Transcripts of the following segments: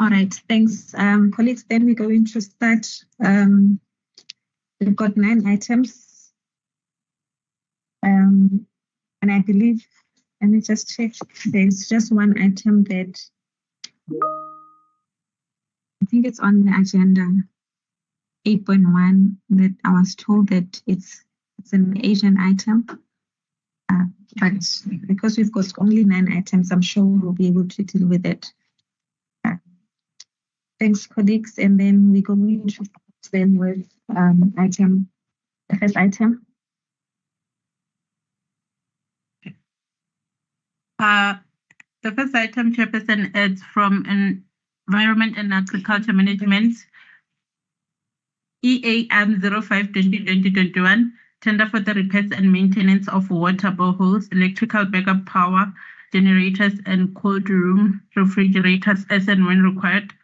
All right, thanks. Colleagues, then we're going to start. We've got 9 items. And I believe, let me just check, there's just one item that I think it's on the agenda, 8.1, that I was told that it's an Asian item. But because we've got only 9 items, I'm sure we'll be able to deal with it. Thanks, colleagues. And then we go into then with the first item. The first item, Chairperson, is from Environment and Agriculture Management, EAM 05-2021, tender for the repairs and maintenance of water boreholes, electrical backup power generators, and cold room refrigerators as and when required,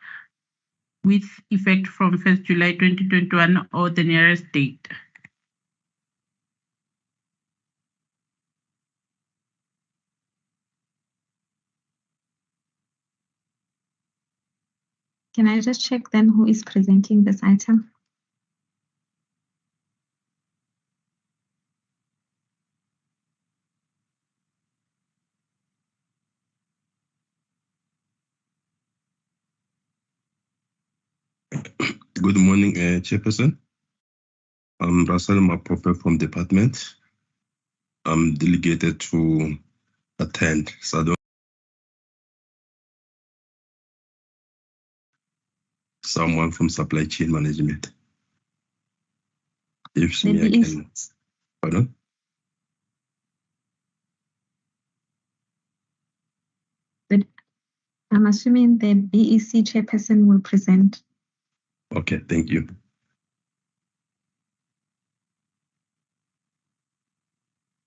with effect from 1st July 2021 or the nearest date. Can I just check then who is presenting this item? Good morning, Chairperson. I'm Russell Mapope from department. I'm delegated to attend. So I don't. Someone from supply chain management. If me, I can. Pardon? I'm assuming the BEC chairperson will present. Okay, thank you.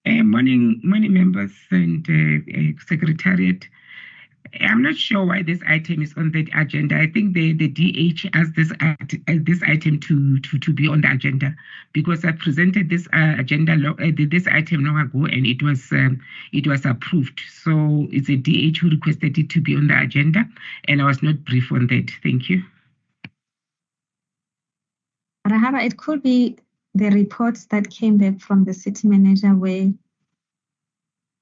Morning members and secretariat. I'm not sure why this item is on the agenda. I think the DH asked this item to be on the agenda because I presented this agenda this item long ago and it was approved. So it's a DH who requested it to be on the agenda, and I was not briefed on that. Thank you. Rahaba, it could be the reports that came back from the city manager where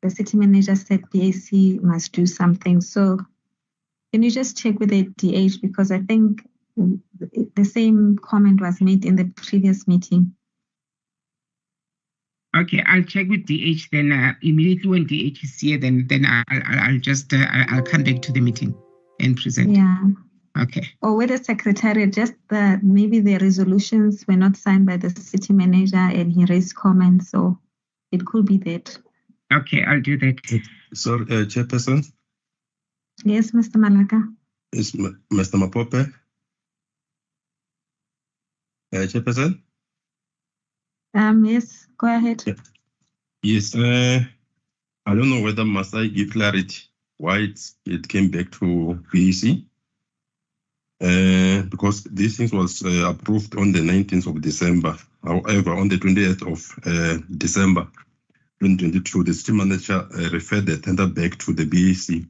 the city manager said BAC must do something. So can you just check with the DH, because I think the same comment was made in the previous meeting. Okay, I'll check with DH then. Immediately when DH is here, then I'll just I'll come back to the meeting and present. Yeah. Okay. Or with the secretariat, just maybe the resolutions were not signed by the city manager and he raised comments, so it could be that. Okay, I'll do that. Sorry, Chairperson? Yes, Mr. Malaka. Yes, Mr. Mapope? Chairperson? Yes, go ahead. Yes, I don't know whether must I give clarity why it came back to BEC. Because this thing was approved on the 19th of December. However, on the 28th of December 2022, the city manager referred the tender back to the BEC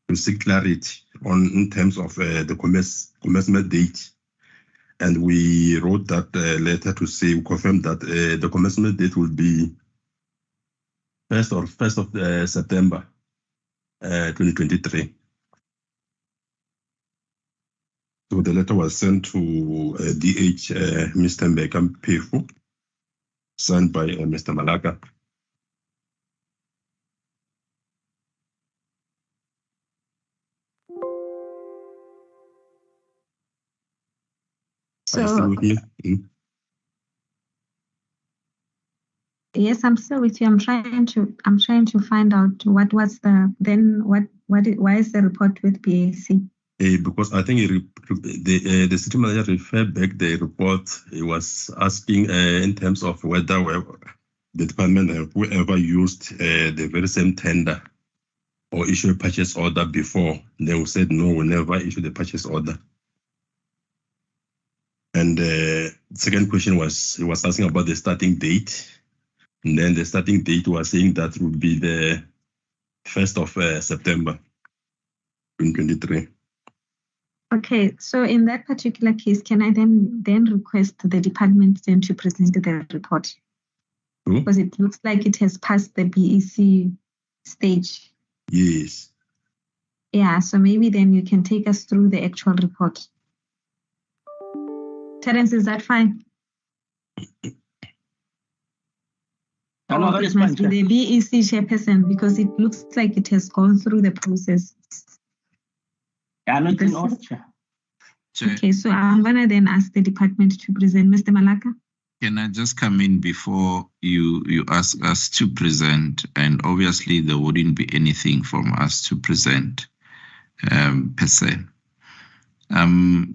to seek clarity in terms of the commencement date. And we wrote that letter to say, we confirm that the commencement date will be 1st of September 2023. So the letter was sent to DH Mr. Mbeka Mpefu, signed by Mr. Malaka. So, yes, I'm still with you. I'm trying to find out what was why is the report with BAC? Because I think the city manager referred back the report. He was asking in terms of whether the department have whoever used the very same tender or issue a purchase order before. Then we said no, we never issue the purchase order. And the second question was, he was asking about the starting date. And then the starting date was saying that would be the 1st of September 2023. Okay, so in that particular case, can I then request the department then to present the report? Because it looks like it has passed the BEC stage. Yes. Yeah, so maybe then you can take us through the actual report. Terence, is that fine? No, that It is must fine, be the BEC chairperson because it looks like it has gone through the process. Yeah, not in This order, is- Chair. Okay, so I'm gonna then ask the department to present. Mr. Malaka? Can I just come in before you ask us to present? And obviously there wouldn't be anything from us to present per se.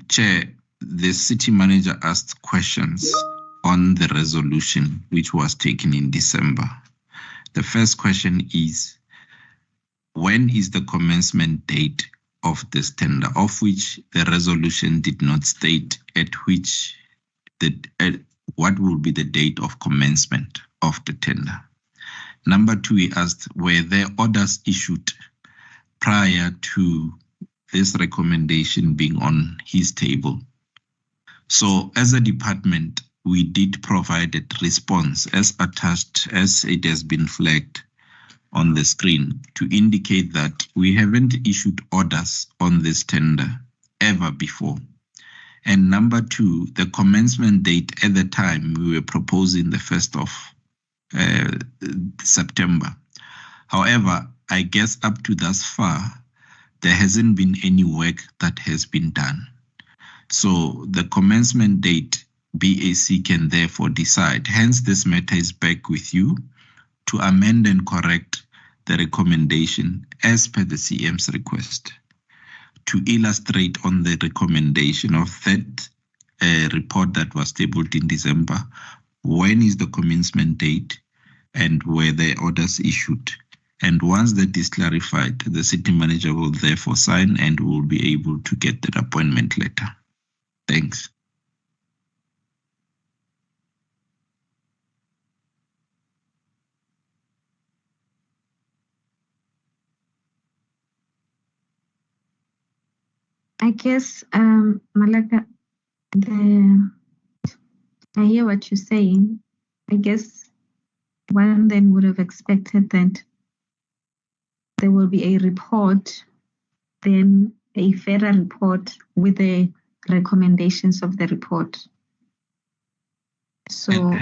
Chair, the city manager asked questions on the resolution which was taken in December. The first question is, when is the commencement date of this tender, of which the resolution did not state at which what will be the date of commencement of the tender? Number two, he asked, were there orders issued prior to this recommendation being on his table? So as a department, we did provide a response as attached as it has been flagged on the screen to indicate that we haven't issued orders on this tender ever before. And number two, the commencement date at the time we were proposing the 1st of September. However, I guess up to thus far, there hasn't been any work that has been done. So the commencement date, BAC can therefore decide. Hence, this matter is back with you to amend and correct the recommendation as per the CM's request. To illustrate on the recommendation of that report that was tabled in December, when is the commencement date and were the orders issued? And once that is clarified, the city manager will therefore sign and will be able to get that appointment letter. Thanks. I guess, Malaka, I hear what you're saying. I guess one then would have expected that there will be a report, then a further report with the recommendations of the report. So,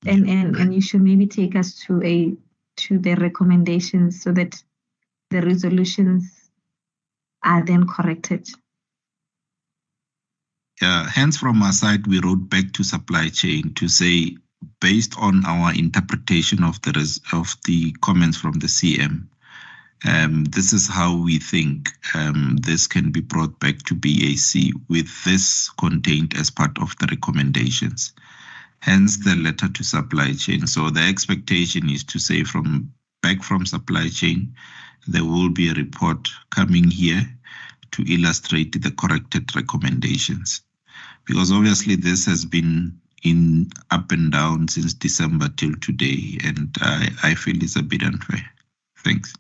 and you should maybe take us to the recommendations so that the resolutions are then corrected. Yeah, hence from our side, we wrote back to supply chain to say, based on our interpretation of the comments from the CM, this is how we think this can be brought back to BAC with this contained as part of the recommendations. Hence the letter to supply chain. So the expectation is to say back from supply chain, there will be a report coming here to illustrate the corrected recommendations. Because obviously this has been in up and down since December till today, and I feel it's a bit unfair. Thanks.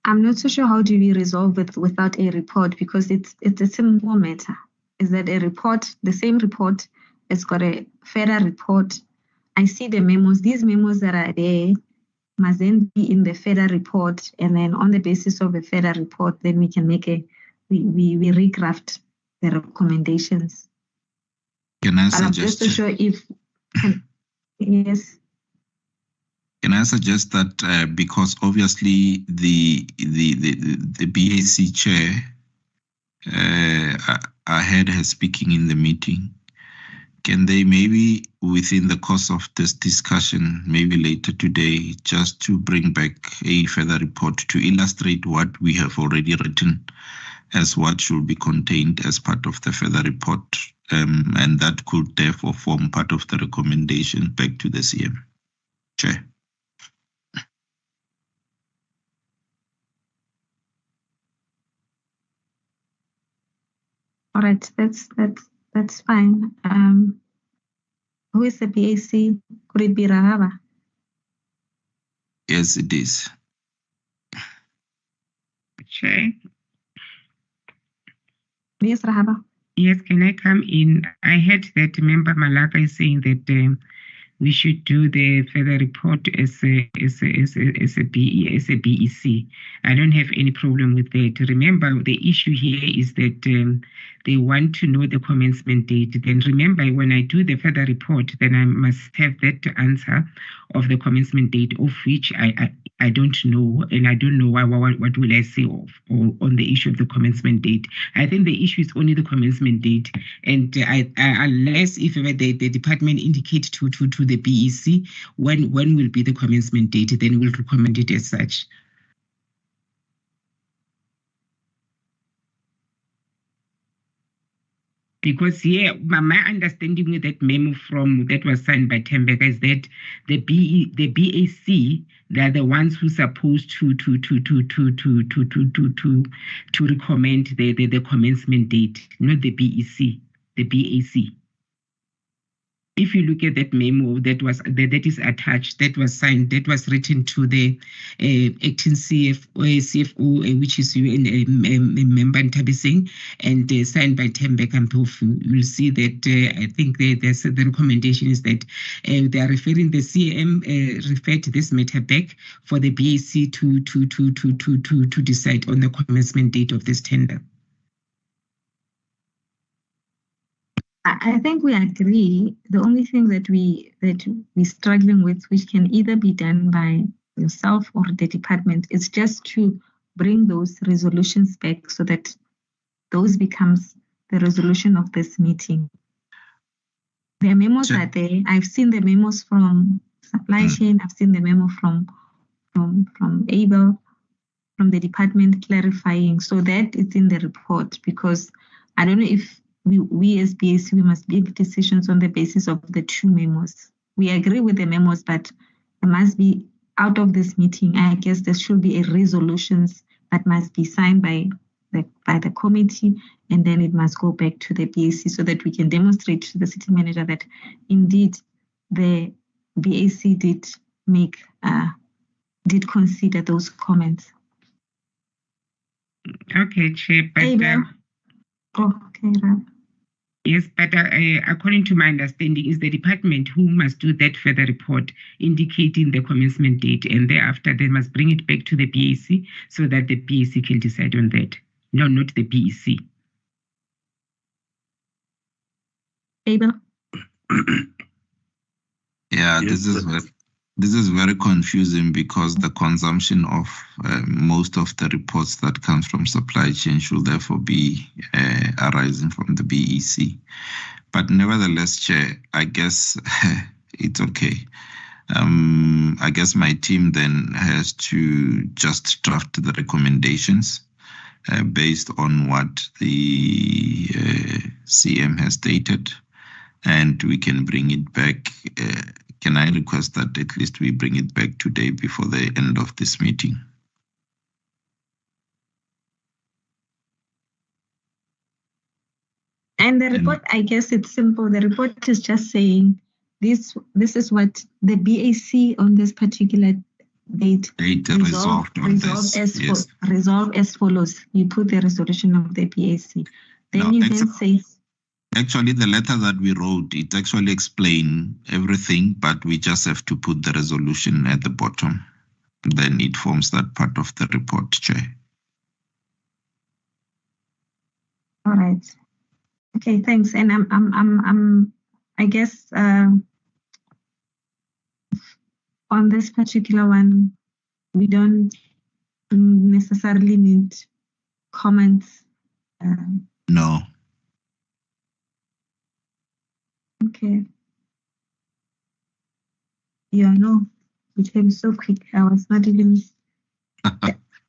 I'm not so sure how do we resolve it without a report, because it's a simple matter. Is that a report, the same report, it's got a further report. I see the memos. These memos that are there must then be in the further report, and then on the basis of a further report, then we can make we regraft the recommendations. Can I But I'm just so sure if yes. Can I suggest that because obviously the BAC chair ahead her speaking in the meeting, can they maybe within the course of this discussion, maybe later today, just to bring back a further report to illustrate what we have already written as what should be contained as part of the further report, and that could therefore form part of the recommendation back to the CM. Chair. All right, that's fine. Who is the BAC? Could it be Rahaba? Yes, it is. Chair. Yes, Rahaba. Yes, can I come in? I heard that member Malaka is saying that we should do the further report as a BEC. I don't have any problem with that. Remember, the issue here is that they want to know the commencement date. Then remember, when I do the further report, then I must have that answer of the commencement date, of which I don't know, and I don't know what will I say on the issue of the commencement date. I think the issue is only the commencement date, and unless if the department indicate to the BEC when will be the commencement date, then we'll recommend it as such. Because here, my understanding with that memo that was signed by Tembeka is that the BAC, they're the ones who are supposed to recommend the commencement date, not the BEC, the BAC. If you look at that memo that is attached, that was signed, that was written to the acting CFO, which is you and member Ntabising, and signed by Tembeka and Mpofu, you'll see that I think the recommendation is that they are referring, the CM referred this matter back for the BAC to decide on the commencement date of this tender. I think we agree. The only thing that we're struggling with, which can either be done by yourself or the department, is just to bring those resolutions back so that those becomes the resolution of this meeting. The memos are there. I've seen the memos from supply chain. I've seen the memo from Abel, from the department clarifying. So that is in the report, because I don't know if we as BAC, we must make decisions on the basis of the two memos. We agree with the memos, but there must be, out of this meeting, I guess there should be a resolutions that must be signed by the committee, and then it must go back to the BAC so that we can demonstrate to the city manager that indeed the BAC did consider those comments. Okay, Chair. But, okay, Rab. Yes, but according to my understanding, is the department who must do that further report indicating the commencement date, and thereafter they must bring it back to the BAC so that the BAC can decide on that. No, not the BEC. Abel? Yeah, Yes, this is very confusing, because the consumption of most of the reports that comes from supply chain should therefore be arising from the BEC. But nevertheless, Chair, I guess it's okay. I guess my team then has to just draft the recommendations based on what the CM has stated, and we can bring it back. Can I request that at least we bring it back today before the end of this meeting? And the report, I guess it's simple. The report is just saying this is what the BAC on this particular date resolve as follows. You put the resolution of the BAC. Then you then say... Actually, the letter that we wrote, it actually explains everything, but we just have to put the resolution at the bottom. Then it forms that part of the report, Chair. All right. Okay, thanks. And I guess on this particular one, we don't necessarily need comments. No. Okay. Yeah, no, it came so quick. I was not even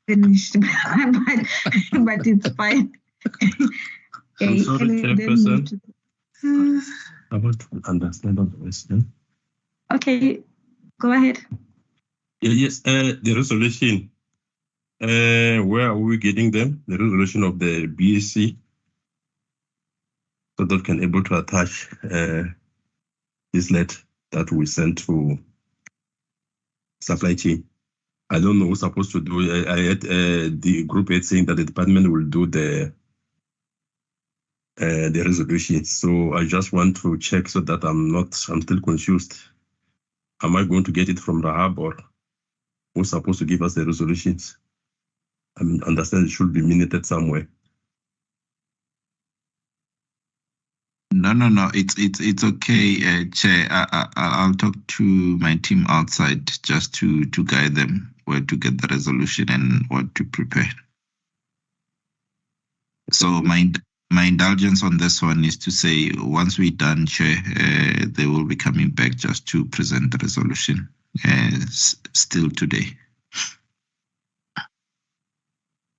finished, but it's fine. Okay, sorry, Chairperson. I want to understand the question. Okay, go ahead. Yes, the resolution. Where are we getting them? The resolution of the BAC, so that we can able to attach this letter that we sent to supply chain. I don't know who's supposed to do. I had the group head saying that the department will do the resolution. So I just want to check so that I'm still confused. Am I going to get it from Rahab, or who's supposed to give us the resolutions? I mean, understand it should be minuted somewhere. No. It's okay, Chair. I'll talk to my team outside just to guide them where to get the resolution and what to prepare. So my indulgence on this one is to say once we're done, Chair, they will be coming back just to present the resolution still today.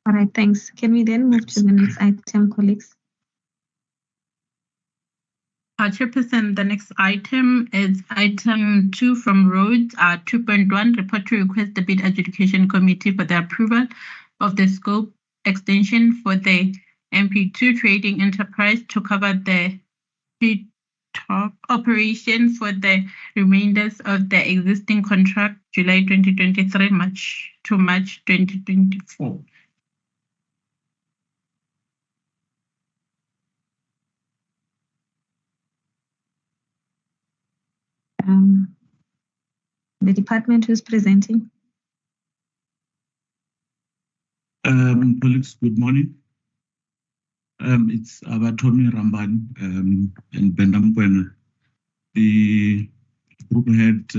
All right, thanks. Can we then move to the next item, colleagues? Chairperson, the next item is item 2 from Roads, 2.1, report to request the bid adjudication committee for the approval of the scope extension for the MP2 trading enterprise to cover the top operation for the remainders of the existing contract, July 2023 to March 2024. The department who's presenting. Colleagues, good morning. It's Abatomi Ramban and Bendamkwena. The group head,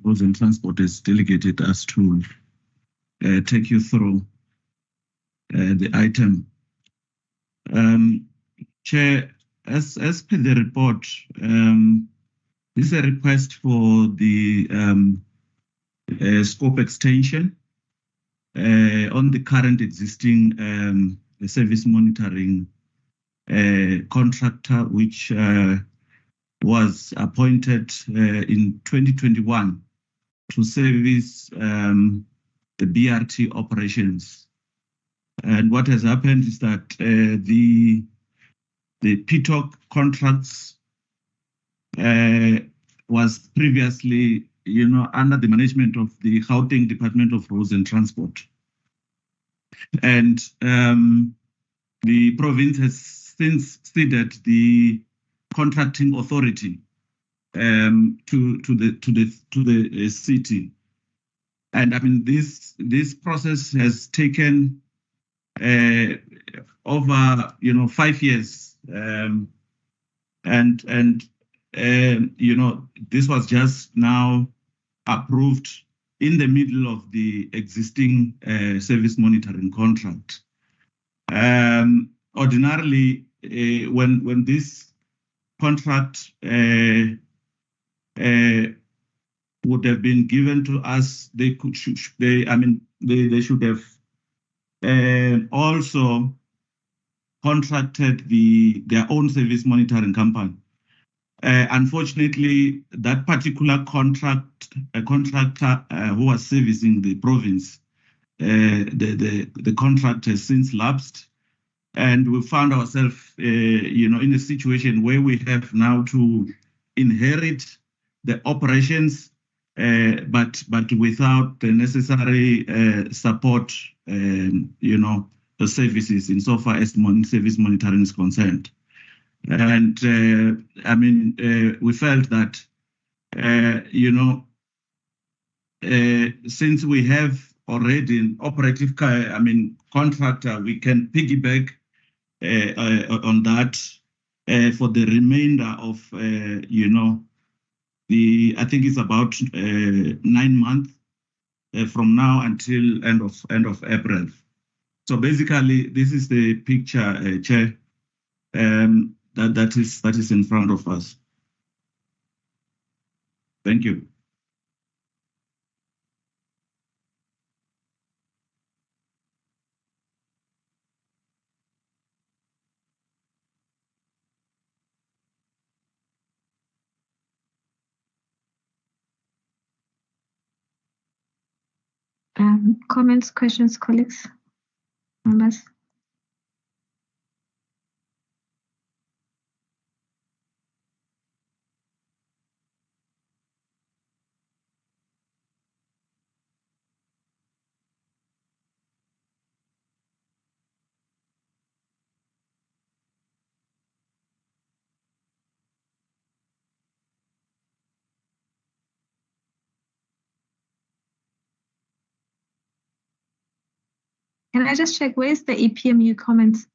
Roads and Transport, has delegated us to take you through the item. Chair, as per the report, this is a request for the scope extension on the current existing service monitoring contractor, which was appointed in 2021 to service the BRT operations. And what has happened is that the PTOC contracts was previously, under the management of the Gauteng Department of Roads and Transport. And the province has since ceded the contracting authority to the city. And I mean, this process has taken over 5 years, this was just now approved in the middle of the existing service monitoring contract. Ordinarily, when this contract would have been given to us, they should have also contracted their own service monitoring company. Unfortunately, that particular contractor who was servicing the province, the contract has since lapsed, and we found ourselves, in a situation where we have now to inherit the operations, but without the necessary support, the services insofar as service monitoring is concerned. And we felt that, since we have already an operative contractor, we can piggyback on that for the remainder of, I think it's about 9 months from now until end of April. So basically, this is the picture, Chair, that is in front of us. Thank you. Comments, questions, colleagues, members? Can I just check, where's the EPMU comments?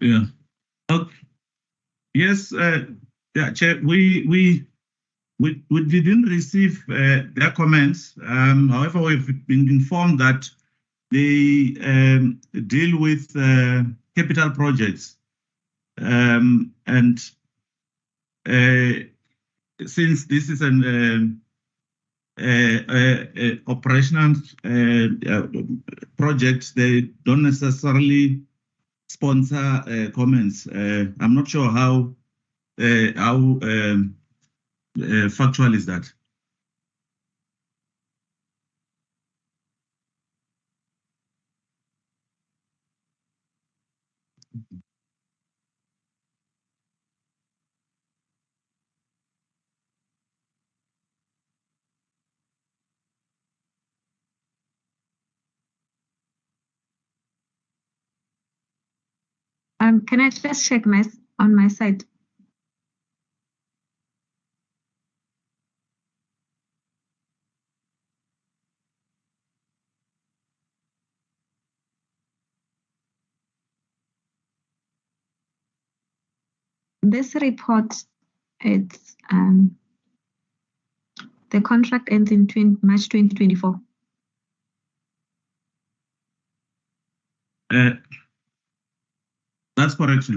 Yeah. Okay. Yes. Yeah, Chair. We didn't receive their comments. However, we've been informed that they deal with capital projects, and since this is an operational project, they don't necessarily sponsor comments. I'm not sure how factual is that. Can I just check on my side? This report, it's the contract ends in March 2024. That's correct.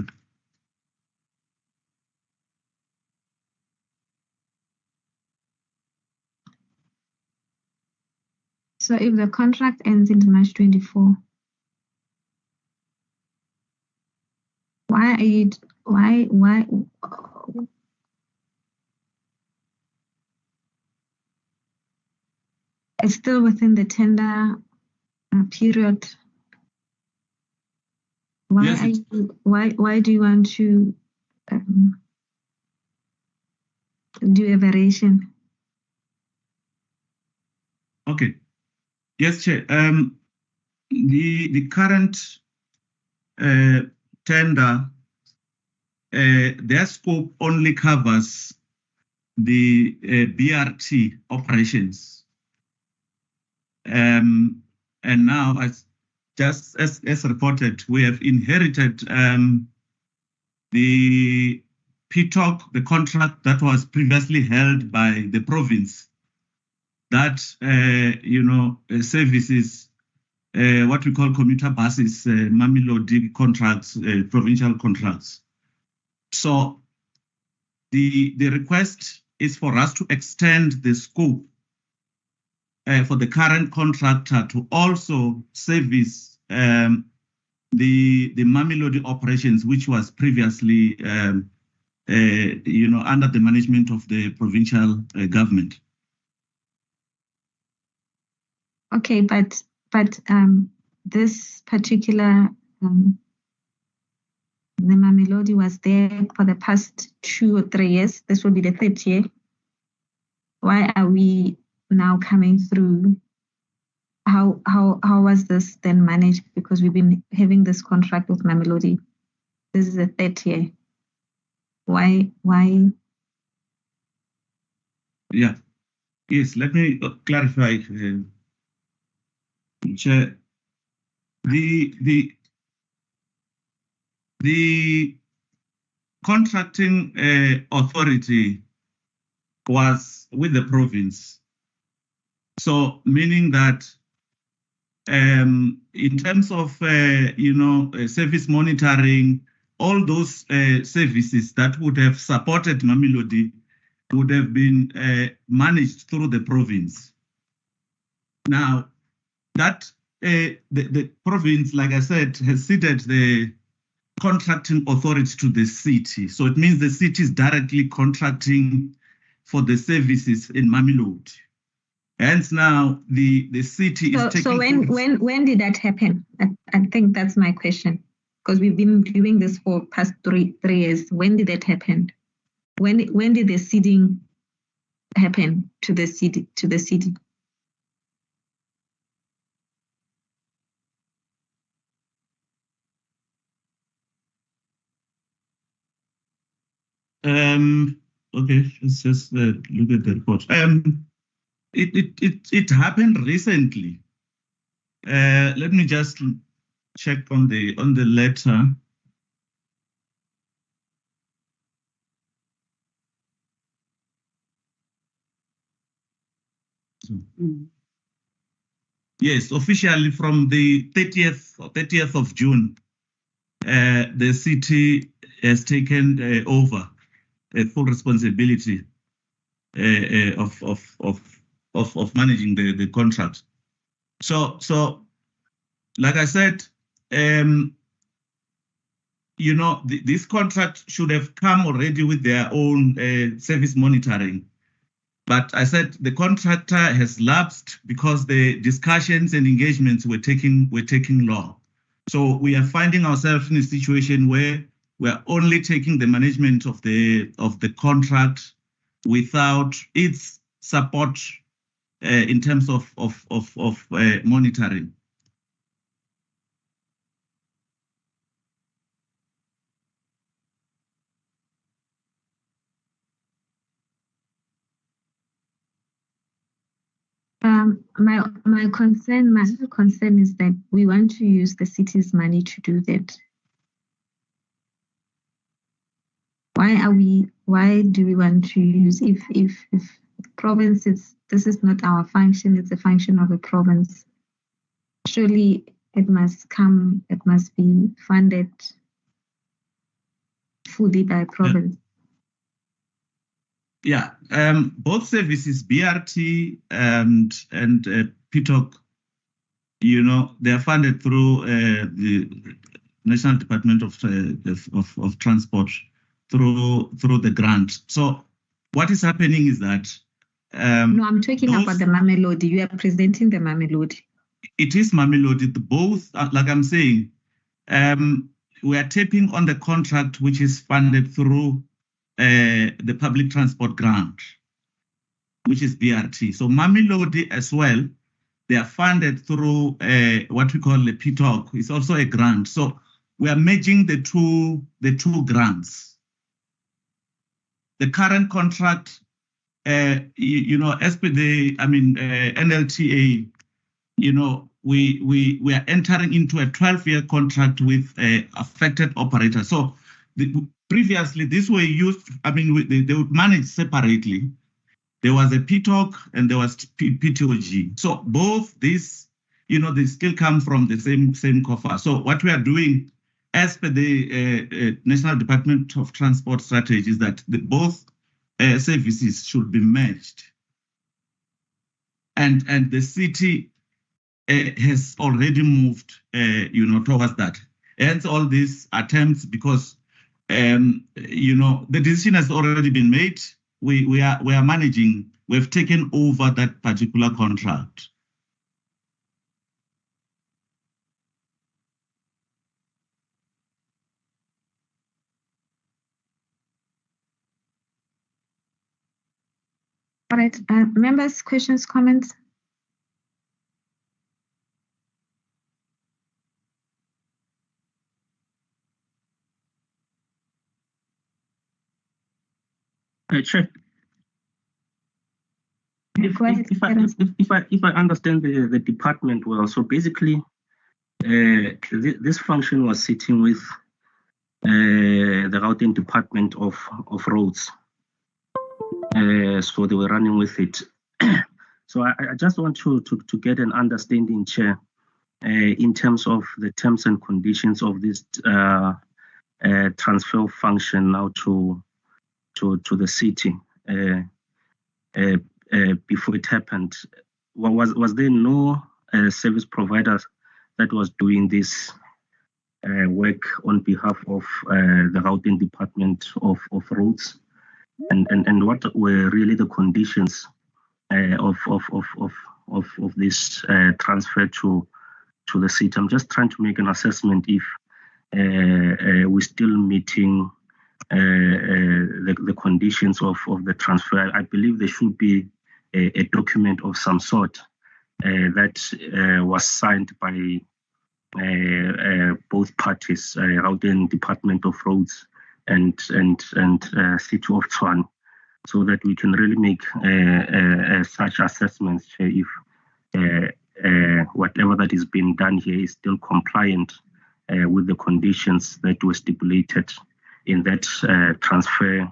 So if the contract ends in March 24, why it's still within the tender period? Why Yes, why do you want to do a variation? Okay. Yes, Chair. The current tender, their scope only covers the BRT operations. And now, as reported, we have inherited the PTOC, the contract that was previously held by the province, that services what we call commuter buses, Mamelodi contracts, provincial contracts. So the request is for us to extend the scope for the current contractor to also service the Mamelodi operations, which was previously under the management of the provincial government. Okay, but this particular the Mamelodi was there for the past 2 or 3 years. This will be the 3rd year. Why are we now coming through? How was this then managed? Because we've been having this contract with Mamelodi. This is the 3rd year. Why? Yeah. Yes. Let me clarify. Chair, the contracting authority was with the province. So meaning that in terms of service monitoring, all those services that would have supported Mamelodi would have been managed through the province. Now, that the province, like I said, has ceded the contracting authority to the city. So it means the city is directly contracting for the services in Mamelodi. Hence now the city is taking. So when did that happen? I think that's my question, because we've been doing this for past three years. When did that happen? When did the ceding happen to the city? Okay, let's just look at the report. It happened recently. Let me just check on the letter. Yes, officially from the 30th of June, the city has taken over full responsibility of managing the contract. So like I said, you know, this contract should have come already with their own service monitoring. But I said the contractor has lapsed because the discussions and engagements were taking long. So we are finding ourselves in a situation where we're only taking the management of the contract without its support in terms of monitoring. My other concern is that we want to use the city's money to do that. Why do we want to use if provinces, this is not our function, it's a function of a province. Surely it must be funded fully by province. Yeah, both services, BRT and PTOC, you know, they are funded through the National Department of Transport through the grant. So what is happening is that no, I'm talking about the Mamelodi. You are presenting the Mamelodi. It is Mamelodi. Both, like I'm saying, we are tapping on the contract which is funded through the public transport grant, which is BRT. So Mamelodi as well, they are funded through what we call the PTOC. It's also a grant. So we are merging the two grants. The current contract, you know, as per the, NLTA, you know, we are entering into a 12-year contract with affected operators. So previously, this were used, they would manage separately. There was a PTOC and there was PTOG. So both these, you know, they still come from the same coffer. So what we are doing, as per the National Department of Transport strategy, is that both services should be merged. And the city has already moved, you know, towards that. Hence all these attempts, because you know, the decision has already been made. We are managing. We've taken over that particular contract. All right, members, questions, comments? Chair. If I understand the department well, so basically, this function was sitting with the Gauteng Department of Roads. So they were running with it. So I just want to get an understanding, Chair, in terms of the terms and conditions of this transfer function now to the city. Before it happened, was there no service provider that was doing this work on behalf of the Gauteng Department of Roads? And what were really the conditions of this transfer to the city? I'm just trying to make an assessment if we're still meeting the conditions of the transfer. I believe there should be a document of some sort that was signed by both parties, Gauteng Department of Roads and City of Tshwane, so that we can really make such assessments if whatever that is being done here is still compliant with the conditions that were stipulated in that transfer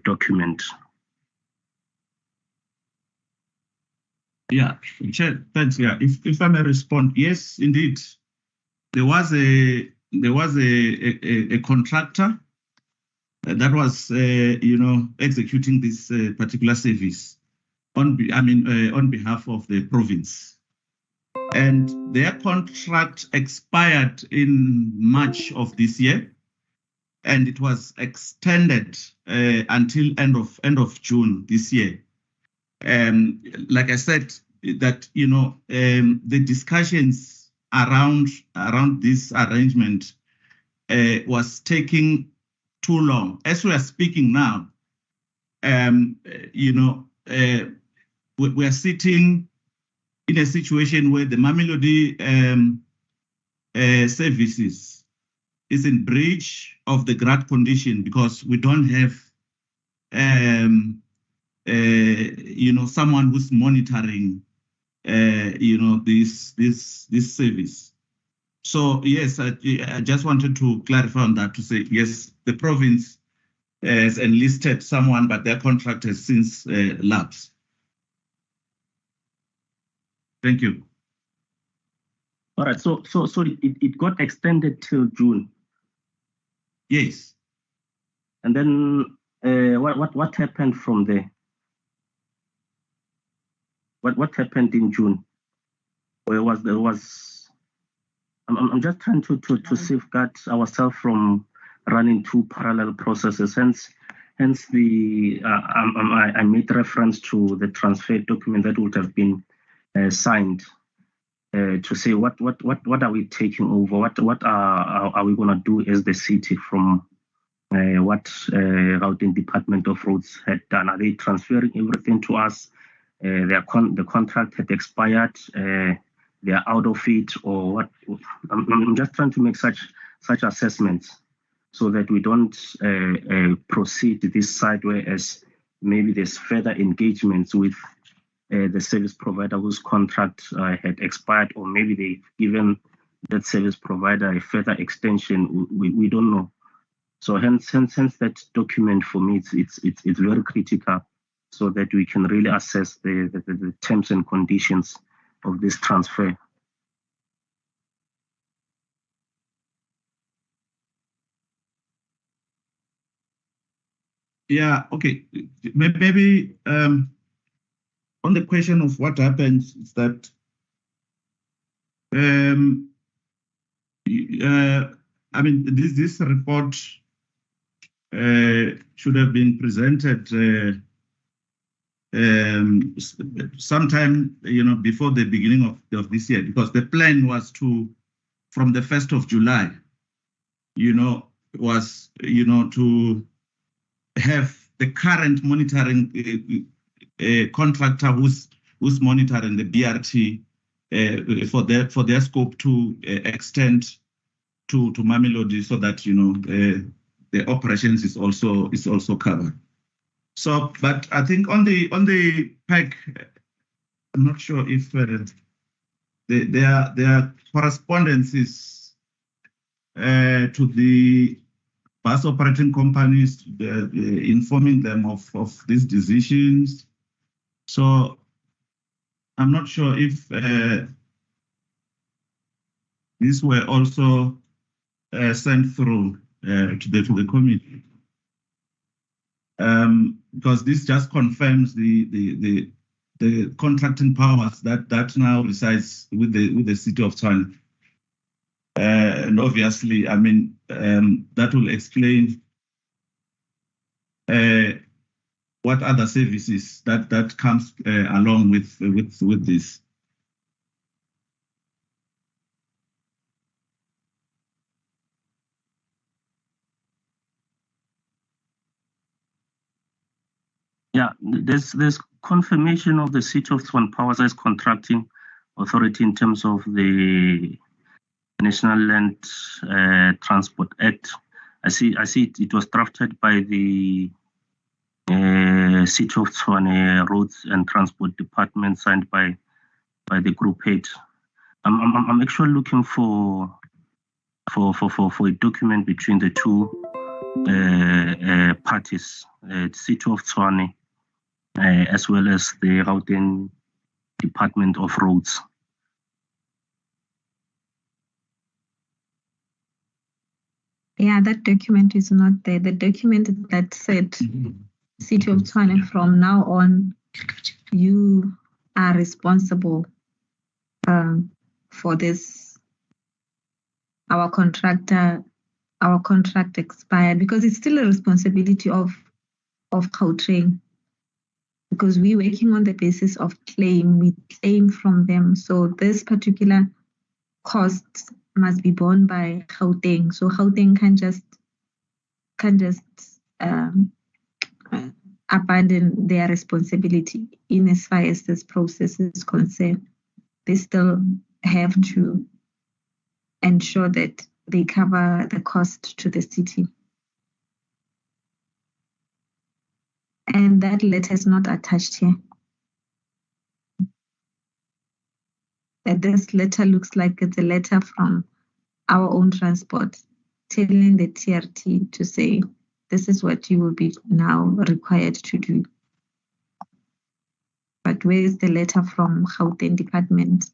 document. Yeah, Chair, thanks. Yeah, if I may respond, yes, indeed, there was a contractor that was executing this particular service on behalf of the province, and their contract expired in March of this year, and it was extended until end of June this year. Like I said, that the discussions around this arrangement was taking too long. As we are speaking now, we are sitting in a situation where the Mamelodi services is in breach of the GRAD condition because we don't have someone who's monitoring this service. So yes, I just wanted to clarify on that to say yes, the province has enlisted someone, but their contract has since lapsed. Thank you. All right. So it got extended till June. Yes. And then what happened from there? What happened in June? I'm just trying to safeguard ourselves from running two parallel processes. Hence I made reference to the transfer document that would have been signed to say what are we taking over? What are we going to do as the city from what Routing Department of Roads had done? Are they transferring everything to us? The contract had expired. They are out of it, or what? I'm just trying to make such assessments so that we don't proceed this side, whereas maybe there's further engagements with the service provider whose contract had expired, or maybe they've given that service provider a further extension. We don't know. So hence that document for me it's very critical, so that we can really assess the terms and conditions of this transfer. Yeah, okay. Maybe on the question of what happens is that this report should have been presented sometime before the beginning of this year, because the plan was to, from the 1st of July, was to have the current monitoring contractor who's monitoring the BRT for their scope to extend to Mamelodi, so that the operations is also covered. So, but I think on the PEC, I'm not sure if their correspondence is to the bus operating companies, informing them of these decisions. So I'm not sure if these were also sent through to the committee. Because this just confirms the contracting powers that now resides with the City of Tshwane. And obviously, that will explain what other services that comes along with this. Yeah, there's confirmation of the City of Tshwane powers as contracting authority in terms of the National Land Transport Act. I see it was drafted by the City of Tshwane Roads and Transport Department, signed by the group head. I'm actually looking for a document between the two parties, the City of Tshwane, as well as the Gauteng Department of Roads. Yeah, that document is not there. The document that said City of Tshwane, from now on, you are responsible for this. Our contract expired, because it's still a responsibility of Gauteng, because we're working on the basis of claim. We claim from them. So this particular cost must be borne by Gauteng. So Gauteng can just abandon their responsibility in as far as this process is concerned. They still have to ensure that they cover the cost to the city. And that letter is not attached here. This letter looks like it's a letter from our own transport, telling the TRT to say, this is what you will be now required to do. But where is the letter from Gauteng Department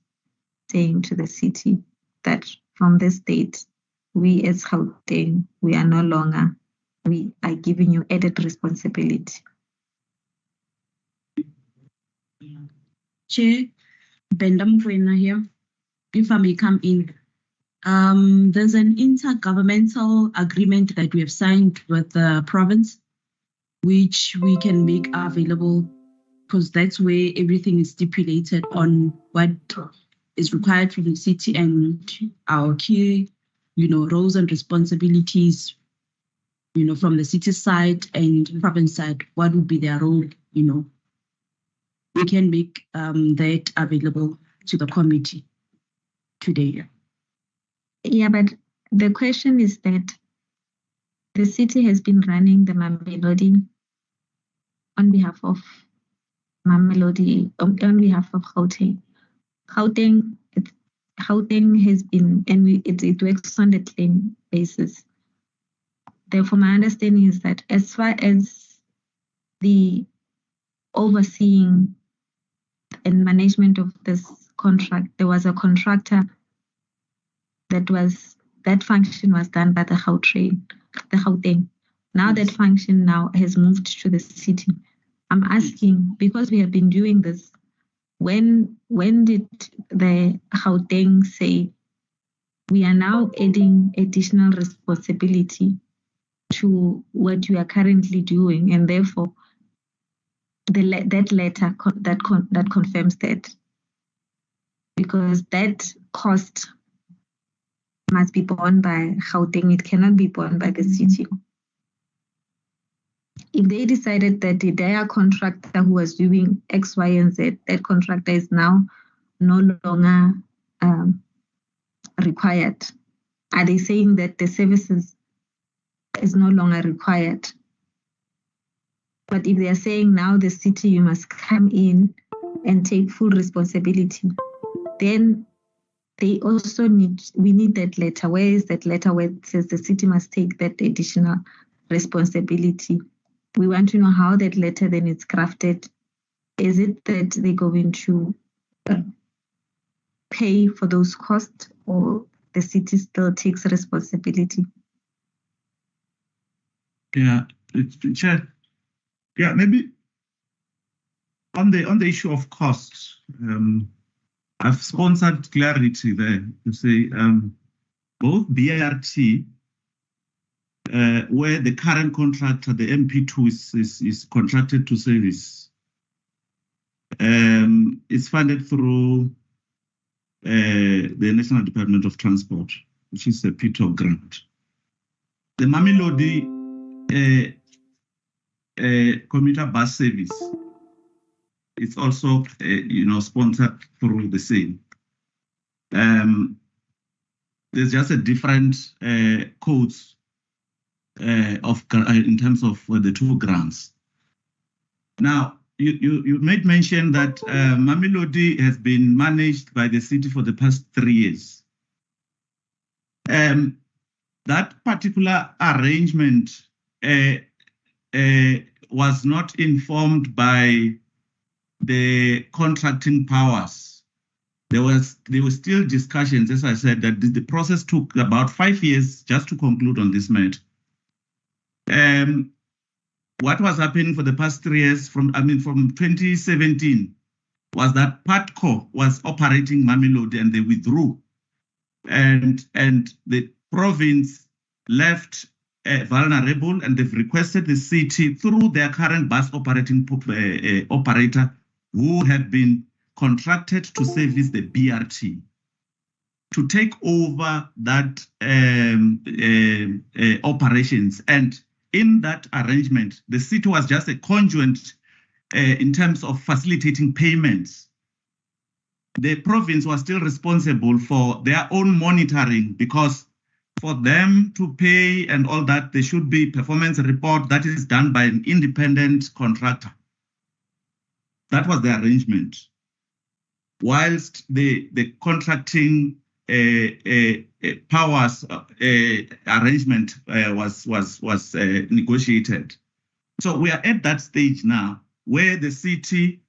saying to the city that from this date, we as Gauteng, we are giving you added responsibility? Chair, Benda Mfwena here, if I may come in. There's an intergovernmental agreement that we have signed with the province, which we can make available, because that's where everything is stipulated on what is required from the city and our key, roles and responsibilities, from the city side and province side, what would be their role, We can make that available to the committee today. Yeah, but the question is that the city has been running the Mamelodi on behalf of Gauteng. Gauteng has been, and it works on the claim basis. Therefore, my understanding is that as far as the overseeing and management of this contract, there was a contractor that function was done by the Gauteng. Now that function has moved to the city. I'm asking, because we have been doing this, when did the Gauteng say we are now adding additional responsibility to what we are currently doing, and therefore that letter that confirms that, because that cost must be borne by Gauteng. It cannot be borne by the city. If they decided that their contractor who was doing X, Y, and Z, that contractor is now no longer required, are they saying that the services is no longer required? But if they are saying now the city, you must come in and take full responsibility, then we need that letter. Where is that letter where it says the city must take that additional responsibility? We want to know how that letter then is crafted. Is it that they're going to pay for those costs, or the city still takes responsibility? Yeah, Chair. Yeah, maybe on the issue of costs, I've sponsored clarity there to say both BRT, where the current contractor, the MP2 is contracted to service, is funded through the National Department of Transport, which is a PTO grant. The Mamelodi commuter bus service is also, sponsored through the same. There's just a different codes in terms of the 2 grants. Now, you made mention that Mamelodi has been managed by the city for the past 3 years. That particular arrangement was not informed by the contracting powers. There were still discussions, as I said, that the process took about 5 years just to conclude on this matter. What was happening for the past 3 years from 2017 was that PATCO was operating Mamelodi and they withdrew. And the province left vulnerable, and they've requested the city through their current bus operating operator who have been contracted to service the BRT to take over that operations. And in that arrangement, the city was just a conduit in terms of facilitating payments. The province was still responsible for their own monitoring, because for them to pay and all that, there should be performance report that is done by an independent contractor. That was the arrangement. Whilst the contracting powers arrangement was negotiated. So we are at that stage now where the city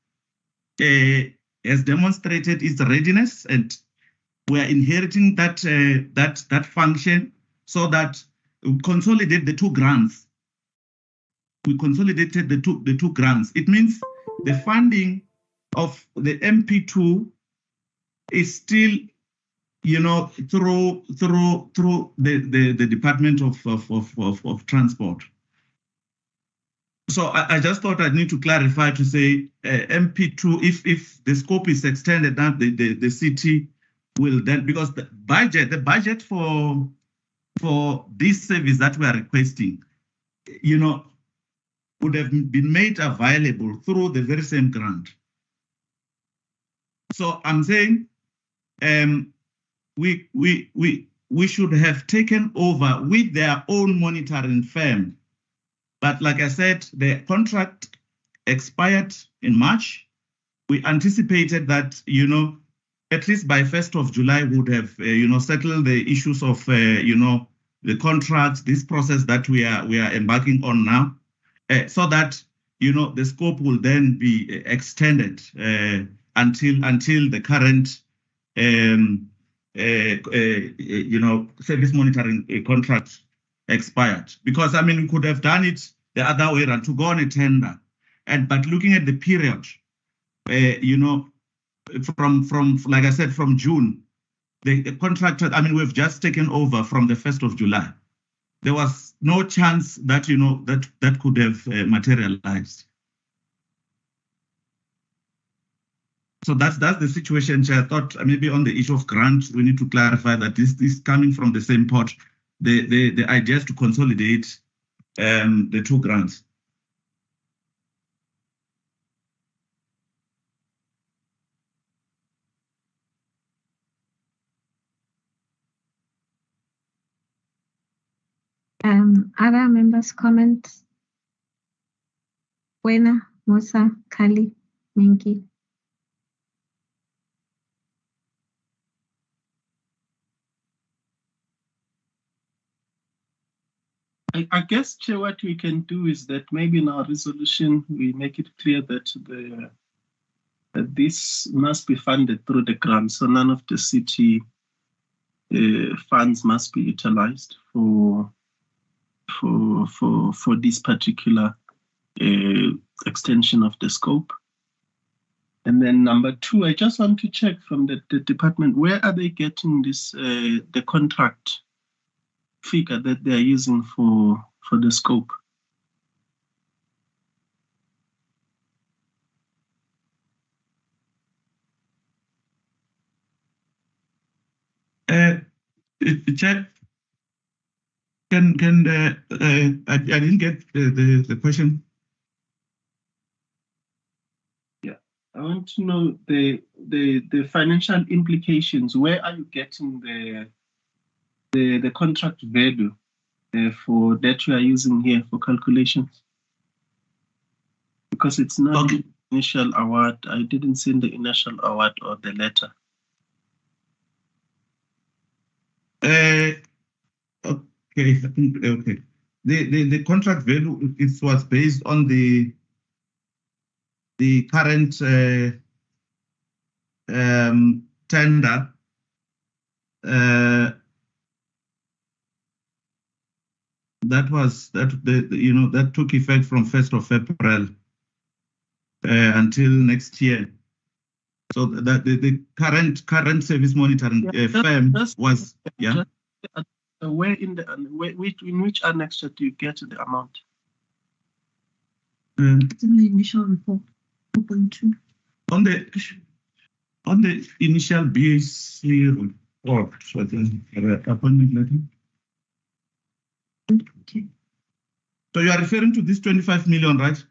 has demonstrated its readiness, and we are inheriting that function, so that we consolidate the 2 grants. We consolidated the two grants. It means the funding of the MP2 is still, through the Department of Transport. So I just thought I need to clarify to say MP2, if the scope is extended, that the city will then, because the budget for this service that we are requesting, would have been made available through the very same grant. So I'm saying we should have taken over with their own monitoring firm. But like I said, the contract expired in March. We anticipated that, at least by 1st of July, we would have, settled the issues of, the contracts, this process that we are embarking on now, so that, the scope will then be extended until the current, service monitoring contract expired. Because we could have done it the other way around, to go on a tender, but looking at the period, from like I said, from June, the contractor, we've just taken over from the 1st of July. There was no chance that that could have materialized. So that's the situation. I thought maybe on the issue of grants, we need to clarify that this is coming from the same pot. The idea is to consolidate the 2 grants. Other members' comments? Wena, Musa, Kali, Minki. I guess, Chair, what we can do is that maybe in our resolution, we make it clear that that this must be funded through the grant. So none of the city funds must be utilized for this particular extension of the scope. And then number 2, I just want to check from the department, where are they getting this the contract figure that they are using for the scope? Chair, I didn't get the question. Yeah, I want to know the financial implications. Where are you getting the contract value for that you are using here for calculations? Because it's not Okay. the initial award. I didn't see the initial award or the letter. Okay, I think okay. The contract value was based on the current tender. That took effect from 1st of April until next year. So that the current service monitoring firm was Where in which annexure do you get the amount? It's in the initial report, 4.2. On the initial BAC report, so the appointment letter. Okay. So you are referring to this 25 million, right?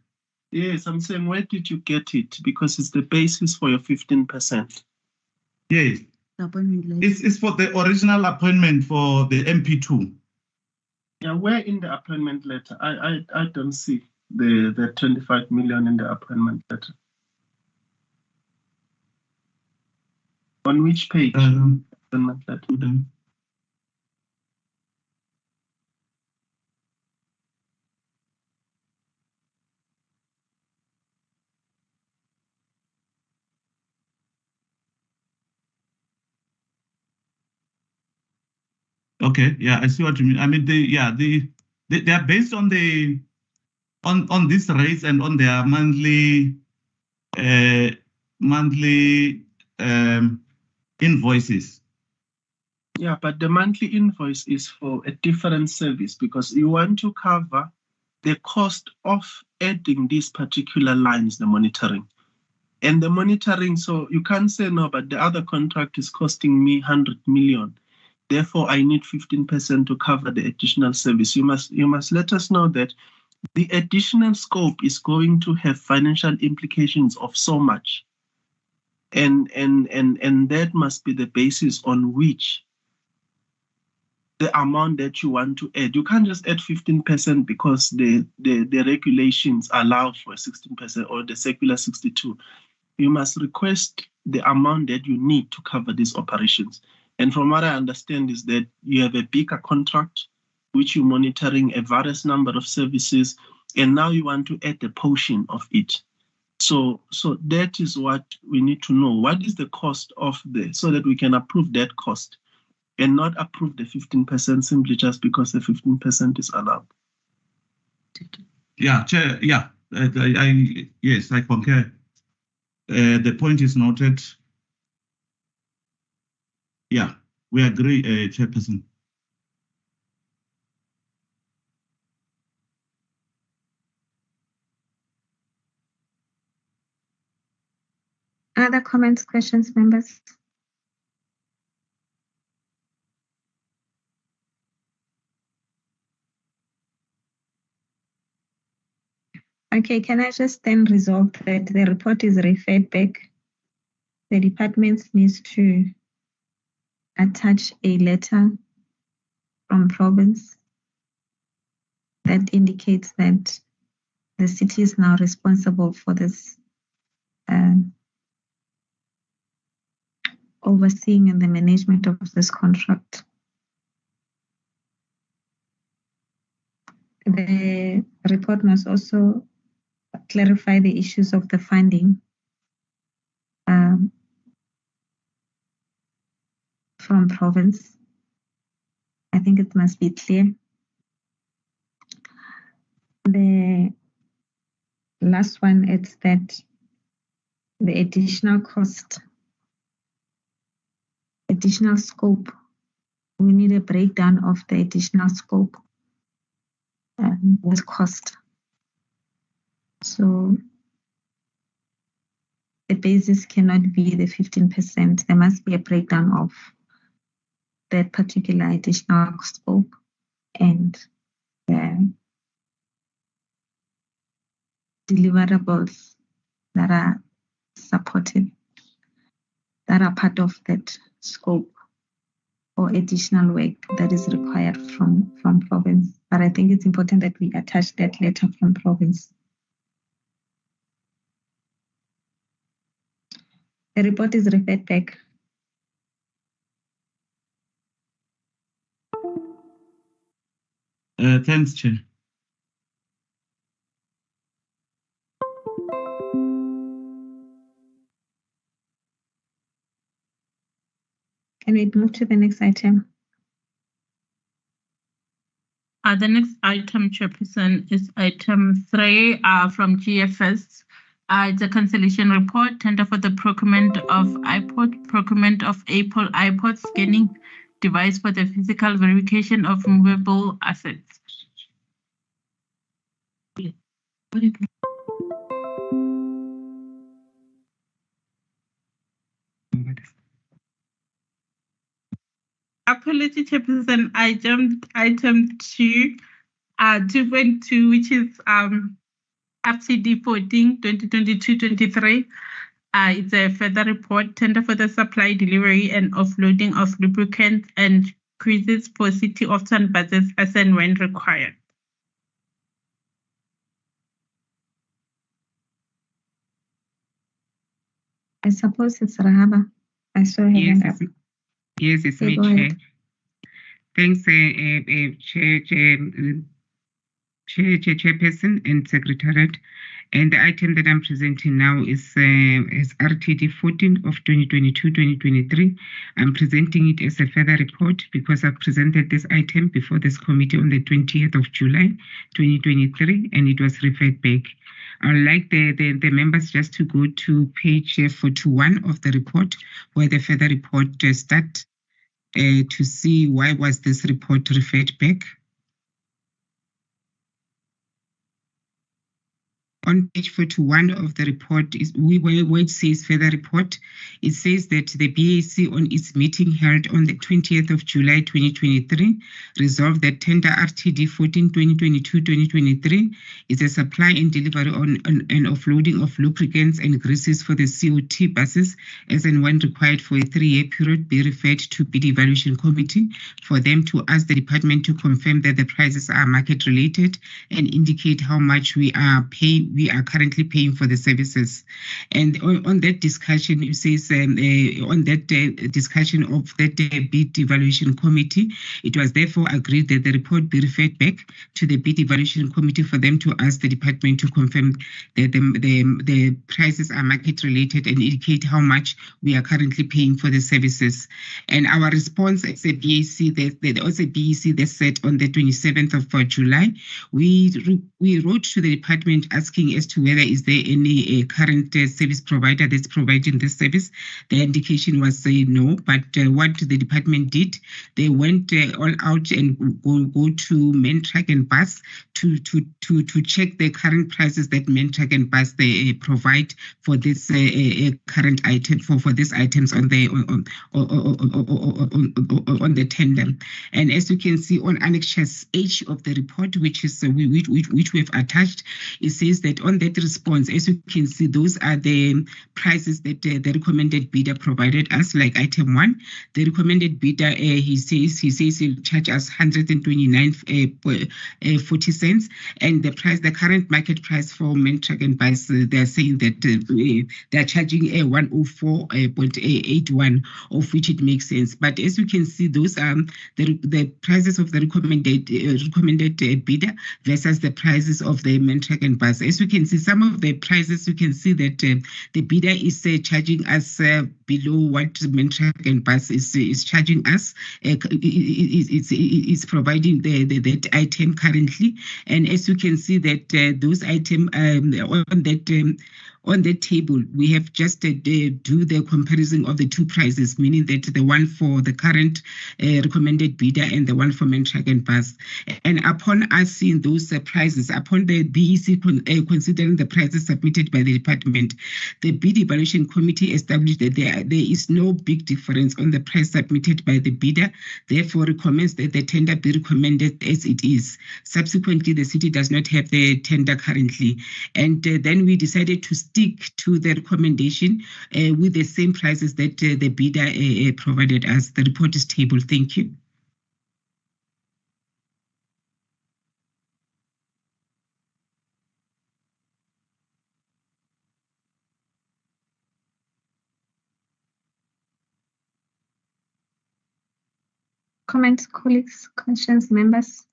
Yes, I'm saying, where did you get it? Because it's the basis for your 15%. Yes. The appointment letter. It's for the original appointment for the MP2. Yeah, where in the appointment letter? I don't see the 25 million in the appointment letter. On which page? Appointment letter. Okay, yeah, I see what you mean. I mean, they are based on on this rates and on their monthly invoices. Yeah, but the monthly invoice is for a different service because you want to cover the cost of adding these particular lines, the monitoring. And the monitoring, so you can't say no, but the other contract is costing me 100 million. Therefore, I need 15% to cover the additional service. You must let us know that the additional scope is going to have financial implications of so much. And that must be the basis on which the amount that you want to add. You can't just add 15% because the regulations allow for 16% or the circular 62. You must request the amount that you need to cover these operations. And from what I understand is that you have a bigger contract, which you're monitoring a various number of services, and now you want to add a portion of it. So that is what we need to know. What is the cost of so that we can approve that cost and not approve the 15% simply just because the 15% is allowed. Yeah, Chair, yeah, yes, I concur. The point is noted. Yeah, we agree, Chairperson. Other comments, questions, members? Okay, can I just then resolve that the report is referred back? The department needs to attach a letter from province that indicates that the city is now responsible for this overseeing and the management of this contract. The report must also clarify the issues of the funding from province. I think it must be clear. The last one is that the additional cost, additional scope, we need a breakdown of the additional scope with cost. So the basis cannot be the 15%. There must be a breakdown of that particular additional scope and the deliverables that are supported, that are part of that scope or additional work that is required from province. But I think it's important that we attach that letter from province. The report is referred back. Thanks, Chair. Can we move to the next item? The next item, Chairperson, is item 3 from GFS. It's a cancellation report, tender for the procurement of iPod, procurement of Apple iPod scanning device for the physical verification of movable assets. Apology, Chairperson, I jumped item 2.2, which is FCD 14 2022-23. It's a further report, tender for the supply, delivery, and offloading of lubricants and cruises for City of Sun buses as and when required. I suppose it's Rahaba. I saw her hand up. Yes, it's Okay, me, go Chair. ahead. Thanks, Chairperson and Secretariat. And the item that I'm presenting now is RTD 14 of 2022-2023. I'm presenting it as a further report because I've presented this item before this committee on the 20th of July 2023, and it was referred back. I'd like the members just to go to page 41 of the report, where the further report starts to see why was this report referred back. On page 41 of the report, where it says further report, it says that the BAC on its meeting held on the 20th of July 2023 resolved that tender RTD 14 2022-2023 is a supply and delivery and offloading of lubricants and greases for the COT buses as and when required for a 3-year period be referred to bid evaluation committee for them to ask the department to confirm that the prices are market related and indicate how much we are currently paying for the services. And on that discussion, it says on that discussion of that bid evaluation committee, it was therefore agreed that the report be referred back to the bid evaluation committee for them to ask the department to confirm that the prices are market related and indicate how much we are currently paying for the services. And our response as a BAC, that said on the 27th of July, we wrote to the department asking as to whether is there any current service provider that's providing this service. The indication was no, but what the department did, they went all out and go to main truck and bus to check the current prices that main truck and bus they provide for this current item for these items on the tender. And as you can see on Annex H of the report, which is which we've attached, it says that on that response, as you can see, those are the prices that the recommended bidder provided us. Like item 1, the recommended bidder, he says he'll charge us 129.40 cents, and the current market price for main truck and bus, they're saying that they're charging 104.81, of which it makes sense. But as you can see, those are the prices of the recommended bidder versus the prices of the main truck and bus. As you can see, some of the prices, you can see that the bidder is charging us below what main truck and bus is charging us. It's providing that item currently, and as you can see that those items on that table, we have just do the comparison of the two prices, meaning that the one for the current recommended bidder and the one for main truck and bus. And upon us seeing those prices, upon the BEC considering the prices submitted by the department, the bid evaluation committee established that there is no big difference on the price submitted by the bidder, therefore recommends that the tender be recommended as it is. Subsequently, the city does not have the tender currently. And then we decided to stick to the recommendation with the same prices that the bidder provided us. The report is tabled. Thank you. Comments, colleagues, questions, members?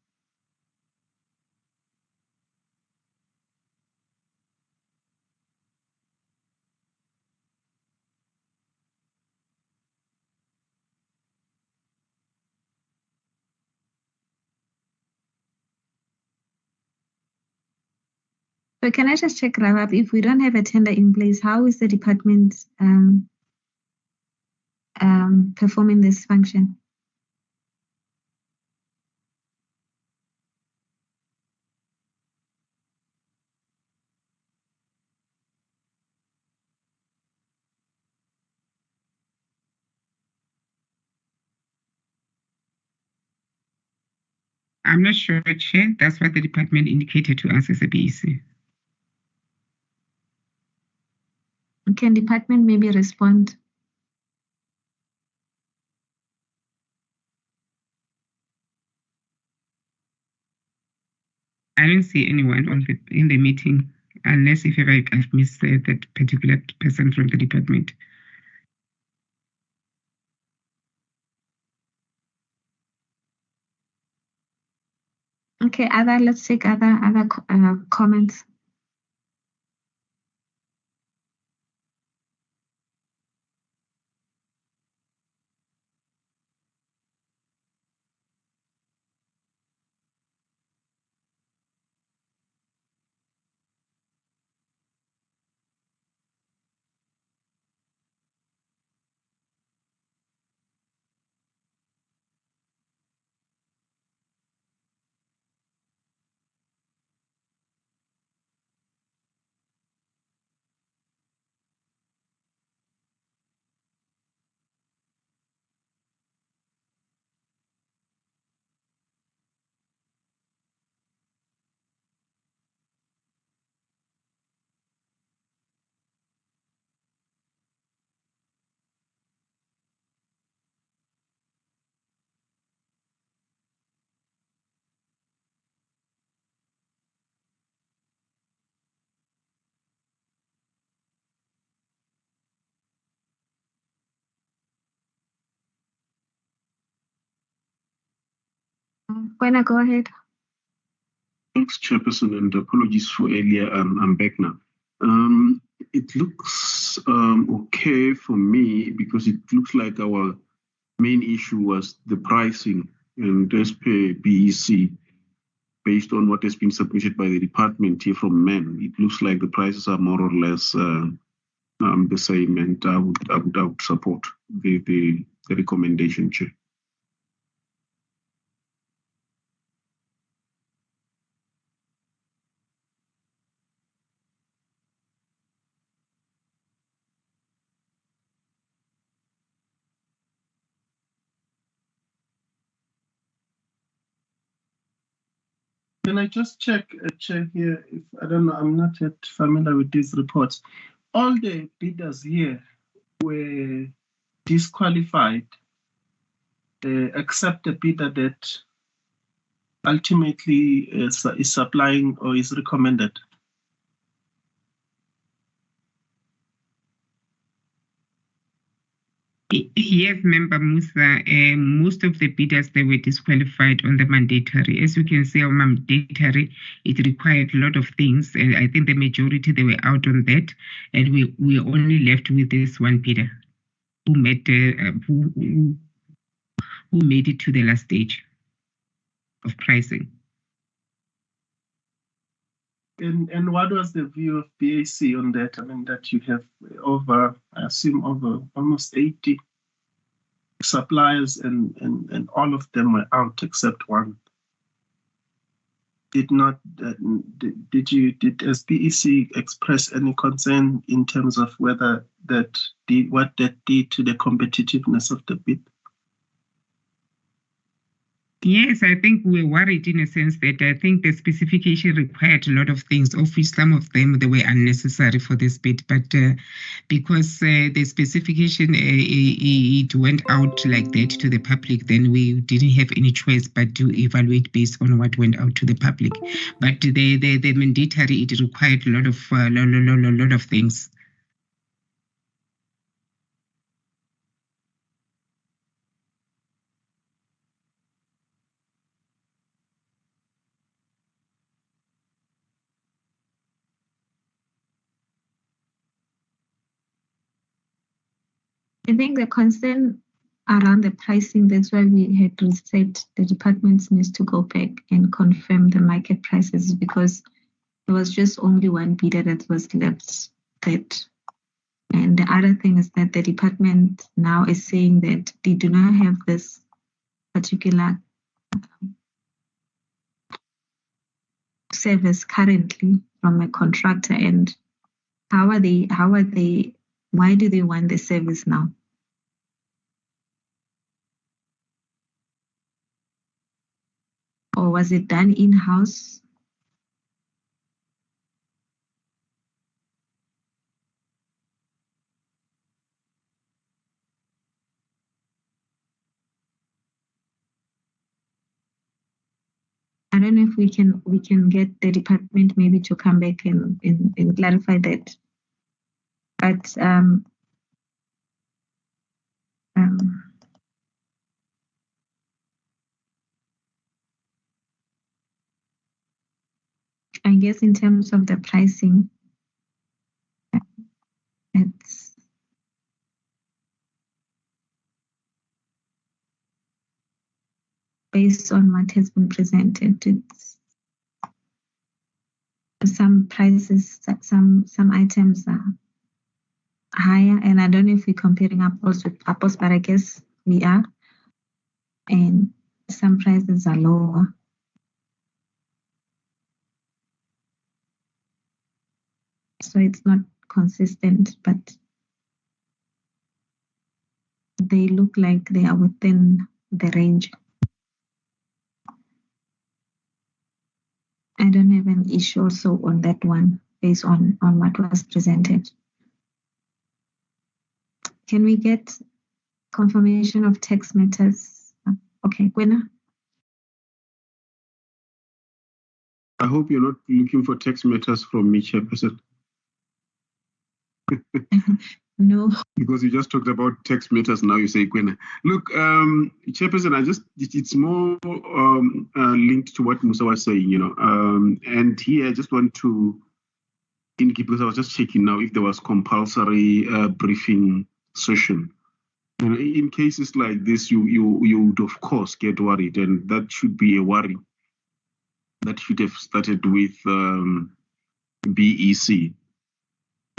So can I just check, Ravab, if we don't have a tender in place, how is the department performing this function? I'm not sure, Chair. That's what the department indicated to us as a BEC. Can department maybe respond? I don't see anyone in the meeting, unless if ever I've missed that particular person from the department. Okay, let's take other comments. Buena, go ahead. Thanks, Chairperson, and apologies for earlier. I'm back now. It looks okay for me because it looks like our main issue was the pricing, and as per BEC, based on what has been submitted by the department here from MEN, it looks like the prices are more or less the same, and I would support the recommendation, Chair. Can I just check here? If I don't know, I'm not yet familiar with these reports. All the bidders here were disqualified, except the bidder that ultimately is supplying or is recommended. Yes, Member Musa, most of the bidders, they were disqualified on the mandatory. As you can see, on mandatory, it required a lot of things. And I think the majority, they were out on that. And we only left with this one bidder who made it to the last stage of pricing. And what was the view of BAC on that? I mean, that you have over almost 80 suppliers, and all of them were out except one. Did SBEC express any concern in terms of whether what that did to the competitiveness of the bid? Yes, I think we were worried in a sense that I think the specification required a lot of things, of which some of them they were unnecessary for this bit. But because the specification it went out like that to the public, then we didn't have any choice but to evaluate based on what went out to the public. But the mandatory it required a lot of things. I think the concern around the pricing, that's why we had to set the department needs to go back and confirm the market prices, because there was just only one bidder that was left. And the other thing is that the department now is saying that they do not have this particular service currently from a contractor. And why do they want the service now? Or was it done in-house? I don't know if we can get the department maybe to come back and clarify that. But I guess in terms of the pricing, it's based on what has been presented. It's some prices, some items are higher, and I don't know if we're comparing apples with apples, but I guess we are. And some prices are lower. So it's not consistent, but they look like they are within the range. I don't have an issue also on that one based on what was presented. Can we get confirmation of text matters? Okay, Gwena? I hope you're not looking for text matters from me, Chairperson. No. Because you just talked about text matters, now you say Gwena. Look, Chairperson, it's more linked to what Musa was saying, and here I just want to indicate, because I was just checking now if there was compulsory briefing session. In cases like this, you would of course get worried, and that should be a worry that should have started with BEC.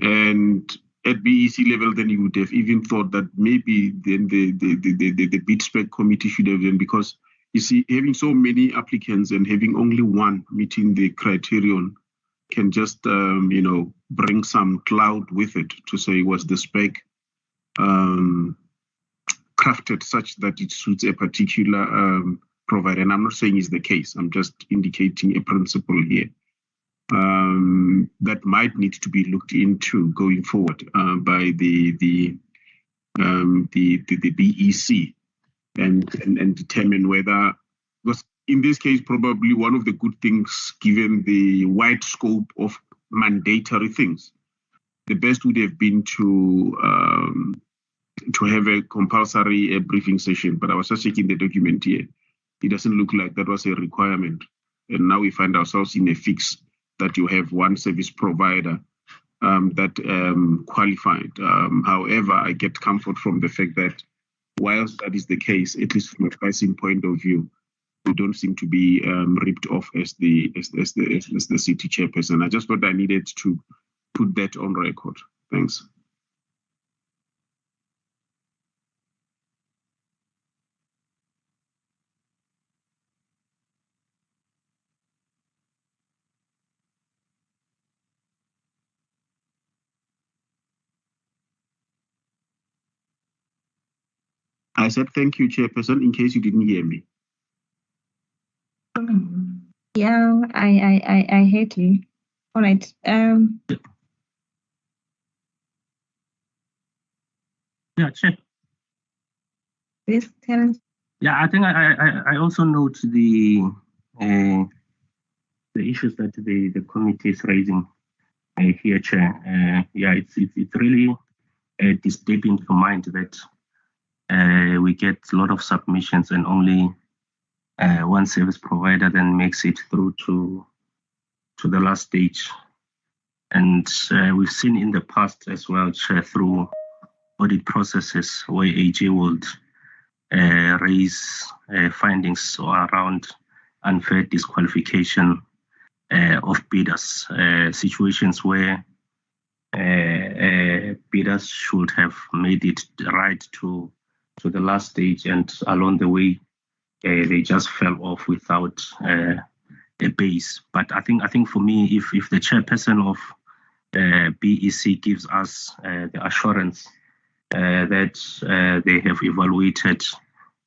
And at BEC level, then you would have even thought that maybe then the bid spec committee should have done, because you see, having so many applicants and having only one meeting the criterion can just bring some cloud with it to say, was the spec crafted such that it suits a particular provider? And I'm not saying it's the case, I'm just indicating a principle here. That might need to be looked into going forward by the BEC and determine whether, because in this case, probably one of the good things, given the wide scope of mandatory things, the best would have been to have a compulsory briefing session. But I was just checking the document here. It doesn't look like that was a requirement. And now we find ourselves in a fix that you have one service provider that qualified. However, I get comfort from the fact that whilst that is the case, at least from a pricing point of view, we don't seem to be ripped off as the city chairperson. I just thought I needed to put that on record. Thanks. I said thank you, Chairperson, in case you didn't hear me. Yeah, I heard you. All right. Yeah, Chair. This Terence. Yeah, I think I also note the issues that the committee is raising here, Chair. Yeah, it's really disturbing to mind that we get a lot of submissions and only one service provider then makes it through to the last stage. And we've seen in the past as well, Chair, through audit processes where AG would raise findings around unfair disqualification of bidders, situations where bidders should have made it right to the last stage, and along the way they just fell off without a base. But I think for me, if the chairperson of BEC gives us the assurance that they have evaluated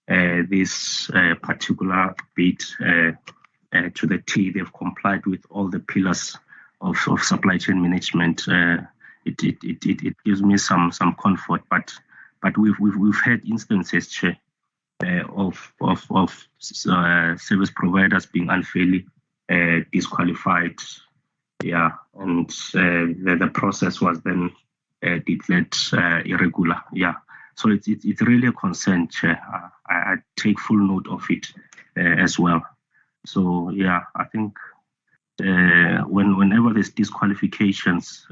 this particular bid to the T, they've complied with all the pillars of supply chain management. It gives me some comfort. But we've had instances, Chair, of service providers being unfairly disqualified. Yeah, and the process was then declared irregular. Yeah, so it's really a concern, Chair. I take full note of it as well. So yeah, I think whenever there's disqualifications,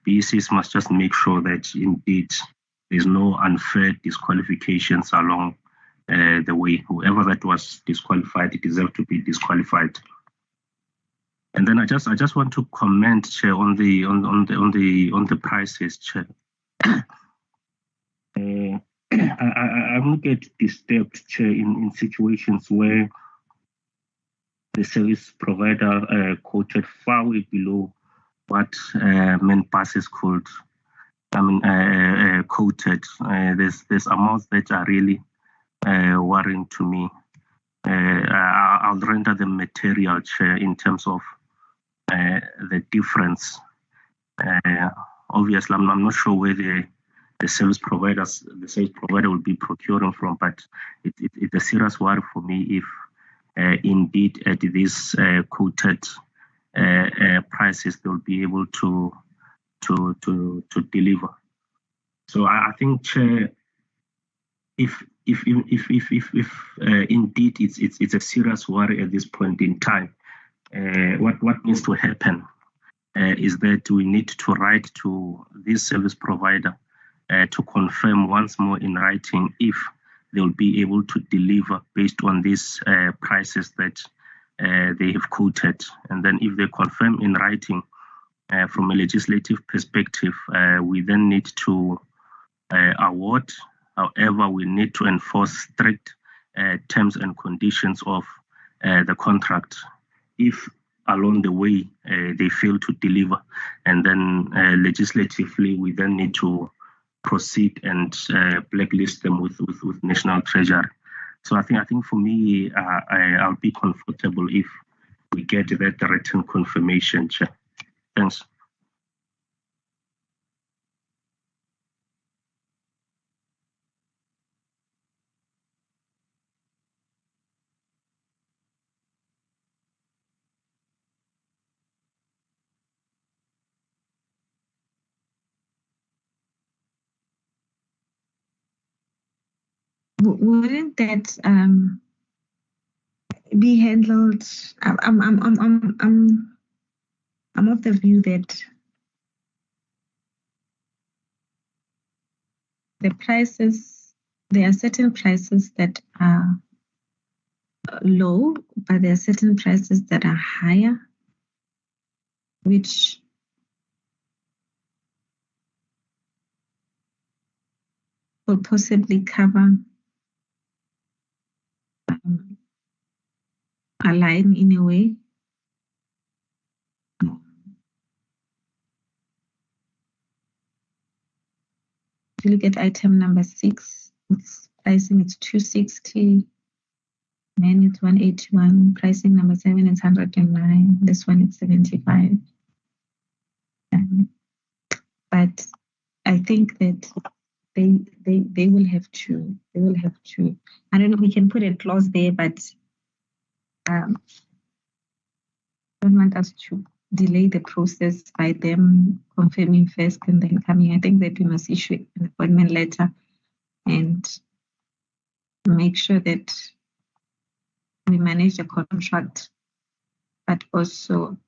BECs must just make sure that indeed there's no unfair disqualifications along the way. Whoever that was disqualified, it deserved to be disqualified. And then I just want to comment, Chair, on the prices, Chair. I will get disturbed, Chair, in situations where the service provider quoted far way below what main passes could. Quoted. There's amounts that are really worrying to me. I'll render them material, Chair, in terms of the difference. Obviously, I'm not sure where the service provider will be procuring from, but it's a serious worry for me if indeed at these quoted prices they'll be able to deliver. So I think, Chair, if indeed it's a serious worry at this point in time, what needs to happen is that we need to write to this service provider to confirm once more in writing if they'll be able to deliver based on these prices that they have quoted. And then if they confirm in writing from a legislative perspective, we then need to award. However, we need to enforce strict terms and conditions of the contract. If along the way they fail to deliver, and then legislatively we then need to proceed and blacklist them with National Treasury. So I think for me, I'll be comfortable if we get that written confirmation, Chair. Thanks. Wouldn't that be handled? I'm of the view that the prices, there are certain prices that are low, but there are certain prices that are higher, which will possibly cover a line in a way. If you look at item number 6, it's pricing, it's 260. Man, it's 181. Pricing number 7 is 109. This one is 75. But I think that they will have to. I don't know. We can put a clause there, but don't want us to delay the process by them confirming first and then coming. I think that we must issue an appointment letter and make sure that we manage the contract, but also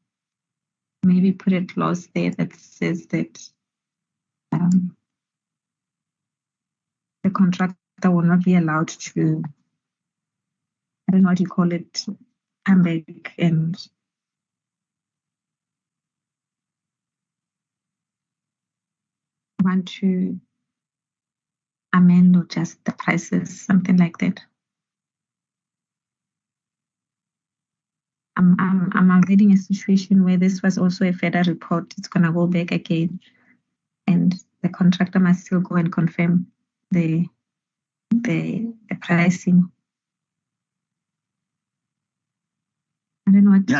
maybe put a clause there that says that the contractor will not be allowed to, I don't know what you call it, come back and want to amend or adjust the prices, something like that. I'm reading a situation where this was also a further report. It's gonna go back again, and the contractor must still go and confirm the pricing. I don't know what to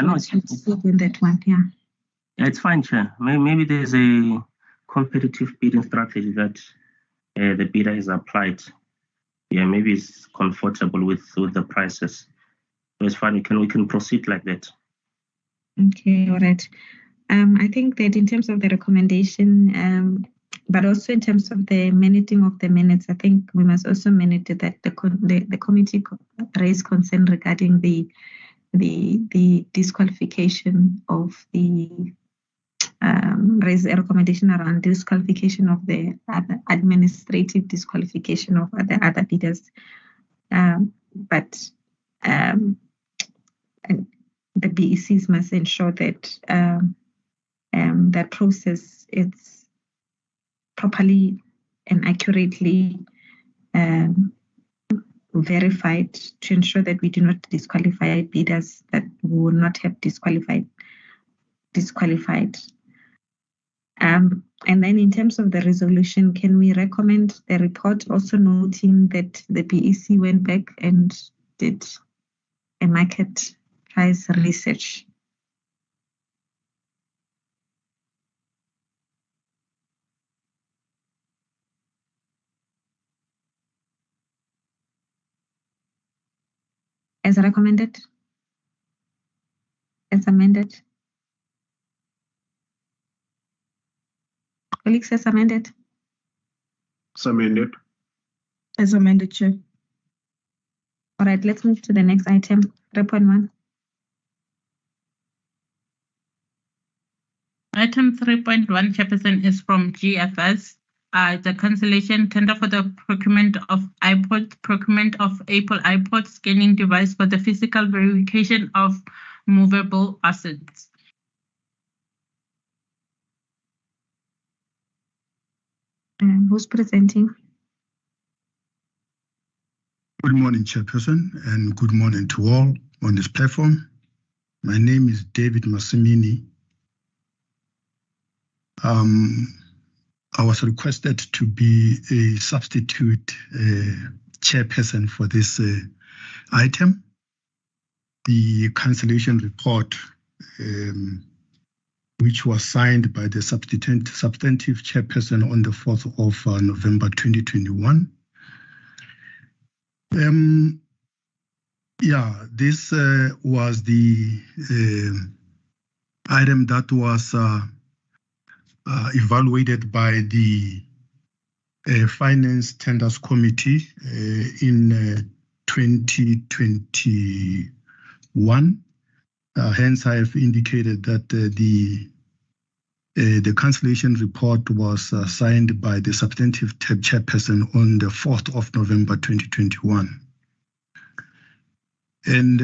say in that one. Yeah, it's fine, Chair. Maybe there's a competitive bidding strategy that the bidder is applied. Yeah, maybe it's comfortable with the prices. It's fine. We can proceed like that. Okay, all right. I think that in terms of the recommendation, but also in terms of the minuting of the minutes, I think we must also minute that the committee raised concern regarding the disqualification of the raise a recommendation around disqualification of the administrative disqualification of the other bidders, but the BECs must ensure that that process is properly and accurately verified to ensure that we do not disqualify bidders that we will not have disqualified. And then in terms of the resolution, can we recommend the report also noting that the BEC went back and did a market price research? As recommended? As amended? Colleagues, as amended? As amended. As amended, Chair. All right, let's move to the next item, 3.1. Item 3.1, Chairperson, is from GFS. The cancellation tender for the procurement of Apple iPod scanning device for the physical verification of movable assets. Who's presenting? Good morning, Chairperson, and good morning to all on this platform. My name is David Massimini. I was requested to be a substitute chairperson for this item. The cancellation report, which was signed by the substantive chairperson on the 4th of November 2021. This was the item that was evaluated by the Finance Tenders Committee in 2021. Hence, I have indicated that the cancellation report was signed by the substantive chairperson on the 4th of November 2021. And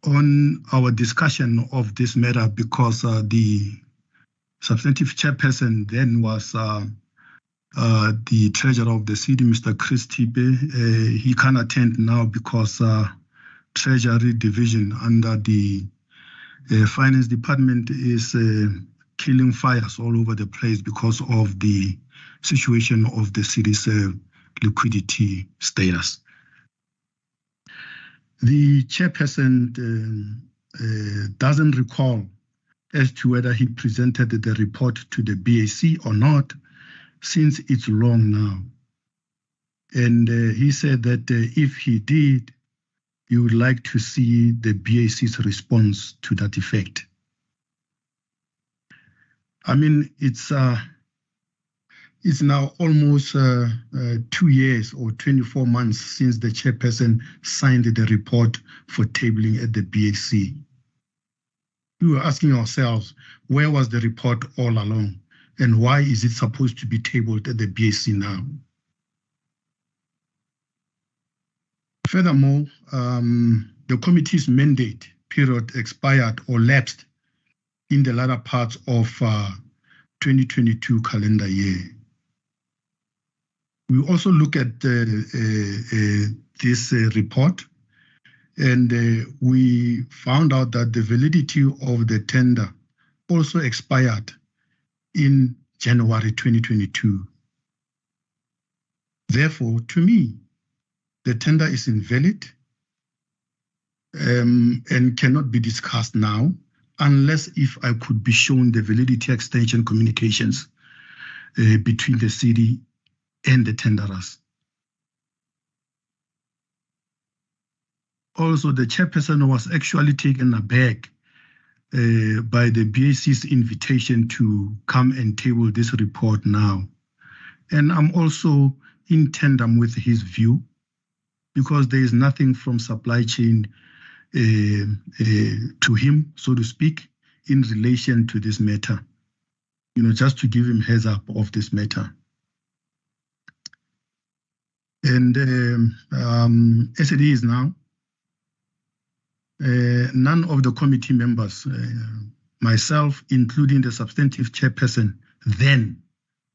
on our discussion of this matter, because the substantive chairperson then was the treasurer of the city, Mr. Chris Tipe. He can't attend now because Treasury Division under the Finance Department is killing fires all over the place because of the situation of the city's liquidity status. The chairperson doesn't recall as to whether he presented the report to the BAC or not, since it's long now. And he said that if he did, he would like to see the BAC's response to that effect. I mean, it's now almost 2 years or 24 months since the chairperson signed the report for tabling at the BAC. We were asking ourselves, where was the report all along? And why is it supposed to be tabled at the BAC now? Furthermore, the committee's mandate period expired or lapsed in the latter parts of 2022 calendar year. We also look at this report, and we found out that the validity of the tender also expired in January 2022. Therefore, to me, the tender is invalid and cannot be discussed now unless if I could be shown the validity extension communications between the city and the tenderers. Also, the chairperson was actually taken aback by the BAC's invitation to come and table this report now. And I'm also in tandem with his view, because there is nothing from supply chain to him, so to speak, in relation to this matter. You know, just to give him heads up of this matter. And as it is now, none of the committee members, myself, including the substantive chairperson then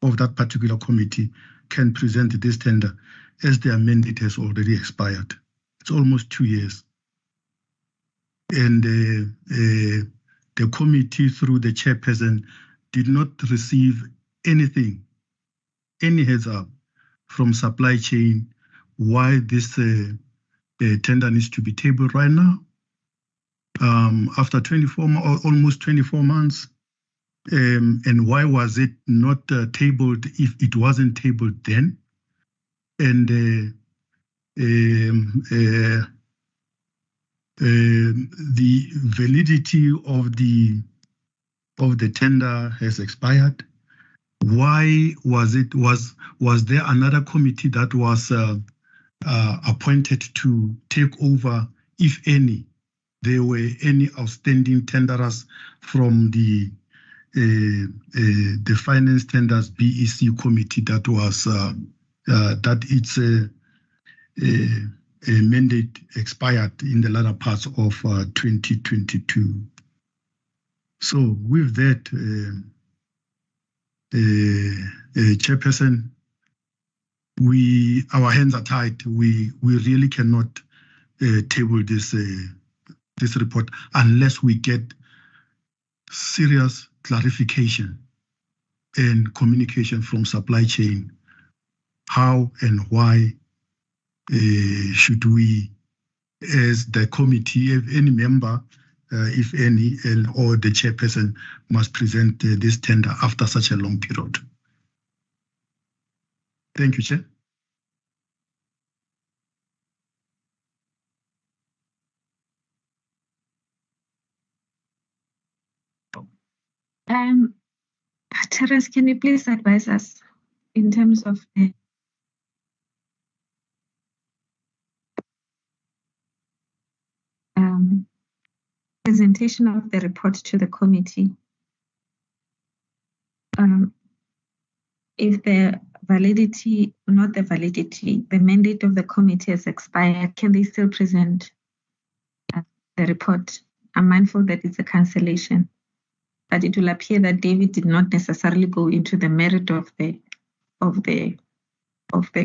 of that particular committee, can present this tender as their mandate has already expired. It's almost 2 years. And the committee, through the chairperson, did not receive anything, any heads up from supply chain why this tender needs to be tabled right now. After almost 24 months, and why was it not tabled if it wasn't tabled then? And the validity of the tender has expired. Why was it? Was there another committee that was appointed to take over, if any? There were any outstanding tenderers from the finance tenders BEC committee that was that its mandate expired in the latter parts of 2022. So with that, chairperson, our hands are tied. We really cannot table this report unless we get serious clarification and communication from supply chain. How and why should we, as the committee, if any member, if any, or the chairperson must present this tender after such a long period? Thank you, Chair. Terence, can you please advise us in terms of the presentation of the report to the committee? If the validity, not the validity, the mandate of the committee has expired, can they still present the report? I'm mindful that it's a cancellation, but it will appear that David did not necessarily go into the merit of the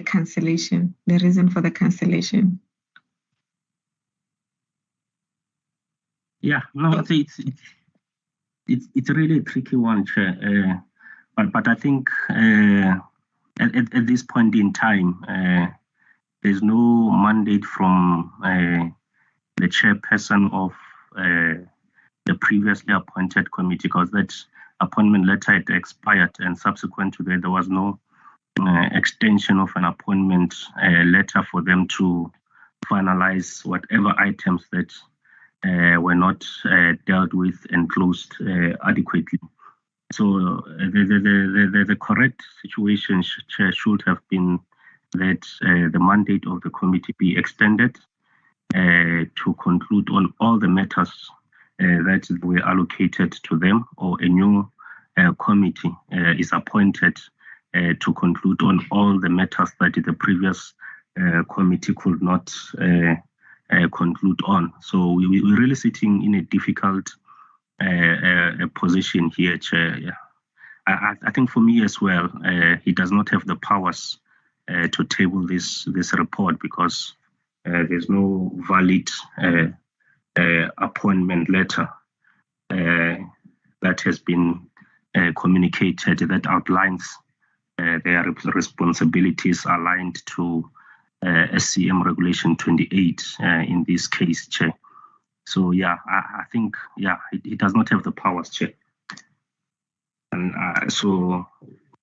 cancellation, the reason for the cancellation. Yeah, no, it's really a tricky one, Chair. But I think at this point in time, there's no mandate from chairperson of the previously appointed committee, because that appointment letter had expired, and subsequent to that, there was no extension of an appointment letter for them to finalize whatever items that were not dealt with and closed adequately. So the correct situation should have been that the mandate of the committee be extended to conclude on all the matters that were allocated to them, or a new committee is appointed to conclude on all the matters that the previous committee could not conclude on. So we're really sitting in a difficult position here, Chair. Yeah. I think for me as well, he does not have the powers to table this report, because there's no valid appointment letter that has been communicated that outlines their responsibilities aligned to SCM Regulation 28 in this case, Chair. So yeah, I think, yeah, it does not have the powers, Chair. And so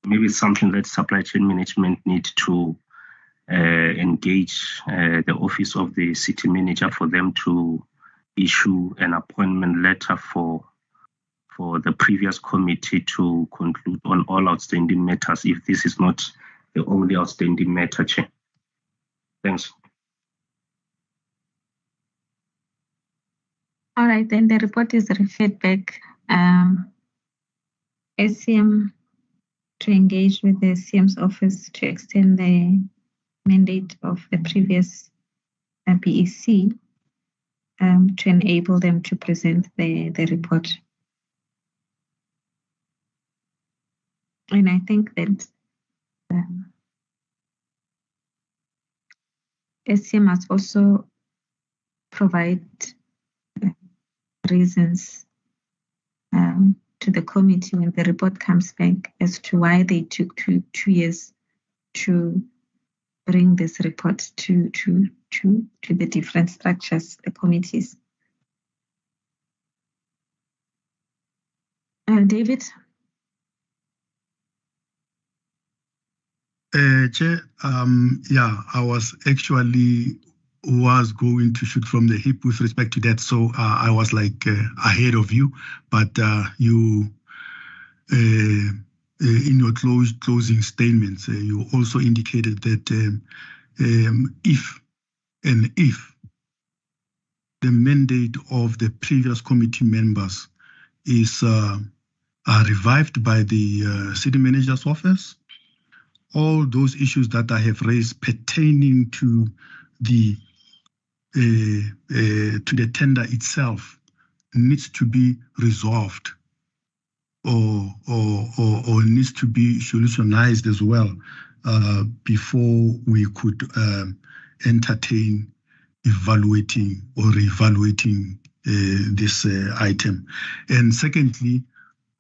maybe it's something that supply chain management need to engage the office of the city manager for them to issue an appointment letter for the previous committee to conclude on all outstanding matters, if this is not the only outstanding matter, Chair. Thanks. All right, then the report is referred back. SCM to engage with the CM's office to extend the mandate of the previous BEC to enable them to present the report. And I think that SCM must also provide reasons to the committee when the report comes back as to why they took two years to bring this report to the different structures, the committees. David? Chair, yeah, I was going to shoot from the hip with respect to that, so I was like ahead of you, but you, in your closing statements, you also indicated that if the mandate of the previous committee members is revived by the city manager's office, all those issues that I have raised pertaining to the tender itself needs to be resolved or needs to be solutionized as well before we could entertain evaluating or reevaluating this item. And secondly,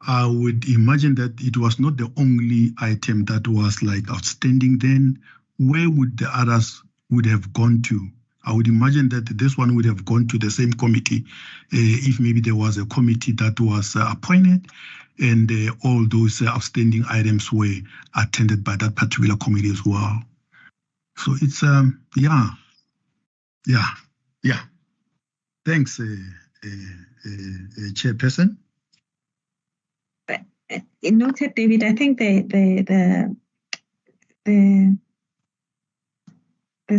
I would imagine that it was not the only item that was like outstanding then. Where would the others would have gone to? I would imagine that this one would have gone to the same committee if maybe there was a committee that was appointed and all those outstanding items were attended by that particular committee as well. So it's, yeah. Thanks, Chairperson. Noted, David. I think the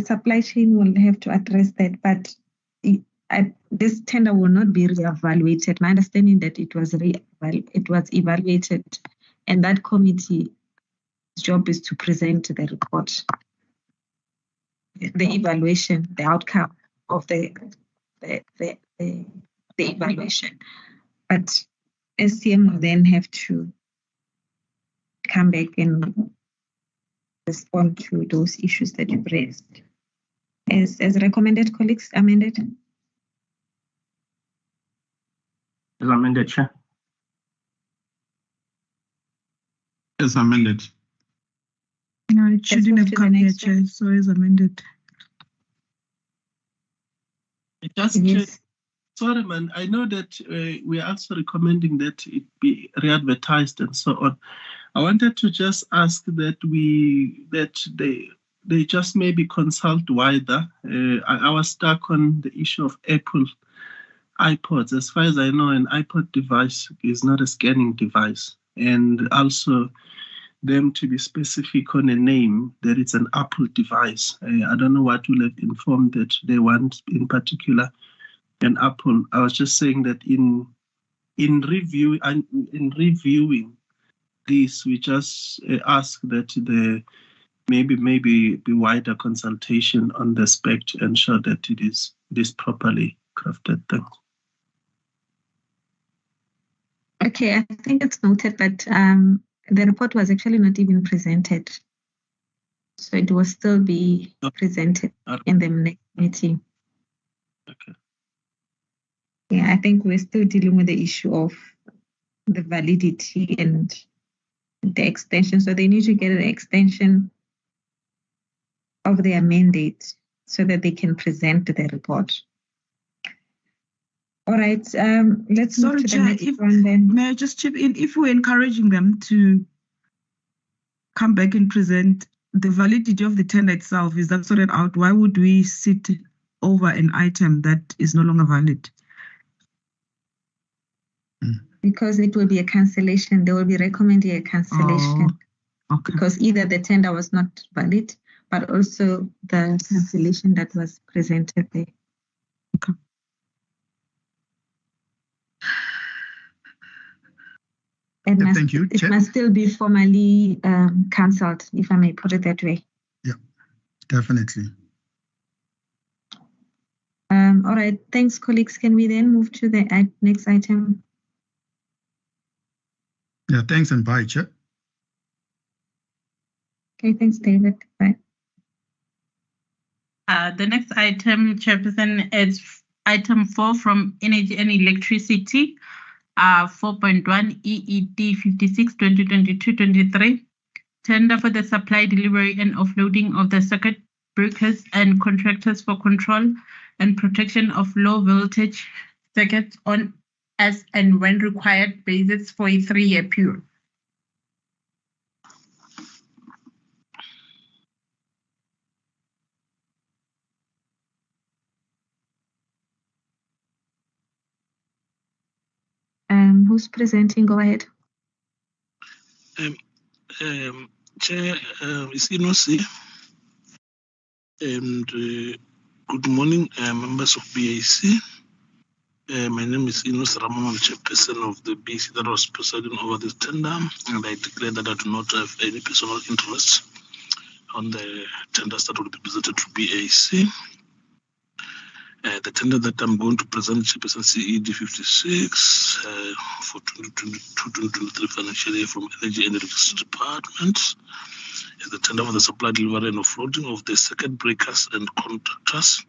supply chain will have to address that, but this tender will not be reevaluated. My understanding that it was evaluated, and that committee's job is to present the report, the evaluation, the outcome of the evaluation. But SCM will then have to come back and respond to those issues that you've raised. As recommended, colleagues, amended? As amended, Chair. As amended. No, it shouldn't have come here, Chair, so as amended. Just Yes. sorry, man. I know that we are also recommending that it be re-advertised and so on. I wanted to just ask that they just maybe consult wider. I was stuck on the issue of Apple iPods. As far as I know, an iPod device is not a scanning device, and also them to be specific on a name that it's an Apple device. I don't know what will have informed that they want in particular an Apple. I was just saying that in reviewing this, we just ask that the maybe be wider consultation on the spec to ensure that it is properly crafted. Thanks. Okay, I think it's noted, but the report was actually not even presented. So it will still be presented in the next meeting. Okay. Yeah, I think we're still dealing with the issue of the validity and the extension. So they need to get an extension of their mandate so that they can present the report. All right, let's move to the next one then. May I just chip in? If we're encouraging them to come back and present the validity of the tender itself, is that sorted out? Why would we sit over an item that is no longer valid? Because it will be a cancellation. They will be recommending a cancellation. Oh, okay. Because either the tender was not valid, but also the cancellation that was presented there. Okay. Thank you. It must still be formally cancelled, if I may put it that way. Yeah, definitely. All right, thanks, colleagues. Can we then move to the next item? Yeah, thanks and bye, Chair. Okay, thanks, David. Bye. The next item, Chairperson, is item 4 from Energy and Electricity, 4.1 EED 56 2022-23. Tender for the supply, delivery, and offloading of the circuit breakers and contractors for control and protection of low voltage circuits on as and when required basis for a 3-year period. Who's presenting? Go ahead. Chair, is Inosi. And good morning, members of BAC. My name is Inos Ramon, chairperson of the BAC that was presiding over this tender, and I declare that I do not have any personal interest on the tenders that will be presented to BAC. The tender that I'm going to present, Chairperson CED 56 for 2022-2023 financial year from Energy and Electricity Department, is the tender for the supply, delivery, and offloading of the circuit breakers and contractors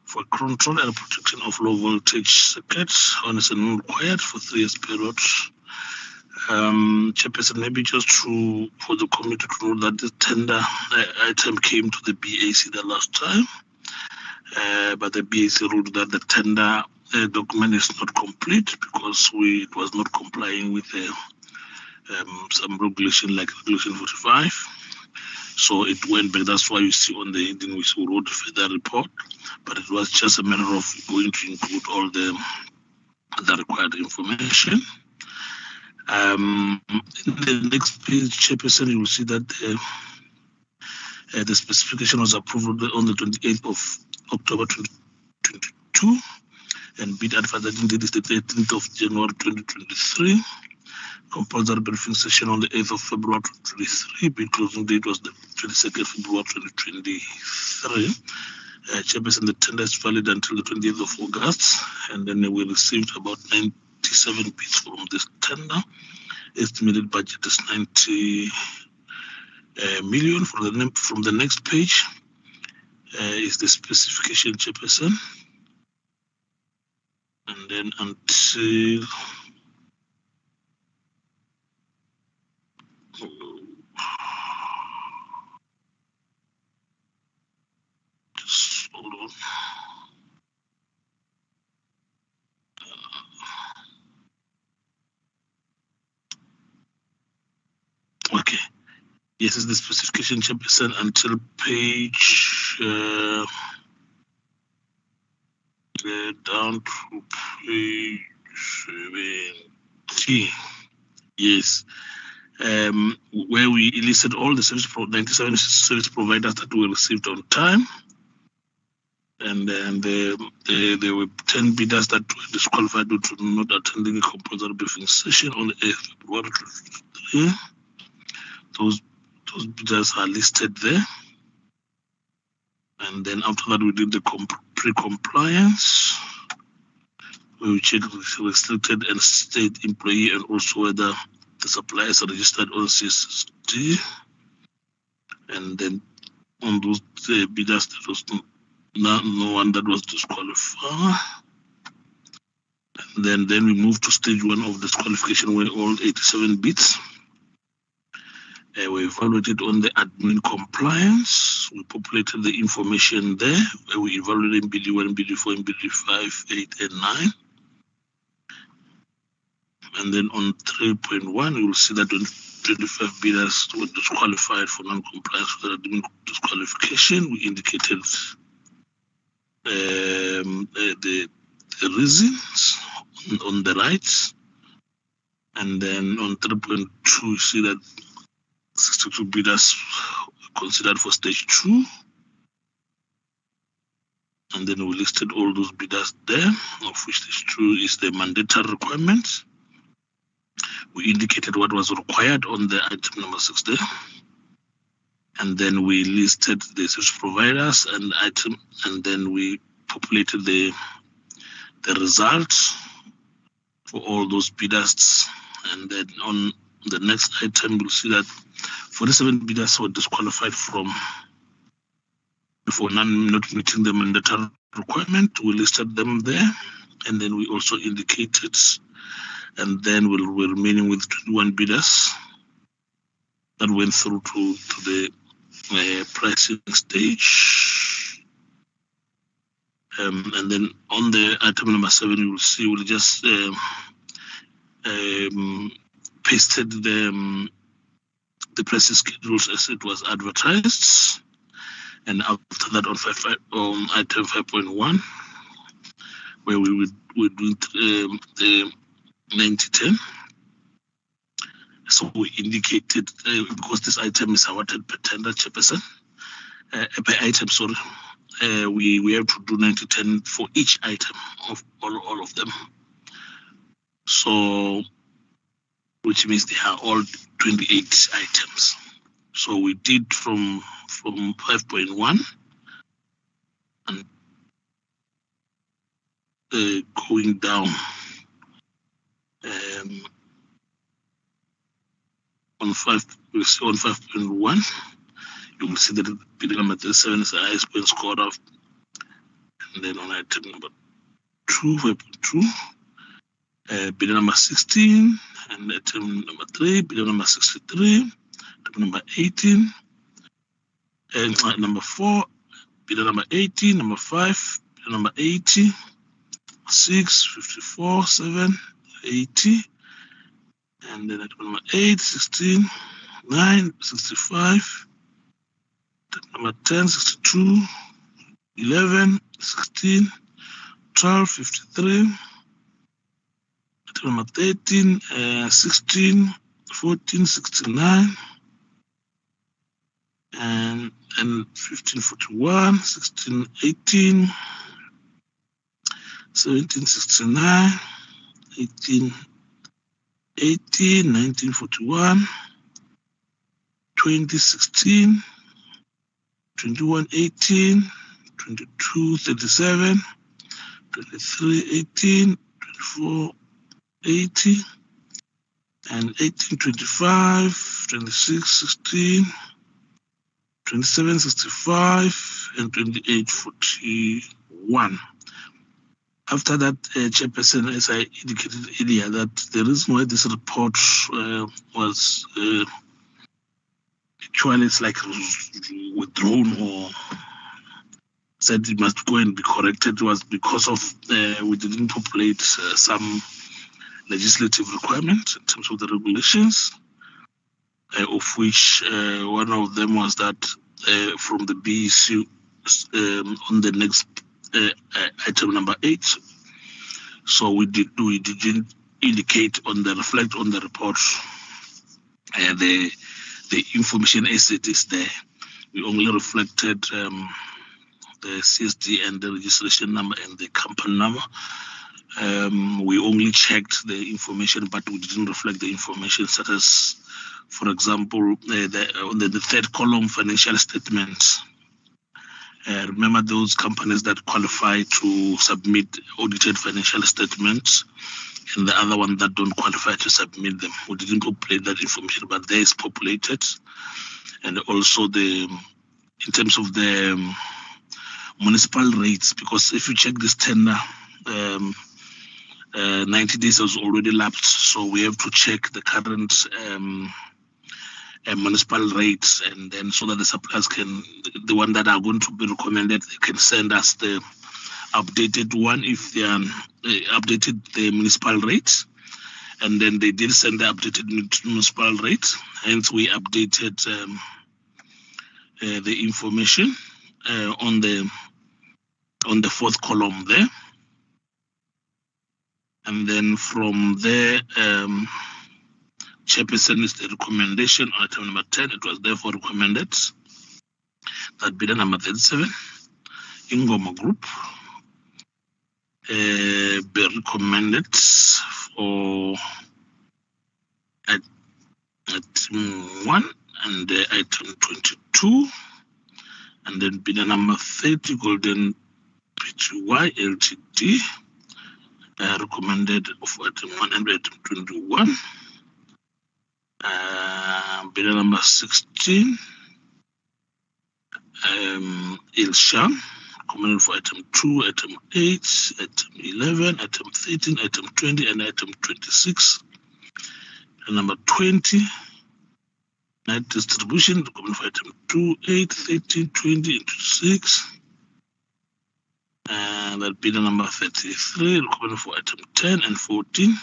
for control and protection of low voltage circuits on as and required for 3 years period. Chairperson, maybe just for the committee to know that the tender item came to the BAC the last time. But the BAC ruled that the tender document is not complete because it was not complying with some regulation like Regulation 45. So it went back. That's why you see on the ending we wrote further report. But it was just a matter of going to include all the required information. In the next page, Chairperson, you will see that the specification was approved on the 28th of October 2022, and bid advertising date is the 13th of January 2023. Compulsory briefing session on the 8th of February 2023. Bid closing date was the 22nd February 2023. Chairperson, the tender is valid until the 28th of August, and then we received about 97 bids from this tender. Estimated budget is 90 million. From the next page is the specification, Chairperson, and then until just hold on. Yes, it's the specification chairperson until page down to page 17. Yes. Where we listed all the 97 service providers that were received on time. And then there were 10 bidders that were disqualified due to not attending a compulsory briefing session on the 8th of February 2023. Those bidders are listed there. And then after that, we did the pre-compliance. We checked restricted and state employee and also whether the supplier is registered on CSSD. And then on those bidders, there was no one that was disqualified. And then we moved to stage 1 of disqualification where all 87 bids were evaluated on the admin compliance. We populated the information there where we evaluated BD1, BD4, and BD5, 8, and 9. And then on 3.1, you will see that 25 bidders were disqualified for non-compliance with admin disqualification. We indicated the reasons on the rights. And then on 3.2, you see that 62 bidders considered for stage 2. And then we listed all those bidders there, of which stage 2 is the mandatory requirement. We indicated what was required on the item number 6 there. And then we listed the service providers and item, and then we populated the results for all those bidders. And then on the next item, you'll see that 47 bidders were disqualified for not meeting the mandatory requirement. We listed them there, and then we also indicated, and then we're remaining with 21 bidders that went through to the pricing stage. And then on the item number 7, you will see we'll just pasted the pricing schedules as it was advertised. And after that, on item 5.1, where we would do the 90/10. So we indicated, because this item is awarded per tender chairperson, per item, sorry, we have to do 90/10 for each item of all of them. So, which means they are all 28 items. So we did from 5.1 and going down. On 5.1, you will see that bidding number 37 is the highest point scored of. And then on item number 2, 5.2, bidding number 16, and item number 3, bidding number 63, item number 18, and number 4, bidding number 18, number 5, bidding number 80, 6, 54, 7, 80. And then item number 8, 16, 9, 65, number 10, 62, 11, 16, 12, 53, item number 13, 16, 14, 69, and 15, 41, 16, 18, 17, 69, 18, 18, 1941, 2016, 21, 18, 22, 37, 23, 18, 24, 80, and 18, 25, 26, 16, 27, 65, and 28, 41. After that, Chairperson, as I indicated earlier, that the reason why this report was actually it's like withdrawn or said it must go and be corrected was because of we didn't populate some legislative requirements in terms of the regulations. of which one of them was that from the BEC on the next item number 8. So we didn't indicate reflect on the report the information as it is there. We only reflected the CSD and the registration number and the company number. We only checked the information, but we didn't reflect the information such as, for example, on the third column, financial statements. Remember those companies that qualify to submit audited financial statements, and the other one that don't qualify to submit them. We didn't populate that information, but there is populated. And also in terms of the municipal rates, because if you check this tender, 90 days has already lapsed, so we have to check the current municipal rates, and then so that the suppliers can, the one that are going to be recommended, they can send us the updated one if they are updated the municipal rates. And then they did send the updated municipal rates, hence we updated the information on the fourth column there. And then from there, chairperson is the recommendation, item number 10, it was therefore recommended that bidder number 37, Ingoma Group, be recommended for item 1 and item 22, and then bidder number 30, Golden PTY Ltd, recommended of item 1 and item 21. Bidder number 16, Ilshan, recommended for item 2, item 8, item 11, item 13, item 20, and item 26. And number 20, night distribution, recommended for item 2, 8, 13, 20, and 26. And that bidder number 33, recommended for item 10 and 14.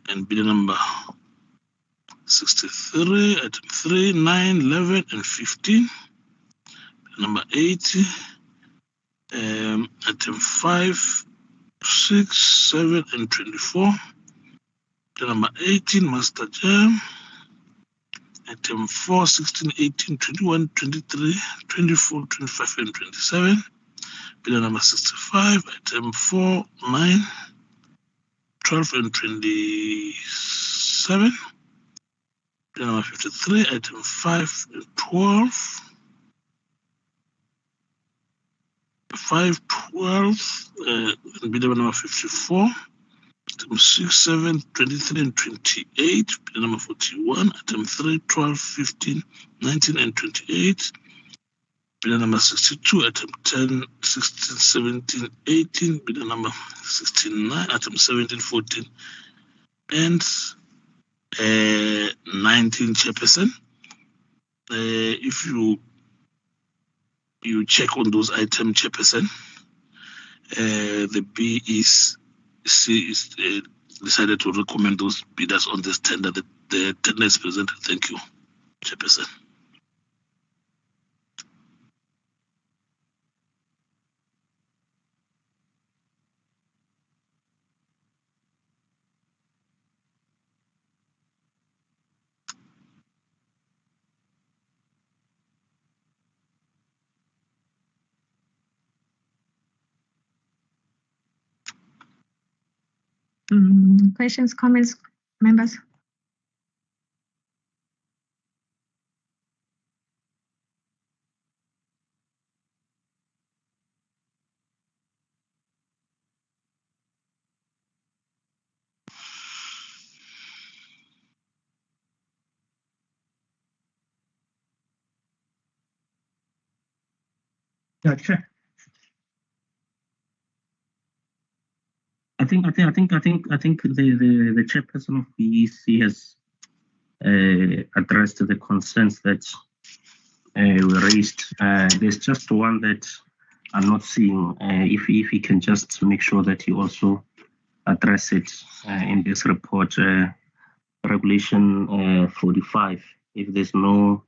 And bidder number 63, item 3, 9, 11, and 15. Number 80, item 5, 6, 7, and 24. Number 18, Master Jam. Item 4, 16, 18, 21, 23, 24, 25, and 27. Bidder number 65, item 4, 9, 12, and 27. Bidder number 53, item 5, and 12. 5, 12, bidder number 54. Item 6, 7, 23, and 28. Bidder number 41. Item 3, 12, 15, 19, and 28. Bidder number 62. Item 10, 16, 17, 18. Bidder number 69. Item 17, 14, and 19, chairperson. If you check on those items, chairperson, the BEC is decided to recommend those bidders on this tender. The tender is presented. Thank you, chairperson. Questions, comments, members? Chair. I think the chairperson of BEC has addressed the concerns that were raised. There's just one that I'm not seeing. If he can just make sure that he also address it in this report, Regulation 45, if there's no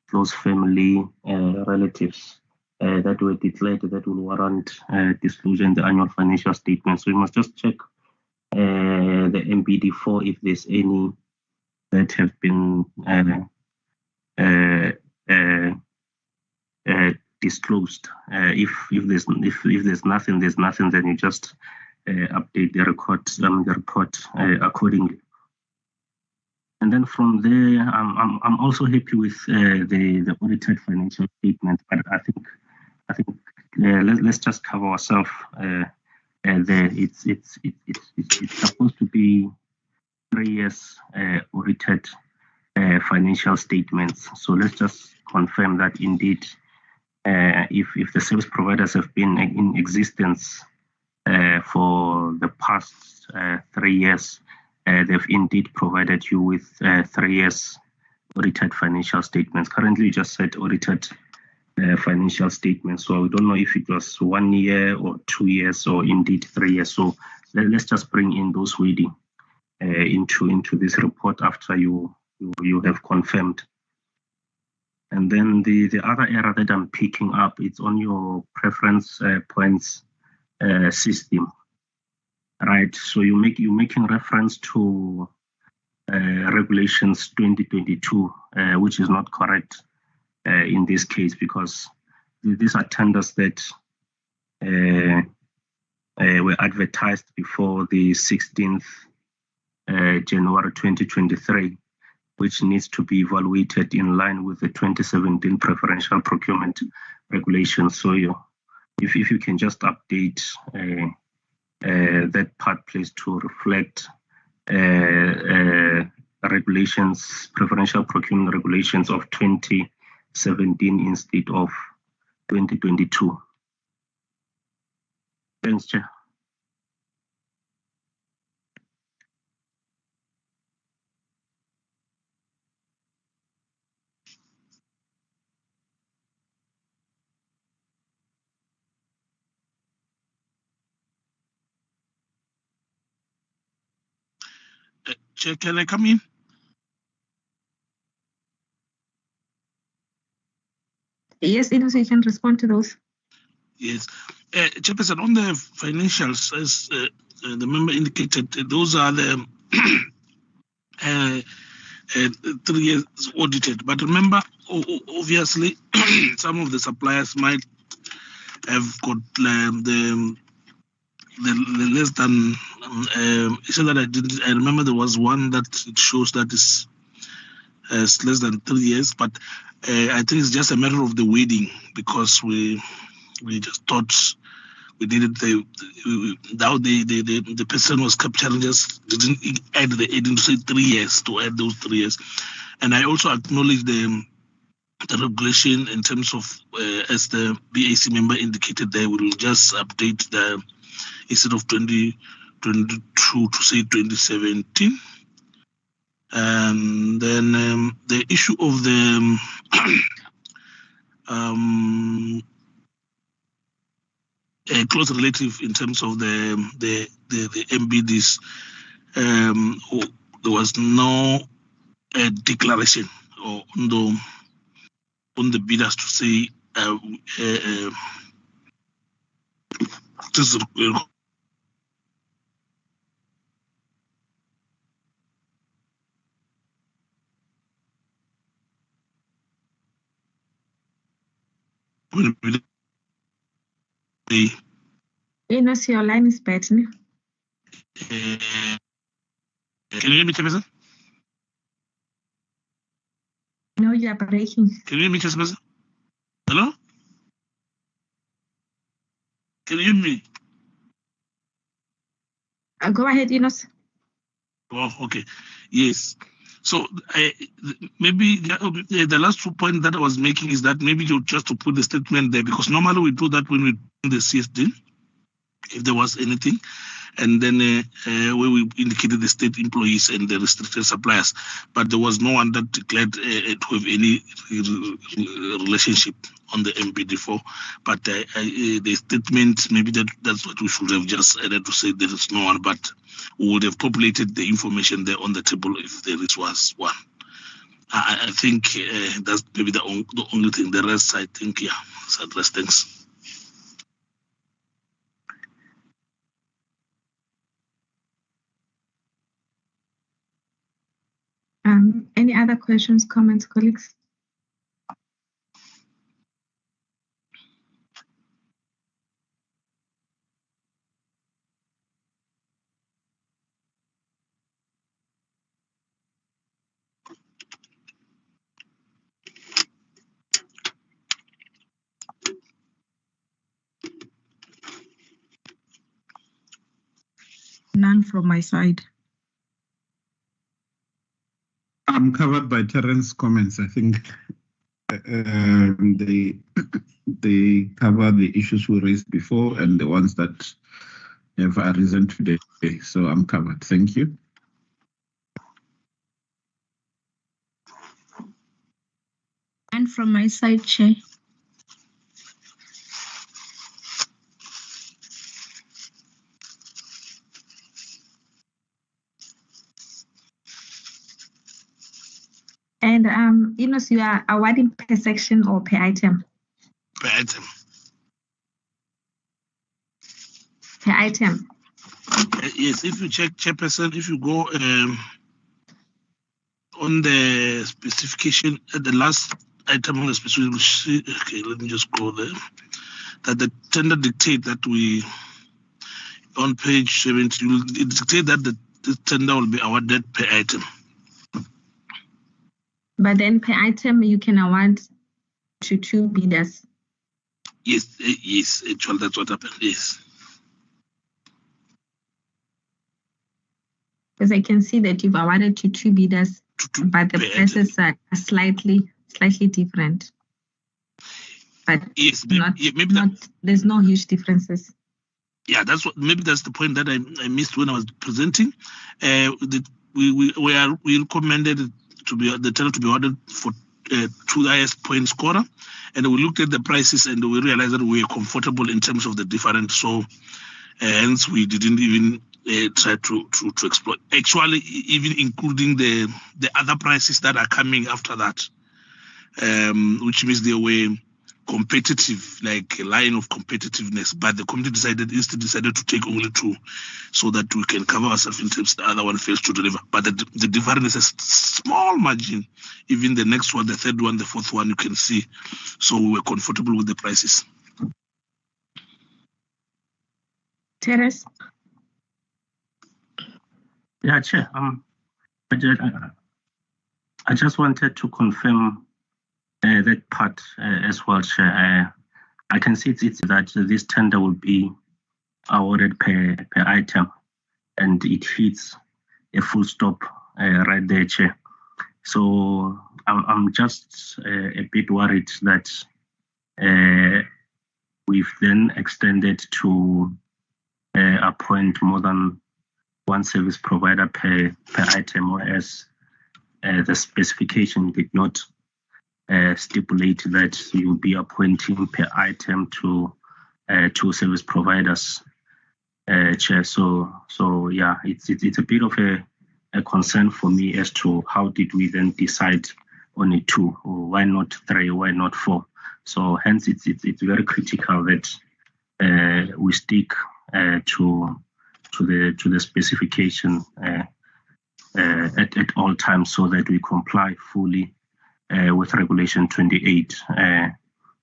close family relatives that were declared that will warrant disclosure in the annual financial statement. So you must just check the MBD4 if there's any that have been disclosed. If there's nothing, then you just update the report accordingly. And then from there, I'm also happy with the audited financial statement. But I think let's just cover ourselves there. It's supposed to be 3 years audited financial statements. So let's just confirm that indeed, if the service providers have been in existence for the past 3 years, they've indeed provided you with 3 years audited financial statements. Currently, you just said audited financial statements. So we don't know if it was 1 year or 2 years or indeed 3 years. So let's just bring in those wording into this report after you have confirmed. And then the other error that I'm picking up, it's on your preference points system, right? So you're making reference to regulations 2022, which is not correct in this case, because these are tenders that were advertised before the 16th January 2023, which needs to be evaluated in line with the 2017 preferential procurement regulations. So if you can just update that part, please, to reflect regulations, preferential procurement regulations of 2017 instead of 2022. Thanks, Chair. Chair, can I come in? Yes, Enos, you can respond to those. Yes. Chairperson, on the financials, as the member indicated, those are the 3 years audited. But remember, obviously, some of the suppliers might have got the less than. So that I remember there was one that it shows that is less than 3 years, but I think it's just a matter of the wording, because we just thought we did it. The person was capturing, just didn't add the adding to say 3 years, to add those 3 years. And I also acknowledge the regulation in terms of as the BAC member indicated there, we'll just update the instead of 2022 to say 2017. And then the issue of the a close relative in terms of the MBDs, there was no declaration or on the bidders to say this Enos, your line is bad. Can you hear me, Chairperson? No, you are breaking. Can you hear me, Chairperson? Hello? Can you hear me? Go ahead, Enos. Oh, okay. Yes. So maybe the last 2 points that I was making is that maybe you just to put the statement there, because normally we do that when we do the CSD, if there was anything. and then where we indicated the state employees and the restricted suppliers, but there was no one that declared to have any relationship on the MPD4. But the statement, maybe that's what we should have just added to say there is no one, but we would have populated the information there on the table if there was one. I think that's maybe the only thing. The rest, I think, yeah, it's addressed. Thanks. Any other questions, comments, colleagues? None from my side. I'm covered by Terrence's comments. I think they cover the issues we raised before and the ones that have arisen today. So I'm covered. Thank you. And from my side, Chair. And Enos, you are awarding per section or per item? Per item. Per item. Yes, if you check, Chairperson, if you go on the specification at the last item on the specification, okay, let me just go there. That the tender dictate that we, on page 70, will dictate that the tender will be awarded per item. But then per item, you can award to 2 bidders. Yes, yes, actually, that's what happened, yes. Because I can see that you've awarded to 2 bidders, but the prices are slightly different. But yes, there's no huge differences. Yeah, maybe that's the point that I missed when I was presenting. We recommended the tender to be ordered for 2 highest point scorer, and we looked at the prices and we realized that we were comfortable in terms of the difference. So hence we didn't even try to explore. Actually, even including the other prices that are coming after that, which means they were competitive, like a line of competitiveness, but the committee decided to take only 2 so that we can cover ourselves in terms the other one fails to deliver. But the difference is a small margin. Even the next one, the third one, the fourth one, you can see. So we were comfortable with the prices. Terence? Yeah, Chair. I just wanted to confirm that part as well, Chair. I can see it's that this tender will be awarded per item, and it hits a full stop right there, Chair. So I'm just a bit worried that we've then extended to appoint more than 1 service provider per item, whereas the specification did not stipulate that you'll be appointing per item to 2 service providers, Chair. So yeah, it's a bit of a concern for me as to how did we then decide on a 2, or why not 3, why not 4? So hence it's very critical that we stick to the specification at all times, so that we comply fully with Regulation 28.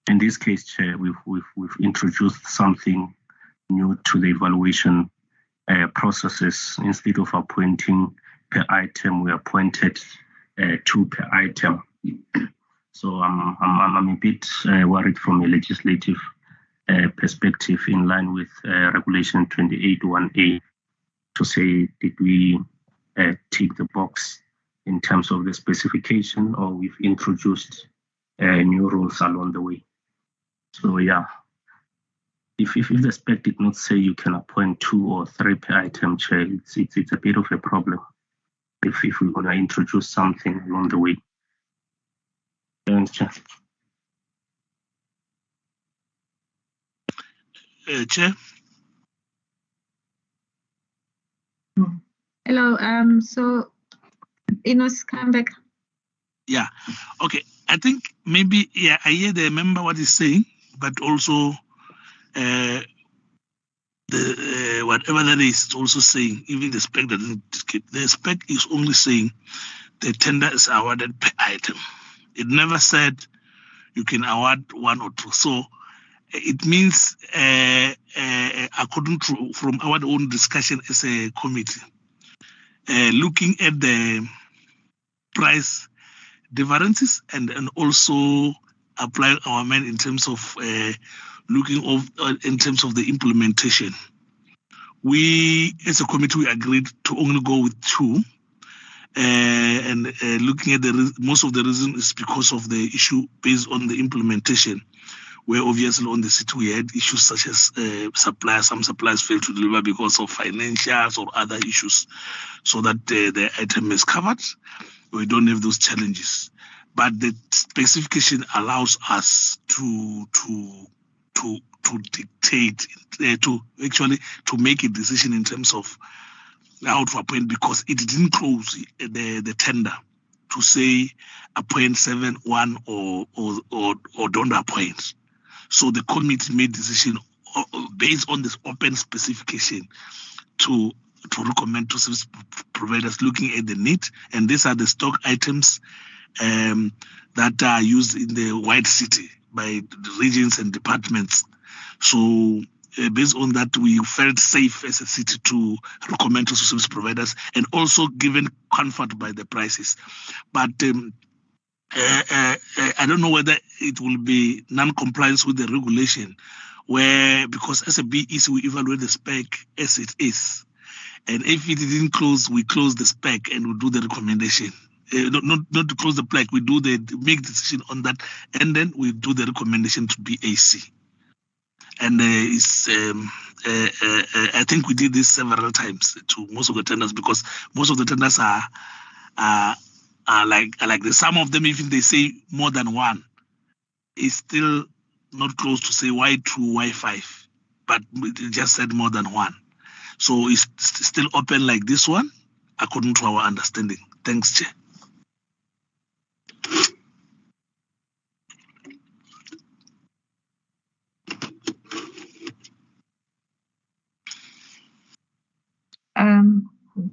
In this case, Chair, we've introduced something new to the evaluation processes. Instead of appointing per item, we appointed 2 per item. So I'm a bit worried from a legislative perspective, in line with Regulation 28(1)A, to say, did we tick the box in terms of the specification, or we've introduced new rules along the way? So yeah, if the spec did not say you can appoint 2 or 3 per item, Chair, it's a bit of a problem if we're going to introduce something along the way. Thanks, Chair. Chair. Hello. So, Enos, come back. Yeah. Okay. I think maybe I hear the member what he's saying, but also the whatever that is also saying, even the spec doesn't indicate. The spec is only saying the tender is awarded per item. It never said you can award 1 or 2. So it means, according to from our own discussion as a committee, looking at the price differences and also applying our mind in terms of in terms of the implementation. We, as a committee, we agreed to only go with 2. And looking at most of the reason is because of the issue based on the implementation, where obviously on the city we had issues such as some suppliers failed to deliver because of financials or other issues, so that the item is covered. We don't have those challenges, but the specification allows us to dictate, to make a decision in terms of how to appoint, because it didn't close the tender to say appoint 7, 1 or don't appoint. So the committee made decision based on this open specification to recommend to service providers looking at the need, and these are the stock items that are used in the wide city by the regions and departments. So based on that, we felt safe as a city to recommend to service providers, and also given comfort by the prices. But I don't know whether it will be non-compliance with the regulation, because as a BEC we evaluate the spec as it is. And if it didn't close, we close the spec and we do the recommendation. Not to close the spec, we make decision on that, and then we do the recommendation to BAC. And I think we did this several times to most of the tenders, because most of the tenders are like this. Some of them, even they say more than 1, is still not close to say why 2, why 5, but it just said more than 1. So it's still open like this one, according to our understanding. Thanks, Chair.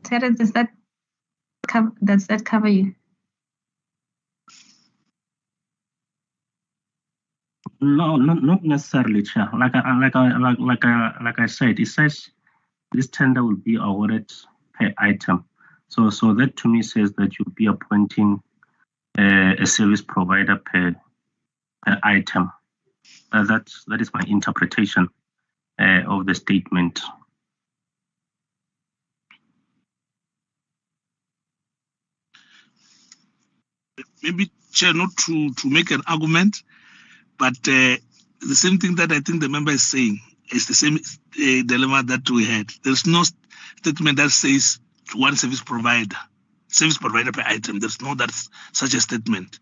Terence, does that cover you? No, not necessarily, Chair. Like I said, it says this tender will be awarded per item. So that to me says that you'll be appointing a service provider per item. That is my interpretation of the statement. Maybe, Chair, not to make an argument, but the same thing that I think the member is saying is the same dilemma that we had. There's no statement that says 1 service provider per item. There's no such a statement.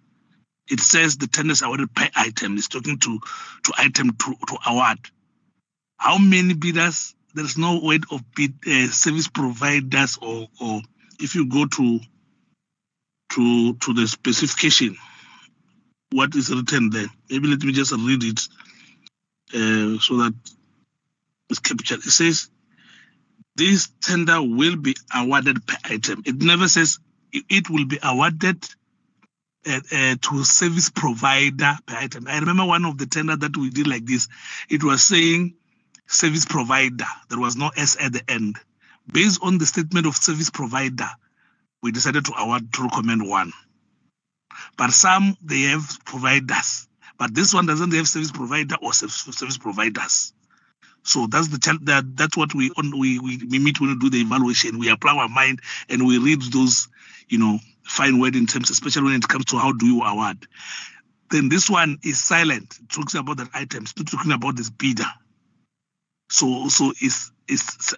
It says the tender is awarded per item. It's talking to item to award. How many bidders? There's no word of bid service providers, or if you go to the specification, what is written there? Maybe let me just read it so that it's captured. It says this tender will be awarded per item. It never says it will be awarded to service provider per item. I remember one of the tender that we did like this. It was saying service provider. There was no S at the end. Based on the statement of service provider, we decided to recommend 1. But some, they have providers. But this one doesn't have service provider or service providers. So that's that's what we meet when we do the evaluation. We apply our mind and we read those, fine word in terms, especially when it comes to how do you award. Then this one is silent. It talks about the items, not talking about this bidder. So it's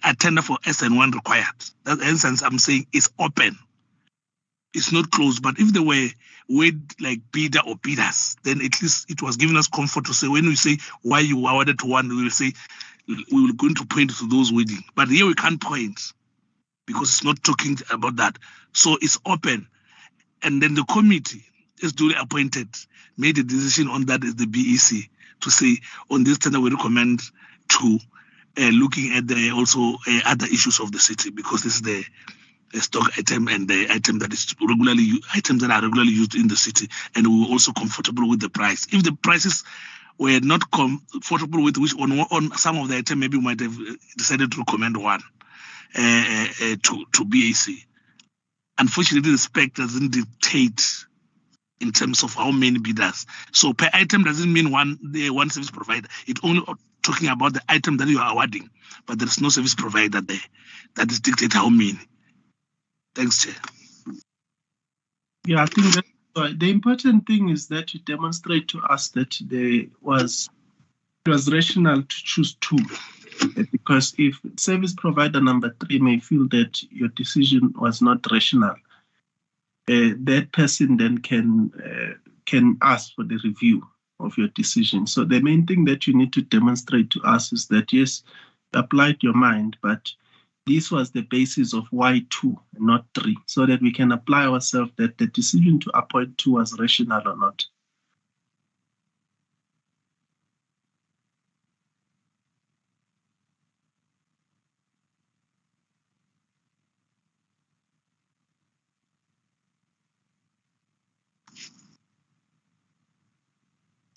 a tender for SN1 required. That instance, I'm saying it's open. It's not closed. But if they were like bidder or bidders, then at least it was giving us comfort to say, when we say why you awarded to one, we will say we will going to point to those waiting. But here we can't point because it's not talking about that. So it's open. And then the committee is duly appointed, made a decision on that as the BEC to say on this tender we recommend to looking at the also other issues of the city, because this is the stock item and the item that is items that are regularly used in the city, and we were also comfortable with the price. If the prices were not comfortable with which on some of the item, maybe we might have decided to recommend one to BAC. Unfortunately, the spec doesn't dictate in terms of how many bidders. So per item doesn't mean one service provider. It's only talking about the item that you are awarding, but there's no service provider there that is dictate how many. Thanks, Chair. Yeah, I think that the important thing is that you demonstrate to us that it was rational to choose two. Because if service provider number 3 may feel that your decision was not rational, that person then can ask for the review of your decision. So the main thing that you need to demonstrate to us is that, yes, you applied your mind, but this was the basis of why 2, not 3, so that we can apply ourselves that the decision to appoint 2 was rational or not.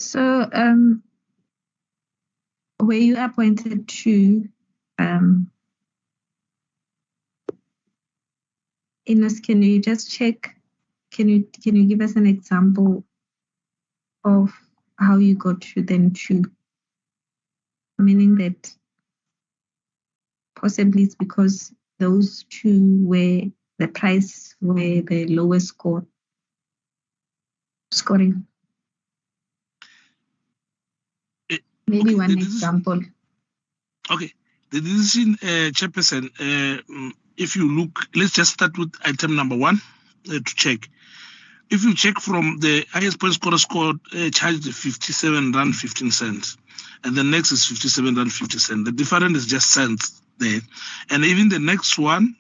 So, were you appointed to Ines, can you just check? Can you give us an example of how you got to them to? Meaning that possibly it's because those 2 were the price were the lowest scoring. Maybe one example. Okay, the decision, Chairperson, if you look, let's just start with item number 1 to check. If you check from the highest point scorer scored, charged 57 Rand 15 cents, and the next is 57 Rand 50 cents. The difference is just cents there. And even the next one,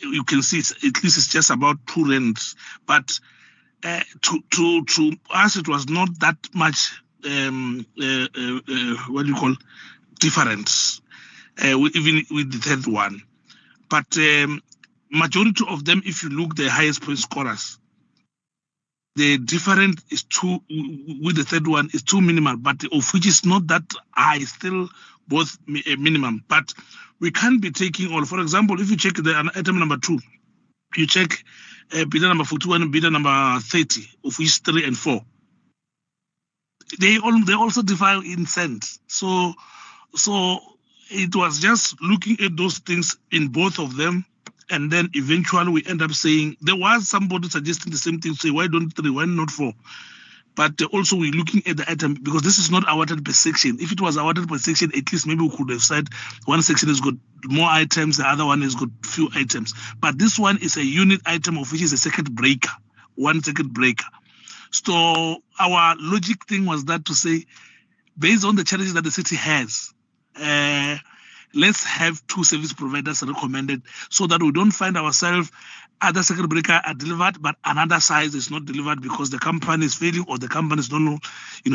you can see at least it's just about 2 Rand. But to us, it was not that much, what do you call, difference, even with the third one. But majority of them, if you look the highest point scorers, the difference is 2 with the third one is 2 minimal, but of which is not that high, still both minimum. But we can't be taking all. For example, if you check the item number 2, you check bidder number 41 and bidder number 30, of which 3 and 4. They also differ in cents. So it was just looking at those things in both of them, and then eventually we end up saying there was somebody suggesting the same thing. Say, why don't 3? Why not 4? But also we're looking at the item because this is not awarded per section. If it was awarded per section, at least maybe we could have said one section has got more items, the other one has got few items. But this one is a unit item of which is a circuit breaker, 1 circuit breaker. So our logic thing was that to say, based on the challenges that the city has, let's have 2 service providers recommended so that we don't find ourselves other circuit breaker are delivered, but another size is not delivered because the company is failing or the company is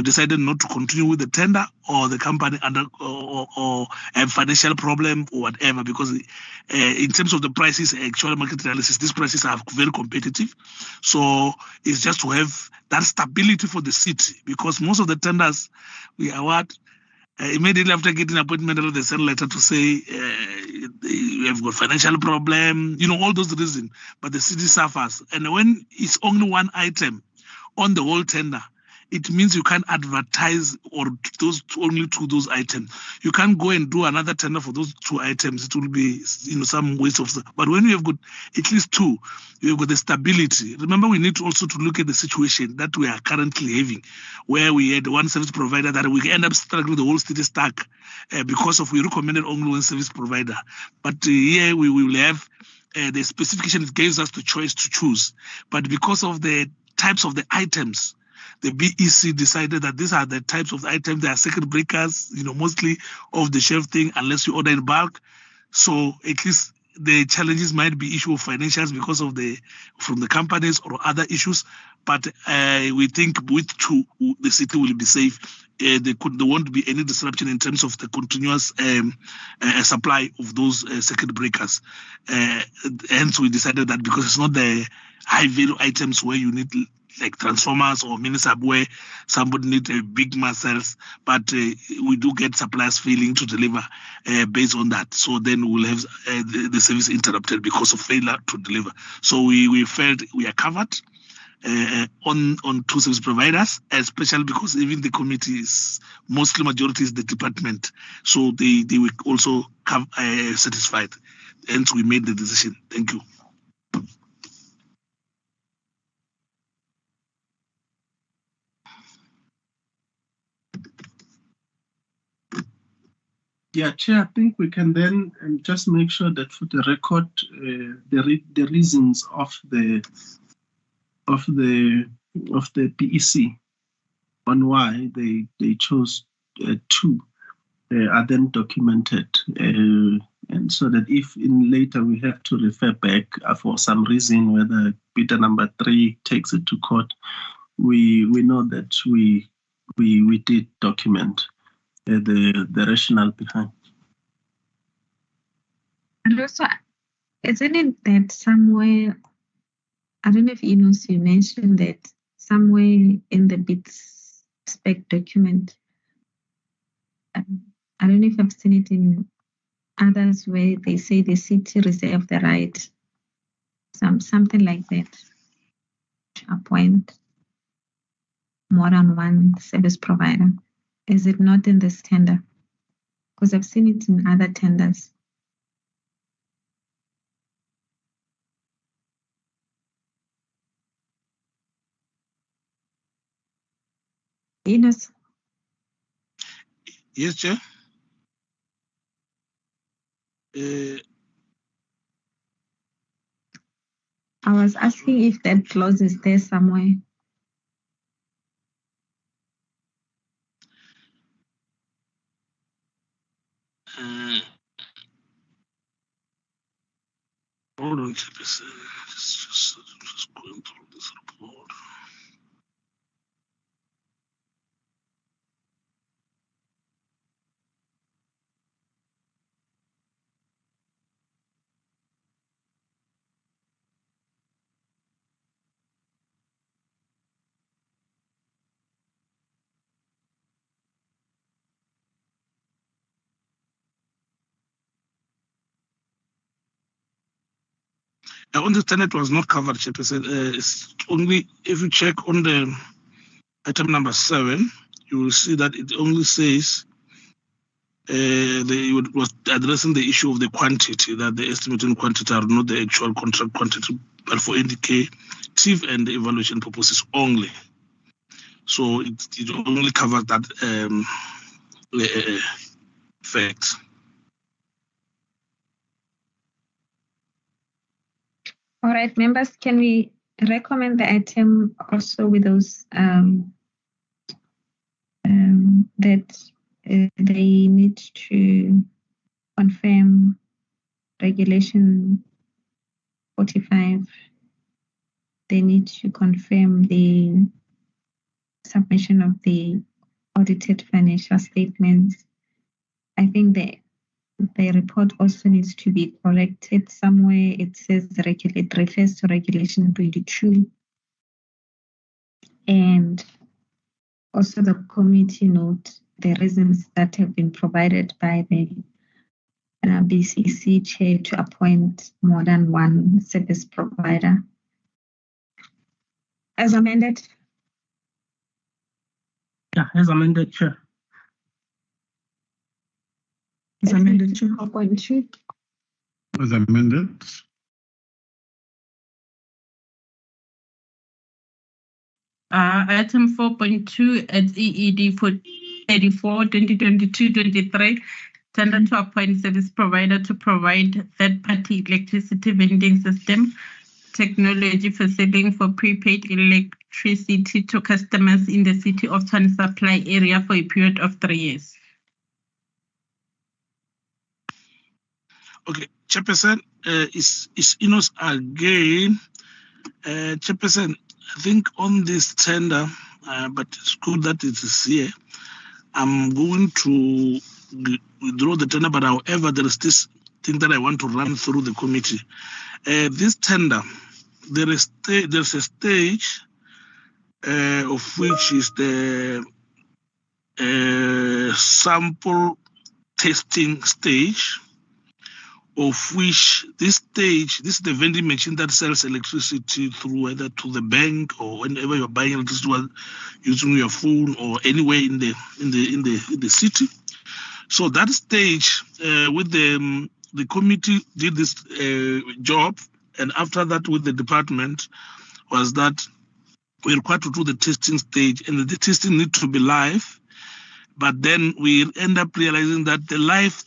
decided not to continue with the tender, or the company or have financial problem or whatever. Because in terms of the prices, actual market analysis, these prices are very competitive. So it's just to have that stability for the city, because most of the tenders we award, immediately after getting appointment, they send a letter to say you have got financial problem, all those reasons, but the city suffers. And when it's only one item on the whole tender, it means you can't advertise or only to those items. You can't go and do another tender for those 2 items. It will be, some waste of. But when you have got at least 2, you have got the stability. Remember, we need to also to look at the situation that we are currently having, where we had one service provider that we end up struggling the whole city stack because of we recommended only one service provider. But here we will have the specification. It gives us the choice to choose. But because of the types of the items, the BEC decided that these are the types of items. They are circuit breakers, mostly off the shelf thing, unless you order in bulk. So at least the challenges might be issue of financials because of from the companies or other issues. But we think with 2, the city will be safe. There won't be any disruption in terms of the continuous supply of those circuit breakers. Hence, we decided that because it's not the high value items where you need like transformers or mini sub where somebody needs a big mass cells, but we do get suppliers failing to deliver based on that. So then we'll have the service interrupted because of failure to deliver. So we felt we are covered on 2 service providers, especially because even the committee is majority is the department. So they were also satisfied. Hence we made the decision. Thank you. Yeah, Chair, I think we can then just make sure that for the record, the reasons of the PEC on why they chose 2 are then documented, and so that if in later we have to refer back for some reason, whether bidder number 3 takes it to court, we know that we did document the rationale behind. And also, isn't it that somewhere, I don't know if you mentioned that somewhere in the bid spec document, I don't know if I've seen it in others where they say the city reserve the right, something like that, to appoint more than one service provider. Is it not in this tender? Because I've seen it in other tenders. Ines? Yes, Chair. I was asking if that clause is there somewhere. Hold on, Chairperson. Just going through this report. I understand it was not covered, Chairperson. It's only if you check on the item number 7, you will see that it only says it was addressing the issue of the quantity, that the estimated quantity are not the actual contract quantity, but for indicative and evaluation purposes only. So it only covers that fact. All right, members, can we recommend the item also with those that they need to confirm regulation 45, they need to confirm the submission of the audited financial statements. I think the report also needs to be corrected somewhere. It says it refers to regulation 22. And also the committee note the reasons that have been provided by the BCC chair to appoint more than one service provider. As amended. Yeah, as amended, Chair. As amended, Chair. 4.2. As amended. Item 4.2 at EED for 84 2022-23, tender to appoint service provider to provide third-party electricity vending system technology for selling for prepaid electricity to customers in the City of Tshwane supply area for a period of 3 years. Okay, Chairperson, is Inos again. Chairperson, I think on this tender, but it's good that it is here. I'm going to withdraw the tender, but however, there is this thing that I want to run through the committee. This tender, there's a stage of which is the sample testing stage, of which this is the vending machine that sells electricity through either to the bank or whenever you're buying electricity using your phone or anywhere in the city. So that stage with the committee did this job, and after that with the department was that we're required to do the testing stage, and the testing need to be live. But then we end up realizing that the live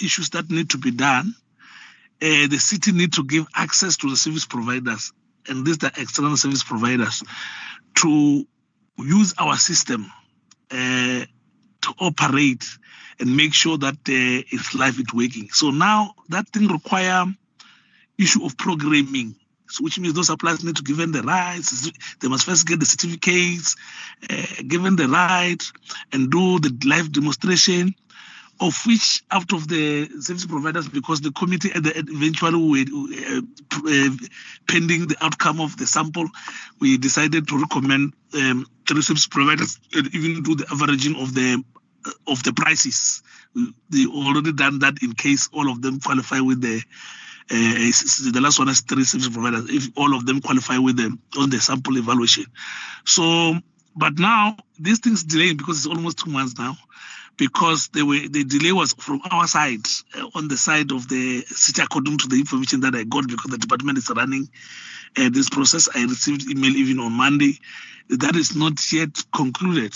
issues that need to be done, the city need to give access to the service providers, and these are external service providers, to use our system to operate and make sure that it's live, it's working. So now that thing require issue of programming, so which means those suppliers need to give them the rights. They must first get the certificates, given the right, and do the live demonstration, of which out of the service providers, because the committee eventually pending the outcome of the sample, we decided to recommend 3 service providers and even do the averaging of the prices. They already done that in case all of them qualify with the last one is 3 service providers, if all of them qualify with them on the sample evaluation. So, but now these things delaying because it's almost 2 months now, because the delay was from our side, on the side of the city, according to the information that I got, because the department is running this process. I received email even on Monday. That is not yet concluded.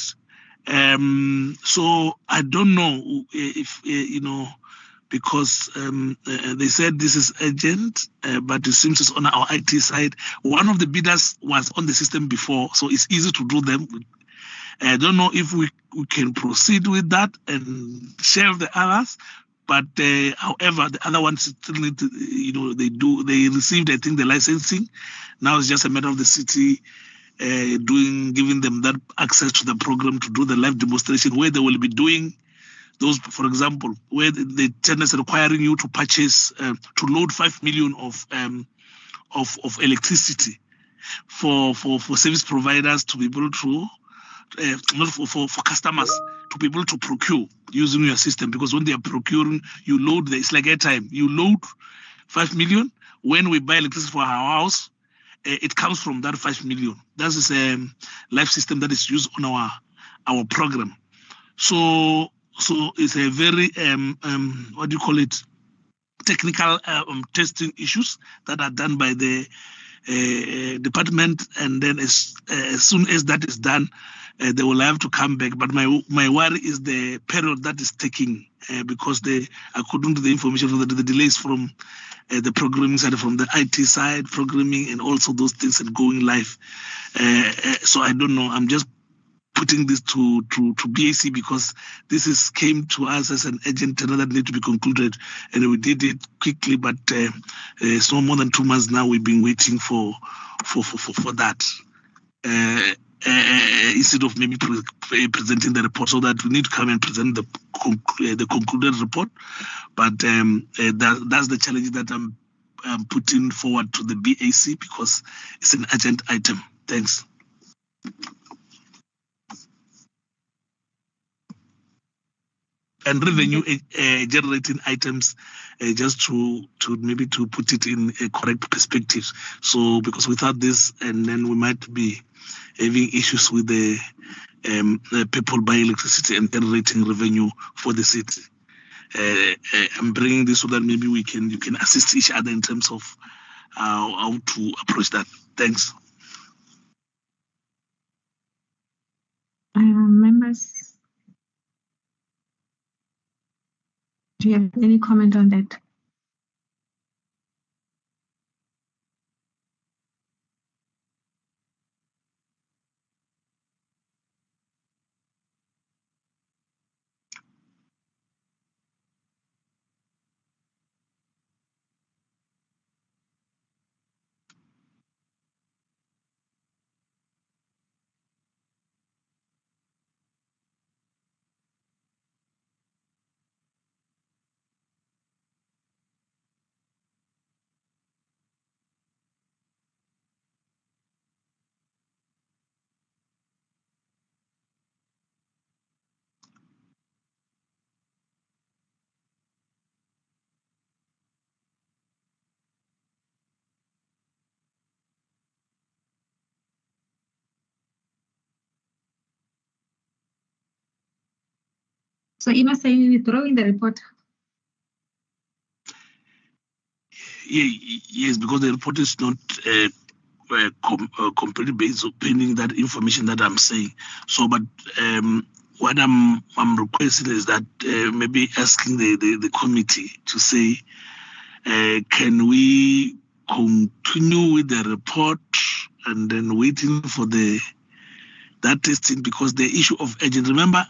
So I don't know if, because they said this is urgent, but it seems it's on our IT side. One of the bidders was on the system before, so it's easy to do them. I don't know if we can proceed with that and share the others, but however, the other ones still need to, they received, I think, the licensing. Now it's just a matter of the city giving them that access to the program to do the live demonstration, where they will be doing those, for example, where the tenders requiring you to purchase, to load 5 million of electricity for service providers to be able to, not for customers to be able to procure using your system, because when they are procuring, you load, it's like airtime. You load 5 million. When we buy electricity for our house, it comes from that 5 million. That is a live system that is used on our program. So it's a very what do you call it? Technical testing issues that are done by the department, and then as soon as that is done, they will have to come back. But my worry is the period that is taking, because according to the information from the delays from the programming side, from the IT side, programming and also those things and going live. So I don't know. I'm just putting this to BAC, because this came to us as an urgent tender that need to be concluded, and we did it quickly. But it's no more than 2 months now. We've been waiting for that. Instead of maybe presenting the report, so that we need to come and present the concluded report. But that's the challenge that I'm putting forward to the BAC, because it's an urgent item. Thanks. And revenue generating items, just to maybe to put it in a correct perspective. So because without this, and then we might be having issues with the people buy electricity and generating revenue for the city. I'm bringing this so that maybe you can assist each other in terms of how to approach that. Thanks. Members, do you have any comment on that? So you must say you withdrawing the report. Yes, because the report is not completely based pending that information that I'm saying. So, but what I'm requesting is that maybe asking the committee to say, can we continue with the report and then waiting for that testing, because the issue of agent, remember,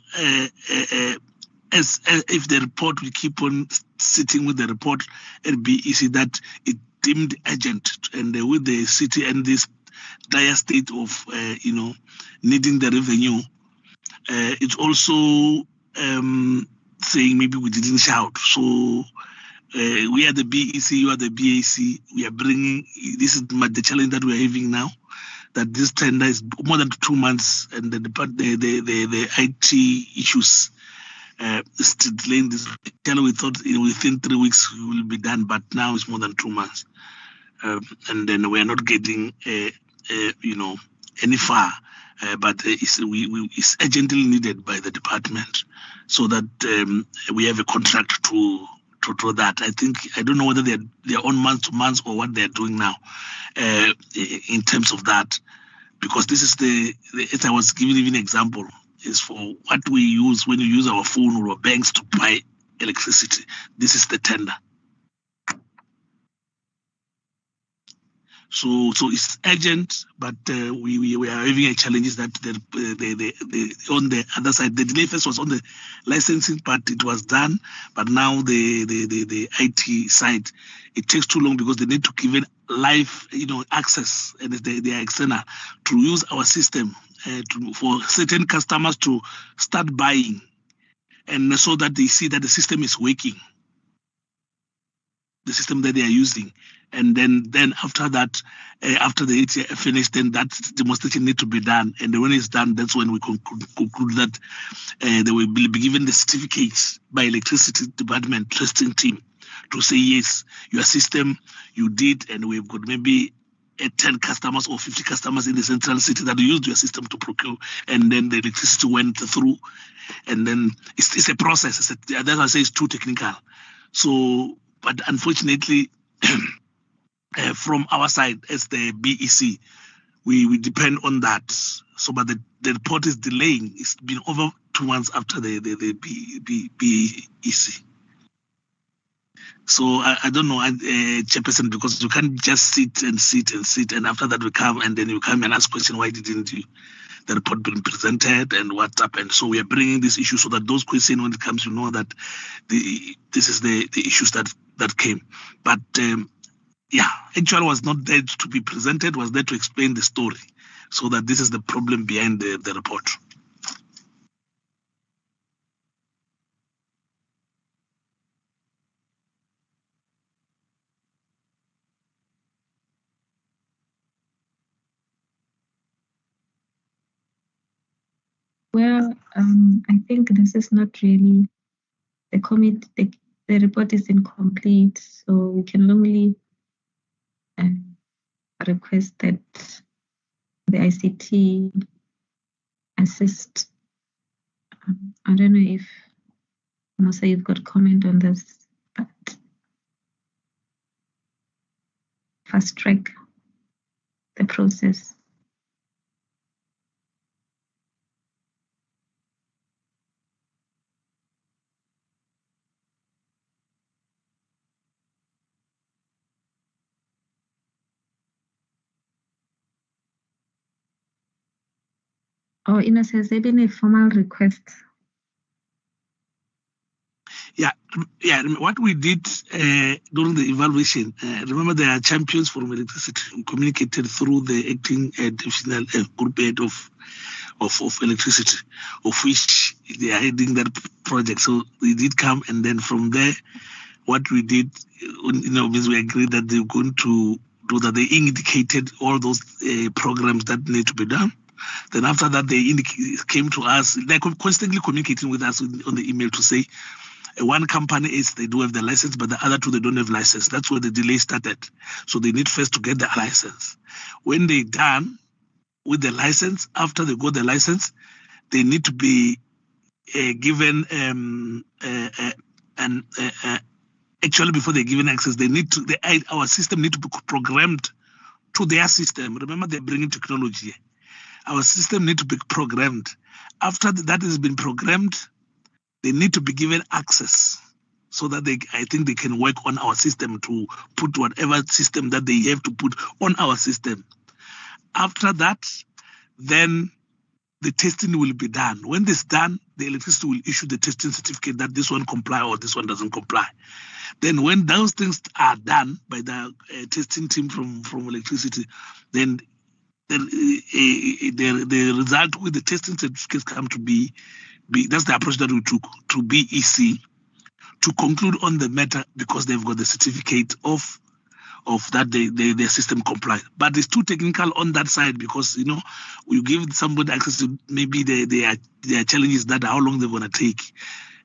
as if the report, we keep on sitting with the report at BEC that it deemed urgent, and with the city and this dire state of needing the revenue, it's also saying maybe we didn't shout. So we are the BEC, you are the BAC. We are bringing, this is the challenge that we are having now, that this tender is more than 2 months, and the IT issues still delaying this. We thought within 3 weeks we will be done, but now it's more than 2 months, and then we are not getting any far. But it's urgently needed by the department, so that we have a contract to that. I don't know whether they're on month to month or what they're doing now in terms of that, because this is as I was giving even an example, is for what we use when you use our phone or our banks to buy electricity. This is the tender. So it's urgent, but we are having a challenge that on the other side, the delay first was on the licensing part. It was done, but now the IT side, it takes too long because they need to give it live access, and they are external to use our system for certain customers to start buying, and so that they see that the system is working, the system that they are using. And then after that, after the ATF finished, then that demonstration need to be done. And when it's done, that's when we conclude that they will be given the certificates by electricity department testing team to say, yes, your system, you did, and we've got maybe 10 customers or 50 customers in the central city that used your system to procure, and then the electricity went through. And then it's a process. That's why I say it's too technical. So, but unfortunately, from our side as the BEC, we depend on that. So, but the report is delaying. It's been over 2 months after the BEC. So I don't know, Chairperson, because you can't just sit, and after that we come, and then you come and ask question, why didn't the report been presented and what's up? And so we are bringing this issue so that those questions, when it comes, you know that this is the issues that came. But actually was not there to be presented, was there to explain the story, so that this is the problem behind the report. Well, I think this is not really the committee. The report is incomplete, so we can only request that the ICT assist. I don't know if Musa, you've got comment on this, but fast track the process. Or Ines, has there been a formal request? Yeah. What we did during the evaluation, remember there are champions from electricity who communicated through the acting divisional group head of electricity, of which they are heading that project. So they did come, and then from there, what we did, means we agreed that they're going to do that. They indicated all those programs that need to be done. Then after that, they came to us. They're constantly communicating with us on the email to say, one company is they do have the license, but the other two, they don't have license. That's where the delay started. So they need first to get the license. When they're done with the license, after they got the license, they need to be given actually before they're given access, they need to our system need to be programmed to their system. Remember, they're bringing technology. Our system need to be programmed. After that has been programmed, they need to be given access so that I think they can work on our system to put whatever system that they have to put on our system. After that, then the testing will be done. When this is done, the electricity will issue the testing certificate that this one comply or this one doesn't comply. Then when those things are done by the testing team from electricity, then the result with the testing certificates come to be that's the approach that we took to BEC to conclude on the matter, because they've got the certificate of that their system comply. But it's too technical on that side, because you give somebody access to maybe their challenges that how long they're gonna take.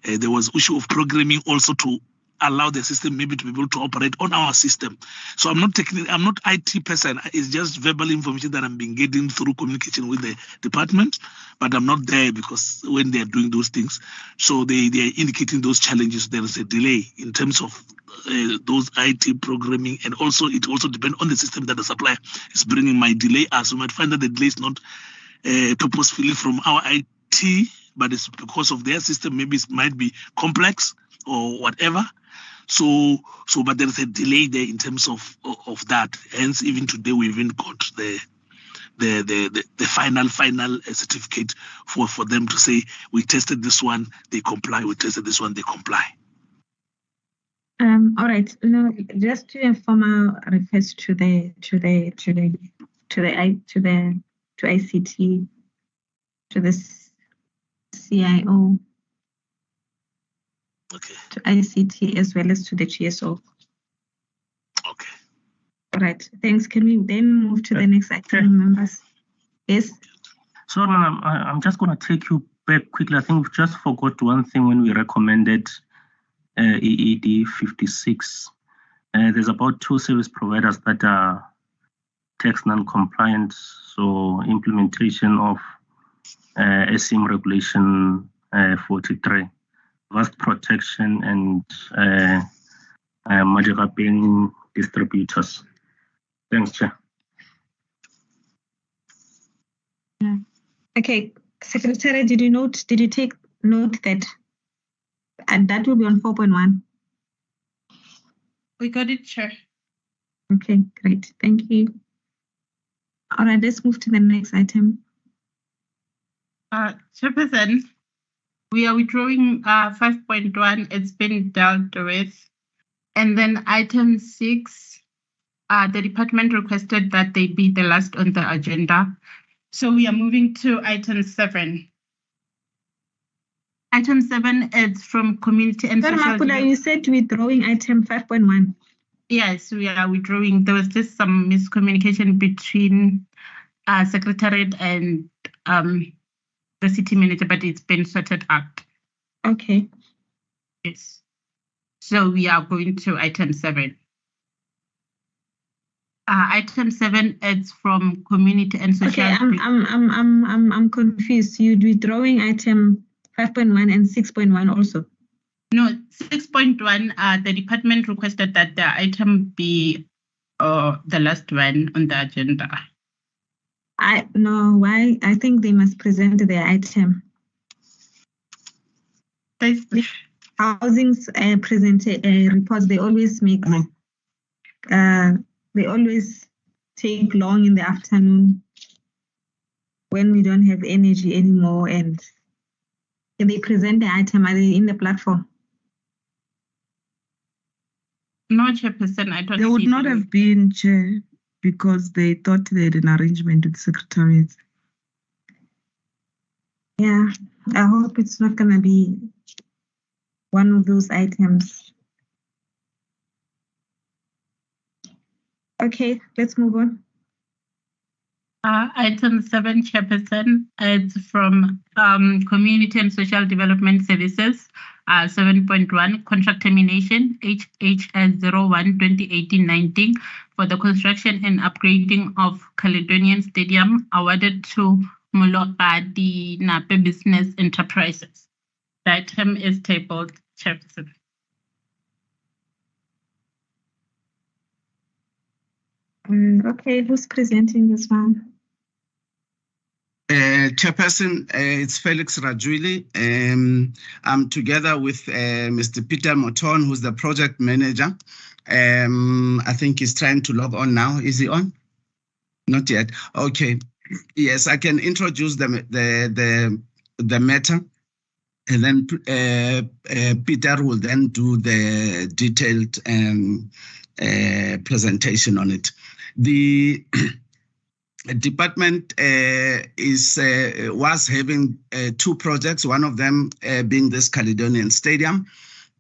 There was issue of programming also to allow the system maybe to be able to operate on our system. So I'm not IT person. It's just verbal information that I'm being getting through communication with the department, but I'm not there because when they're doing those things. So they are indicating those challenges. There is a delay in terms of those IT programming, and also it also depends on the system that the supplier is bringing. My delay, as you might find that the delay is not purposefully from our IT, but it's because of their system. Maybe it might be complex or whatever. So, but there is a delay there in terms of that. Hence, even today we even got the final certificate for them to say we tested this one, they comply. We tested this one, they comply. All right. No, just to inform our refers to ICT, to the CIO. Okay. To ICT as well as to the GSO. Okay. All right. Thanks. Can we then move to the next item, members? Yes. So I'm just going to take you back quickly. I think we've just forgot one thing when we recommended EED 56. There's about 2 service providers that are tax non-compliant. So implementation of SIM regulation 43. Vast protection and Majoraping distributors. Thanks, Chair. Okay, Secretary, did you take note that that will be on 4.1? We got it, Chair. Okay, great. Thank you. All right, let's move to the next item. Chairperson, we are withdrawing 5.1. It's been dealt with. And then item 6, the department requested that they be the last on the agenda. So we are moving to item 7. Item 7 is from community and social development. You said withdrawing item 5.1. Yes, we are withdrawing. There was just some miscommunication between Secretariat and the city manager, but it's been sorted out. Okay. Yes. So we are going to item 7. Item 7 is from community and social. Okay, I'm confused. You're withdrawing item 5.1 and 6.1 also. No, 6.1, the department requested that the item be the last one on the agenda. Why? I think they must present their item. Housing's reports, they always make, they always take long in the afternoon when we don't have energy anymore, and they present the item. Are they in the platform? No, Chairperson, I don't. They would not have been, Chair, because they thought they had an arrangement with Secretariat. Yeah, I hope it's not going to be one of those items. Okay, let's move on. Item 7, Chairperson, it's from Community and Social Development Services, 7.1, contract termination, HHS 01-2018-19 for the construction and upgrading of Caledonian Stadium awarded to Molokadi Nape Business Enterprises. The item is tabled, Chairperson. Okay, who's presenting this one? Chairperson, it's Felix Rajuli. I'm together with Mr. Peter Moton, who's the project manager. I think he's trying to log on now. Is he on? Not yet. Okay. Yes, I can introduce the matter, and then Peter will then do the detailed presentation on it. The department was having two projects, one of them being this Caledonian Stadium,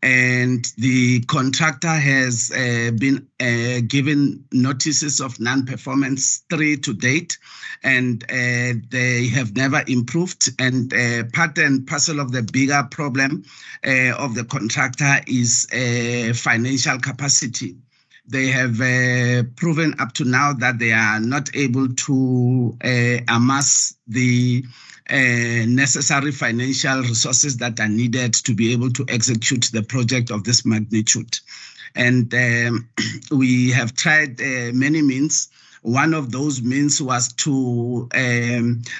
and the contractor has been given notices of non-performance 3 to date, and they have never improved. And part and parcel of the bigger problem of the contractor is financial capacity. They have proven up to now that they are not able to amass the necessary financial resources that are needed to be able to execute the project of this magnitude. And we have tried many means. One of those means was to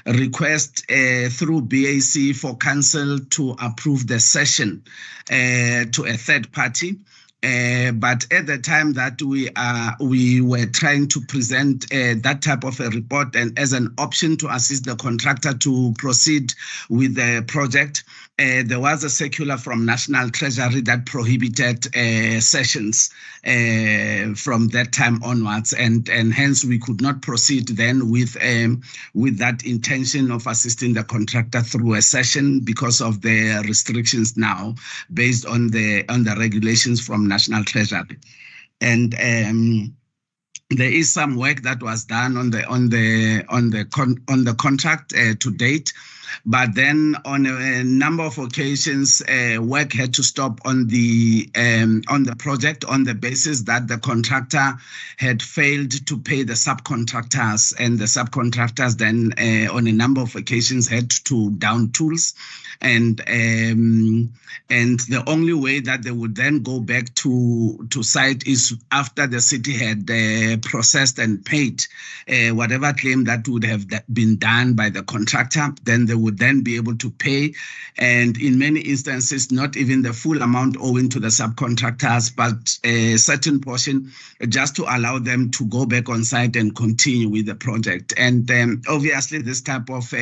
request through BAC for council to approve the cession to a third party. But at the time that we were trying to present that type of a report and as an option to assist the contractor to proceed with the project, there was a circular from National Treasury that prohibited sessions from that time onwards, and hence we could not proceed then with that intention of assisting the contractor through a session because of the restrictions now based on the regulations from National Treasury. And there is some work that was done on the contract to date, but then on a number of occasions, work had to stop on the project on the basis that the contractor had failed to pay the subcontractors, and the subcontractors then on a number of occasions had to down tools, and the only way that they would then go back to site is after the city had processed and paid whatever claim that would have been done by the contractor. Then they would then be able to pay, and in many instances, not even the full amount owing to the subcontractors, but a certain portion just to allow them to go back on site and continue with the project. And obviously, this type of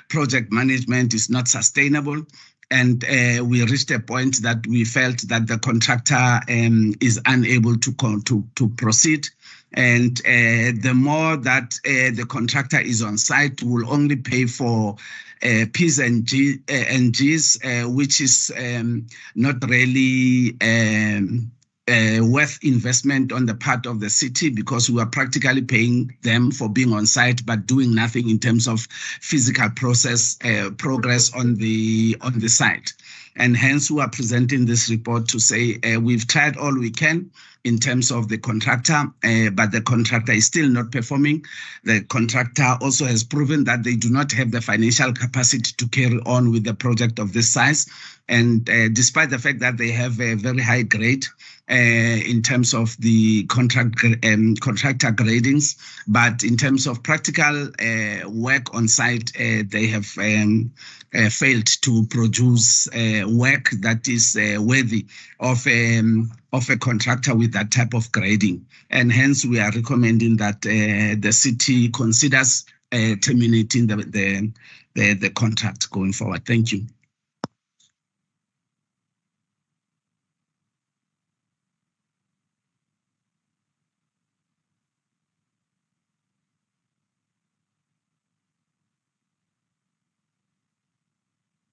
project management is not sustainable. And we reached a point that we felt that the contractor is unable to proceed. And the more that the contractor is on site, will only pay for P's and G's, which is not really worth investment on the part of the city, because we are practically paying them for being on site but doing nothing in terms of physical progress on the site. And hence we are presenting this report to say we've tried all we can. in terms of the contractor, but the contractor is still not performing. The contractor also has proven that they do not have the financial capacity to carry on with the project of this size. And despite the fact that they have a very high grade in terms of the contractor gradings, but in terms of practical work on site, they have failed to produce work that is worthy of a contractor with that type of grading. And hence we are recommending that the city considers terminating the contract going forward. Thank you.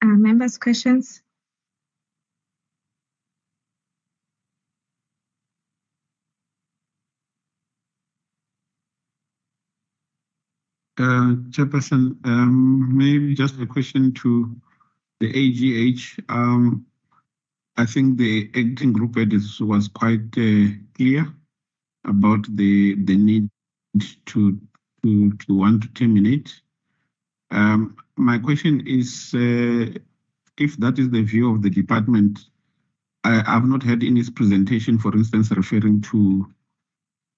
Members' questions? Chairperson, maybe just a question to the AGH. I think the acting group head was quite clear about the need to want to terminate. My question is, if that is the view of the department, I've not heard in his presentation, for instance, referring to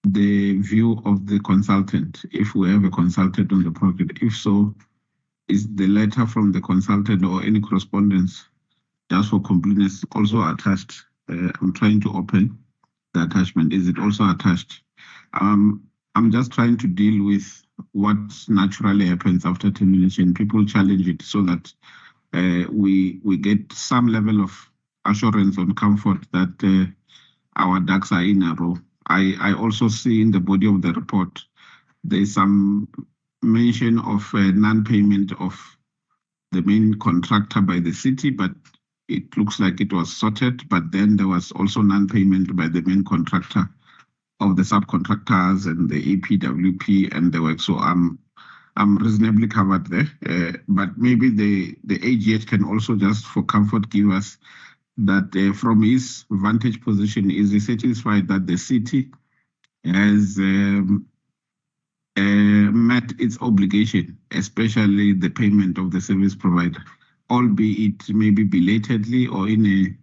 the view of the consultant, if we have a consultant on the project. If so, is the letter from the consultant or any correspondence, just for completeness, also attached? I'm trying to open the attachment. Is it also attached? I'm just trying to deal with what naturally happens after termination. People challenge it so that we get some level of assurance on comfort that our ducks are in a row. I also see in the body of the report, there's some mention of non-payment of the main contractor by the city, but it looks like it was sorted. But then there was also non-payment by the main contractor of the subcontractors and the APWP and the work. So I'm reasonably covered there. But maybe the AGH can also, just for comfort, give us that from his vantage position, is he satisfied that the city has met its obligation, especially the payment of the service provider, albeit maybe belatedly or in a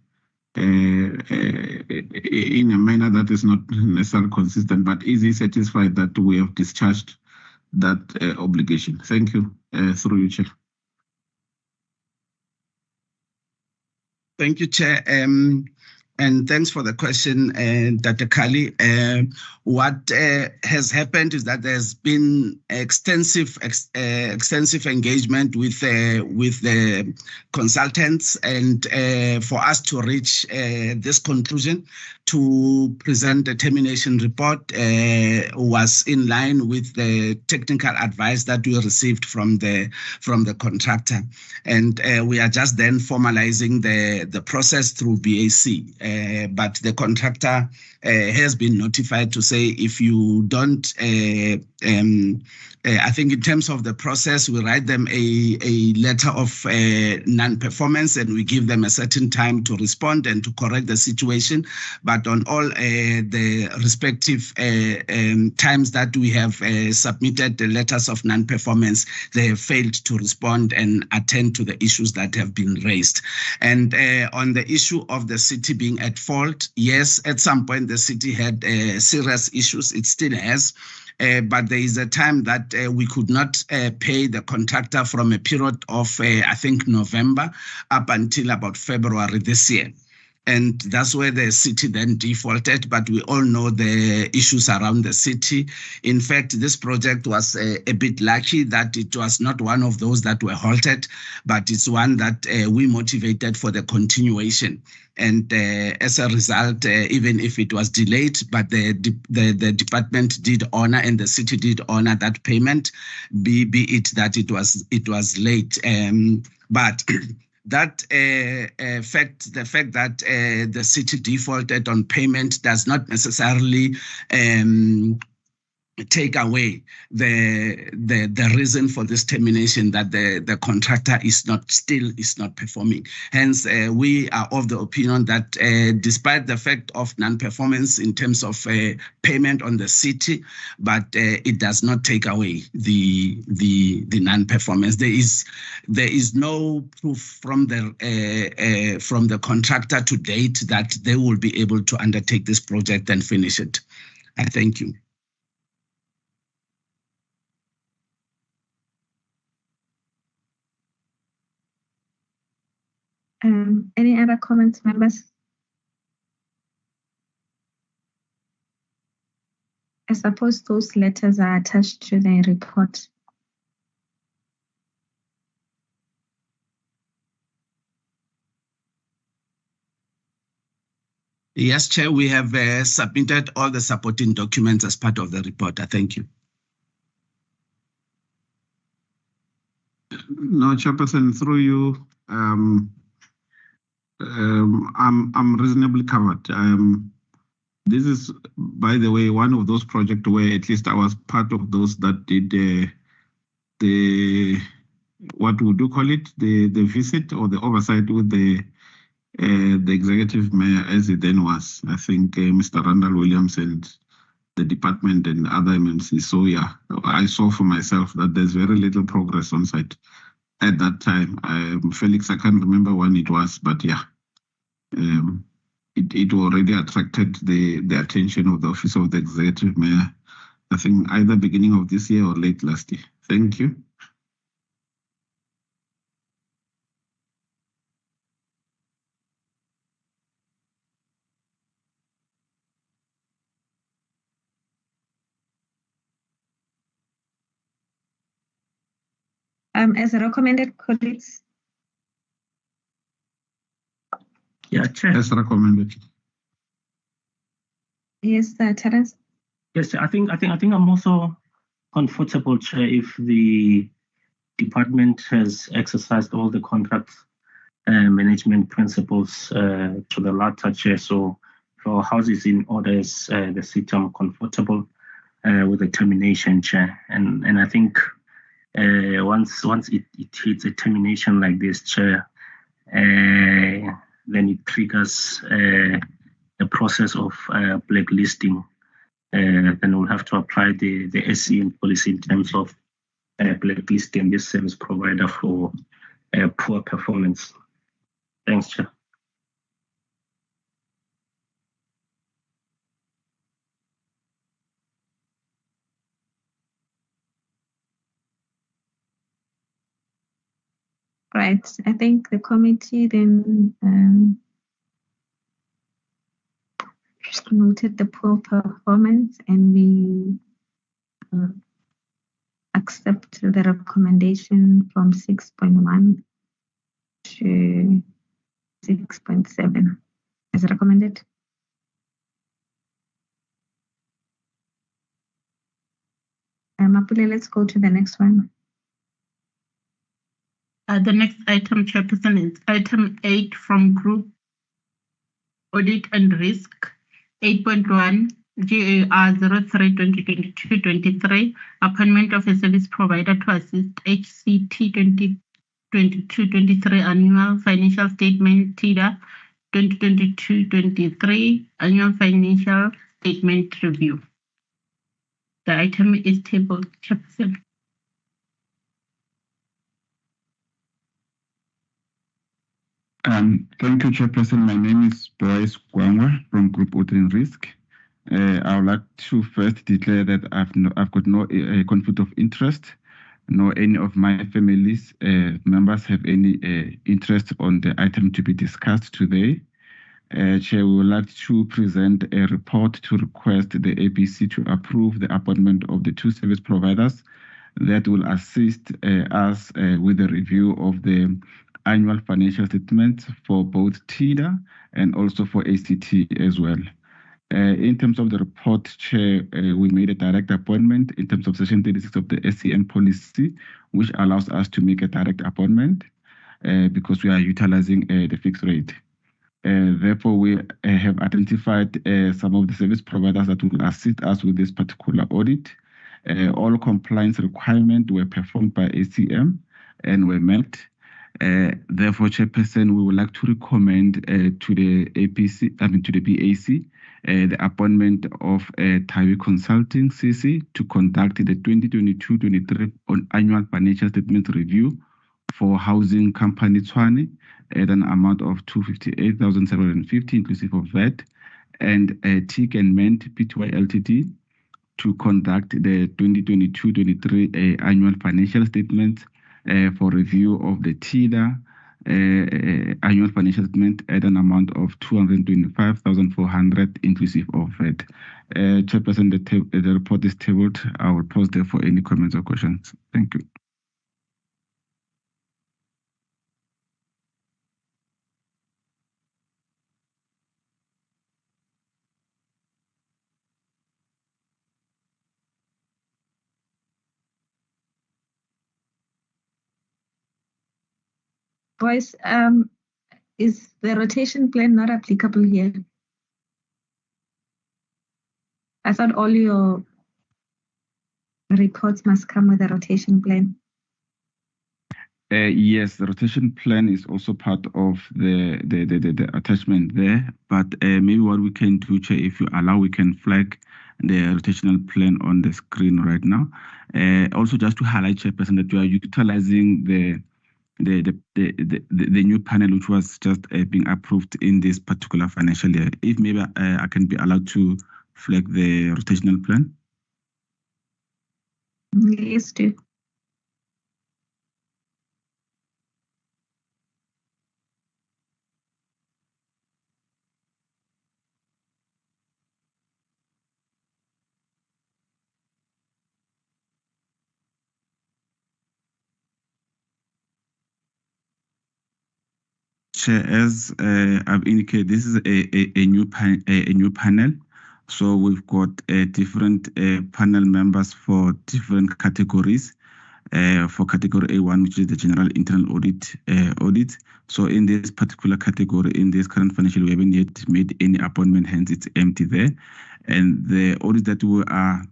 manner that is not necessarily consistent, but is he satisfied that we have discharged that obligation? Thank you. Through you, Chair. Thank you, Chair. And thanks for the question, Dr. Kali. What has happened is that there's been extensive engagement with the consultants, and for us to reach this conclusion to present the termination report was in line with the technical advice that we received from the contractor, and we are just then formalizing the process through BAC. But the contractor has been notified to say, if you don't, I think in terms of the process, we write them a letter of non-performance, and we give them a certain time to respond and to correct the situation. But on all the respective times that we have submitted the letters of non-performance, they have failed to respond and attend to the issues that have been raised. And on the issue of the city being at fault, yes, at some point the city had serious issues. It still has. But there is a time that we could not pay the contractor from a period of, I think, November up until about February this year. And that's where the city then defaulted, but we all know the issues around the city. In fact, this project was a bit lucky that it was not one of those that were halted, but it's one that we motivated for the continuation. And as a result, even if it was delayed, but the department did honor and the city did honor that payment, be it that it was late. But that the fact that the city defaulted on payment does not necessarily take away the reason for this termination, that the contractor is not performing. Hence, we are of the opinion that despite the fact of non-performance in terms of payment on the city, but it does not take away the non-performance. There is no proof from the contractor to date that they will be able to undertake this project and finish it. I thank you. Any other comments, members? I suppose those letters are attached to the report. Yes, Chair, we have submitted all the supporting documents as part of the report. I thank you. No, Chairperson, through you, I'm reasonably covered. This is, by the way, one of those projects where at least I was part of those that did the what would you call it, the visit or the oversight with the executive mayor as he then was. I think Mr. Randall Williams and the department and other MMCs. So yeah, I saw for myself that there's very little progress on site at that time. Felix, I can't remember when it was, but yeah, it already attracted the attention of the Office of the Executive Mayor, I think either beginning of this year or late last year. Thank you. As recommended, colleagues. Yeah, Chair. As recommended. Yes, Terence. Yes, I think I'm also comfortable, Chair, if the department has exercised all the contract management principles to the latter, Chair. So for houses in order as the city, I'm comfortable with the termination, Chair. And I think once it hits a termination like this, Chair, then it triggers a process of blacklisting. Then we'll have to apply the SCN policy in terms of blacklisting this service provider for poor performance. Thanks, Chair. Right. I think the committee then noted the poor performance, and we accept the recommendation from 6.1 to 6.7 as recommended. Mapule, let's go to the next one. The next item, Chairperson, is item 8 from Group Audit and Risk. 8.1 GAR 03/2022-23, appointment of a service provider to assist HCT 2022-23 annual financial statement, TIDA 2022-23 annual financial statement review. The item is tabled, Chairperson. Thank you, Chairperson. My name is Bryce Gwangwa from Group Audit and Risk. I would like to first declare that I've got no conflict of interest, nor any of my family's members have any interest on the item to be discussed today. Chair, we would like to present a report to request the ABC to approve the appointment of the two service providers that will assist us with the review of the annual financial statements for both TIDA and also for ACT as well. In terms of the report, Chair, we made a direct appointment in terms of Section 36 of the SCN policy, which allows us to make a direct appointment because we are utilizing the fixed rate. Therefore, we have identified some of the service providers that will assist us with this particular audit. All compliance requirements were performed by ACM and were met. Therefore, Chairperson, we would like to recommend to the BAC, the appointment of Tawi Consulting CC to conduct the 2022-23 annual financial statement review for housing company Tshwane at an amount of 258,750 inclusive of VAT, and TIC and MENT Pty Ltd to conduct the 2022-23 annual financial statements for review of the TIDA annual financial statement at an amount of 225,400 inclusive of VAT. Chairperson, the report is tabled. I will pause there for any comments or questions. Thank you. Boys, is the rotation plan not applicable here? I thought all your reports must come with a rotation plan. Yes, the rotation plan is also part of the attachment there. But maybe what we can do, Chair, if you allow, we can flag the rotational plan on the screen right now. Also, just to highlight, Chairperson, that we are utilizing the new panel which was just being approved in this particular financial year. If maybe I can be allowed to flag the rotational plan. Yes, do. Chair, as I've indicated, this is a new panel. So we've got different panel members for different categories. For category A1, which is the general internal audit. So in this particular category, in this current financial year, we haven't yet made any appointment, hence it's empty there. And the audit that we are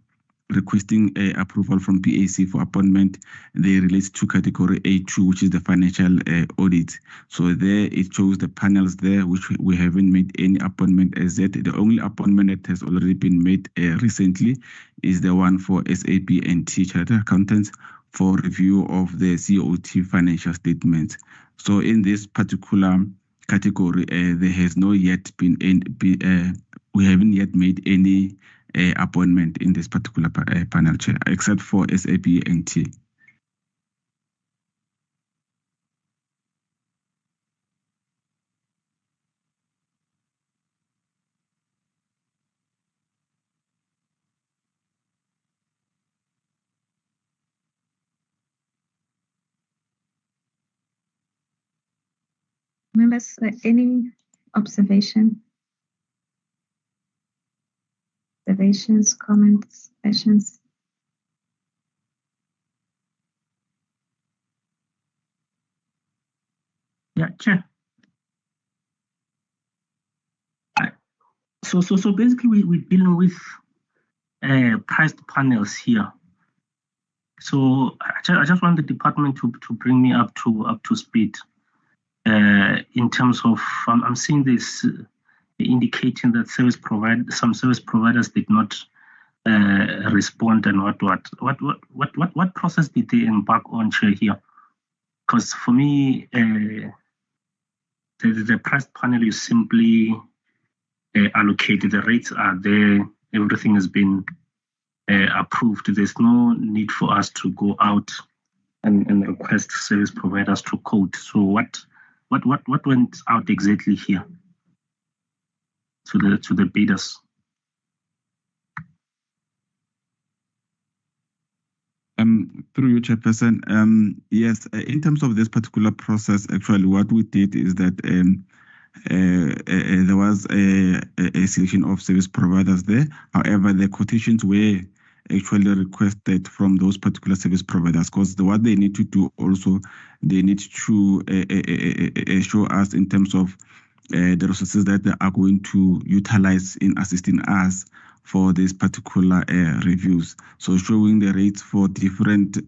requesting approval from BAC for appointment, they relate to category A2, which is the financial audit. So there it shows the panels there, which we haven't made any appointment as yet. The only appointment that has already been made recently is the one for SAP and T Chartered Accountants for review of the COT financial statements. So in this particular category, there has not yet been we haven't yet made any appointment in this particular panel, Chair, except for SAP and T. Members, any observations, comments, questions? Yeah, Chair. So basically we're dealing with priced panels here. So I just want the department to bring me up to speed in terms of I'm seeing this indicating that some service providers did not respond, and what process did they embark on, Chair, here? Because for me, the price panel is simply allocated. The rates are there. Everything has been approved. There's no need for us to go out and request service providers to quote. So what went out exactly here to the bidders? Through you, Chairperson. Yes, in terms of this particular process, actually, what we did is that there was a selection of service providers there. However, the quotations were actually requested from those particular service providers, because what they need to do also, they need to show us in terms of the resources that they are going to utilize in assisting us for these particular reviews. So showing the rates for different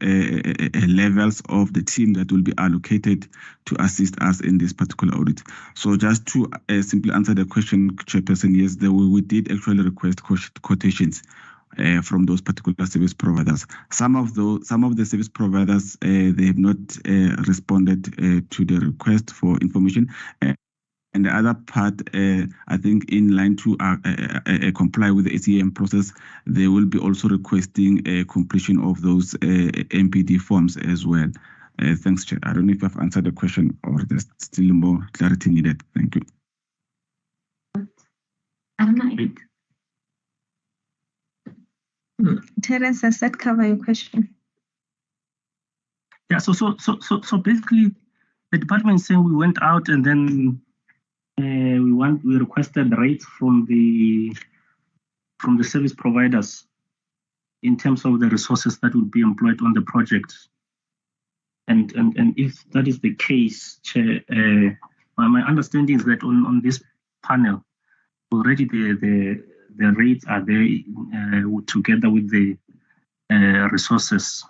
levels of the team that will be allocated to assist us in this particular audit. So just to simply answer the question, Chairperson, yes, we did actually request quotations from those particular service providers. Some of the service providers, they have not responded to the request for information. And the other part, I think in line to comply with the ACM process, they will be also requesting a completion of those MPD forms as well. Thanks, Chair. I don't know if I've answered the question or there's still more clarity needed. Thank you. Terence, does that cover your question? Yeah. So basically, the department is saying we went out and then we requested rates from the service providers in terms of the resources that would be employed on the project. And if that is the case, Chair, my understanding is that on this panel already the rates are there together with the resources.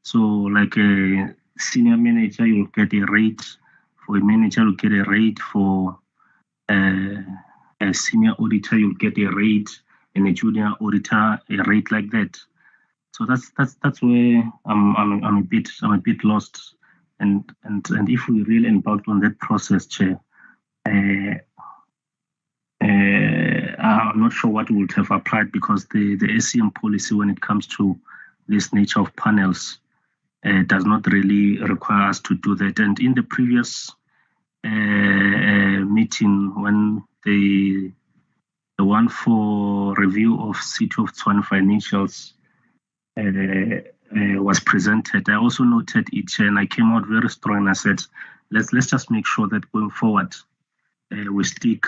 So like a senior manager, you'll get a rate. For a manager, you'll get a rate. For a senior auditor, you'll get a rate, and a junior auditor, a rate like that. So that's where I'm a bit lost. And if we really embarked on that process, Chair, I'm not sure what would have applied, because the ACM policy, when it comes to this nature of panels, does not really require us to do that. And in the previous meeting, when the one for review of City of Tshwane financials was presented, I also noted it, and I came out very strong and I said, let's just make sure that going forward we stick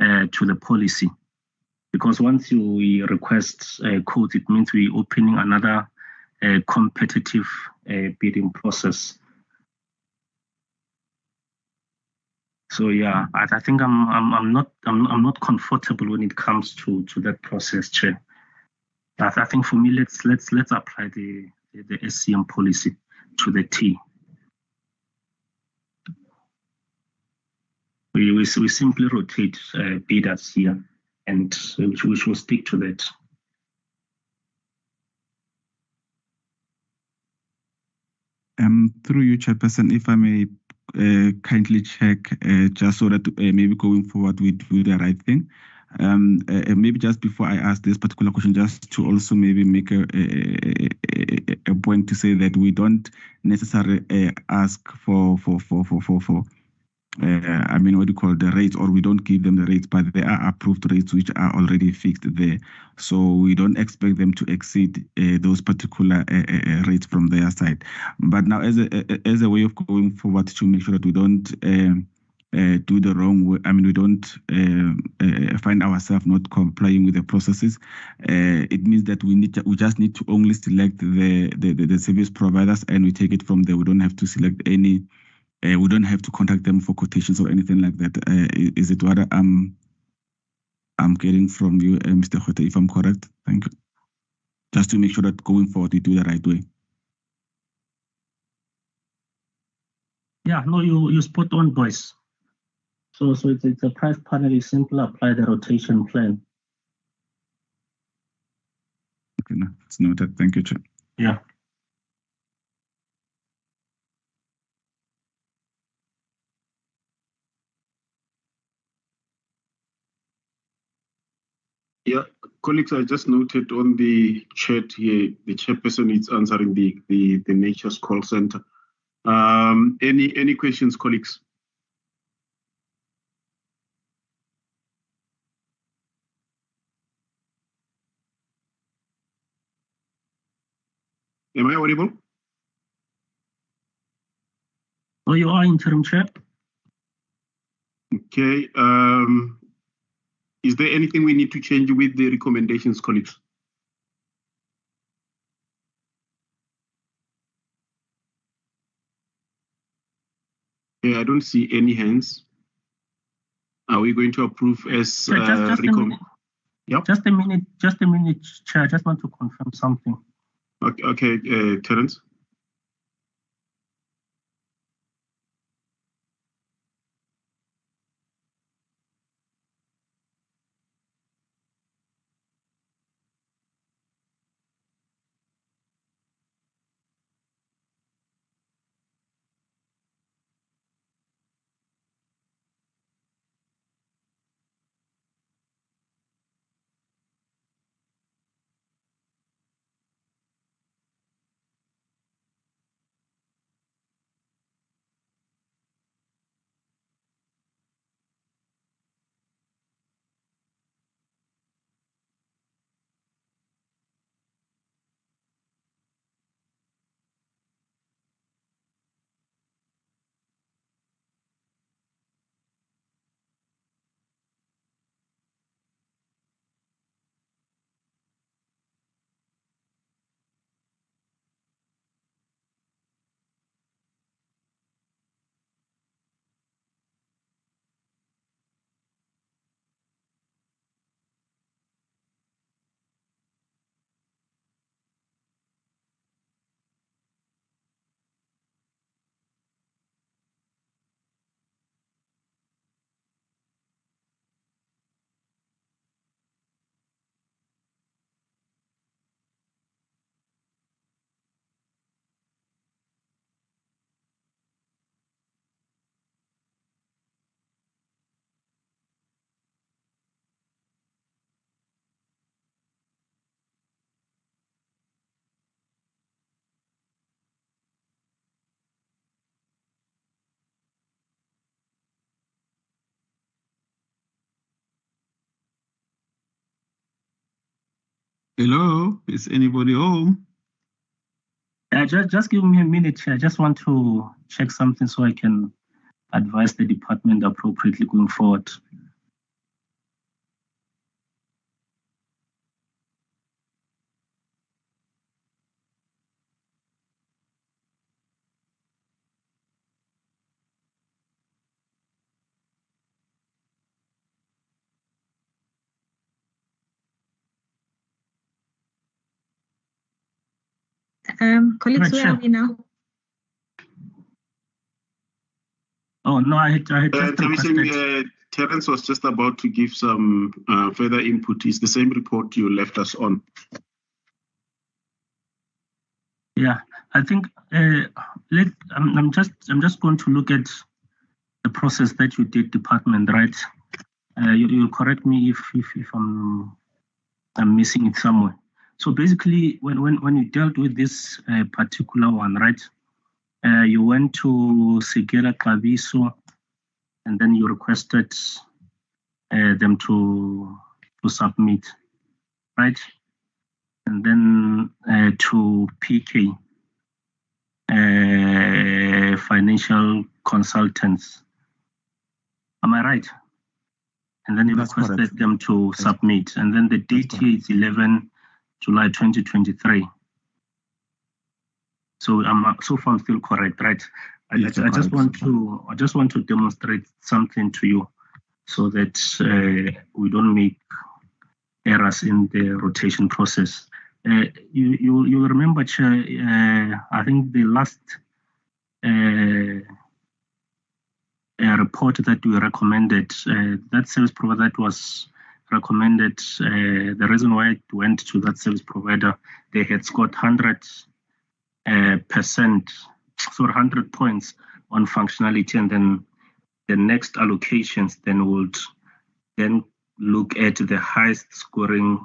to the policy, because once we request quotes, it means we're opening another competitive bidding process. So yeah, I think I'm not comfortable when it comes to that process, Chair. I think for me, let's apply the SCM policy to the T. We simply rotate bidders here, and we will stick to that. Through you, Chairperson, if I may kindly check, just so that maybe going forward we do the right thing. Maybe just before I ask this particular question, just to also maybe make a point to say that we don't necessarily ask for I mean, what do you call the rates, or we don't give them the rates, but they are approved rates which are already fixed there. So we don't expect them to exceed those particular rates from their side. But now, as a way of going forward to make sure that we don't do the wrong way, I mean, we don't find ourselves not complying with the processes. It means that we just need to only select the service providers, and we take it from there. We don't have to select any. We don't have to contact them for quotations or anything like that. Is it what I'm getting from you, Mr. Khote, if I'm correct? Thank you. Just to make sure that going forward we do the right way. Yeah, no, you spot on, boys. So it's a price panel. You simply apply the rotation plan. Okay, no, it's noted. Thank you, Chair. Yeah. Yeah, colleagues, I just noted on the chat here, the chairperson is answering the Nature's call center. Any questions, colleagues? Am I audible? Oh, you are interim chair. Okay. Is there anything we need to change with the recommendations, colleagues? Okay, I don't see any hands. Are we going to approve as Just a minute. Yep. Just a minute, Chair. I just want to confirm something. Okay, Terence. Hello, is anybody home? Just give me a minute here. I just want to check something so I can advise the department appropriately going forward. Colleagues, where are we now? Oh no, I had just requested. Terence was just about to give some further input. It's the same report you left us on. Yeah, I think I'm just going to look at the process that you did, department, right? You'll correct me if I'm missing it somewhere. So basically, when you dealt with this particular one, right? You went to Sigela Kaviso, and then you requested them to submit, right? And then to PK, financial consultants. Am I right? And then you requested them to submit. And then the date here is 11 July 2023. So so far I'm still correct, right? I just want to demonstrate something to you so that we don't make errors in the rotation process. You remember, Chair, I think the last report that we recommended, that service provider that was recommended, the reason why it went to that service provider, they had scored 100 points on functionality, and then the next allocations would look at the highest scoring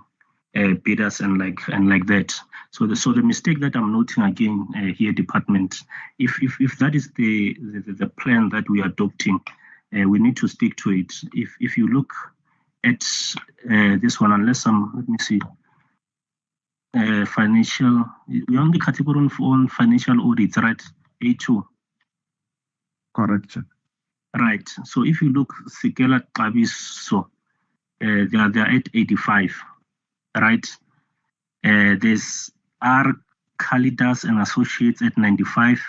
bidders and like that. So the mistake that I'm noting again here, department, if that is the plan that we are adopting, we need to stick to it. If you look at this one, unless let me see, financial, we only category on financial audits, right? A2. Correct. Right. So if you look, Sigela Kaviso, they are at 85, right? There's R. Kalidas and Associates at 95.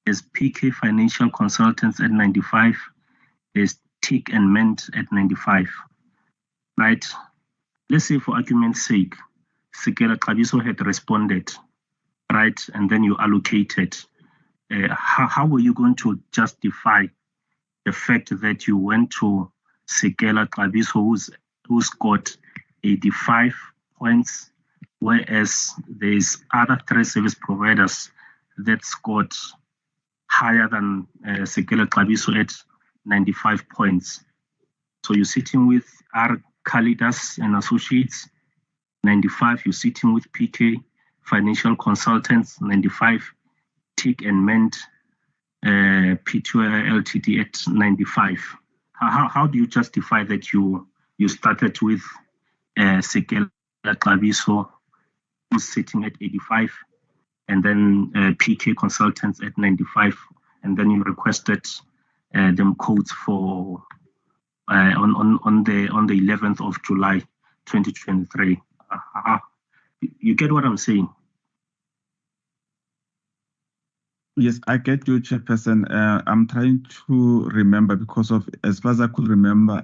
There's PK Financial Consultants at 95. There's tick and mend at 95, right? Let's say for argument's sake, Sekela Xabiso had responded, right? And then you allocated. How were you going to justify the fact that you went to Sekela Xabiso, who's got 85 points, whereas there's other 3 service providers that scored higher than Sekela Xabiso at 95 points. So you're sitting with R. Kalidas and Associates, 95. You're sitting with PK Financial Consultants, 95. Tick and Mend P2 Ltd at 95. How do you justify that you started with Sekela Xabiso, who's sitting at 85, and then PK Consultants at 95, and then you requested them quotes for on the 11th of July 2023? You get what I'm saying? Yes, I get you, Chairperson. I'm trying to remember because of, as far as I could remember,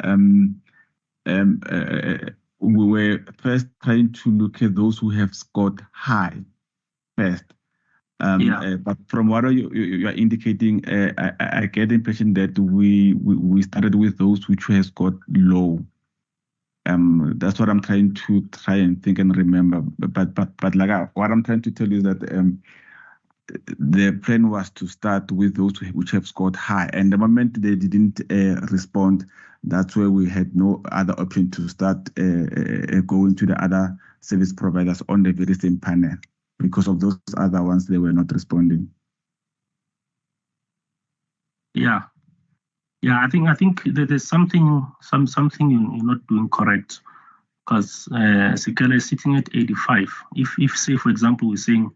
we were first trying to look at those who have scored high first. But from what you are indicating, I get the impression that we started with those which has got low. That's what I'm trying to think and remember. But like what I'm trying to tell you is that the plan was to start with those which have scored high, and the moment they didn't respond, that's where we had no other option to start going to the other service providers on the very same panel, because of those other ones, they were not responding. Yeah, I think that there's something you're not doing correct, because Sekela is sitting at 85. If say for example we're saying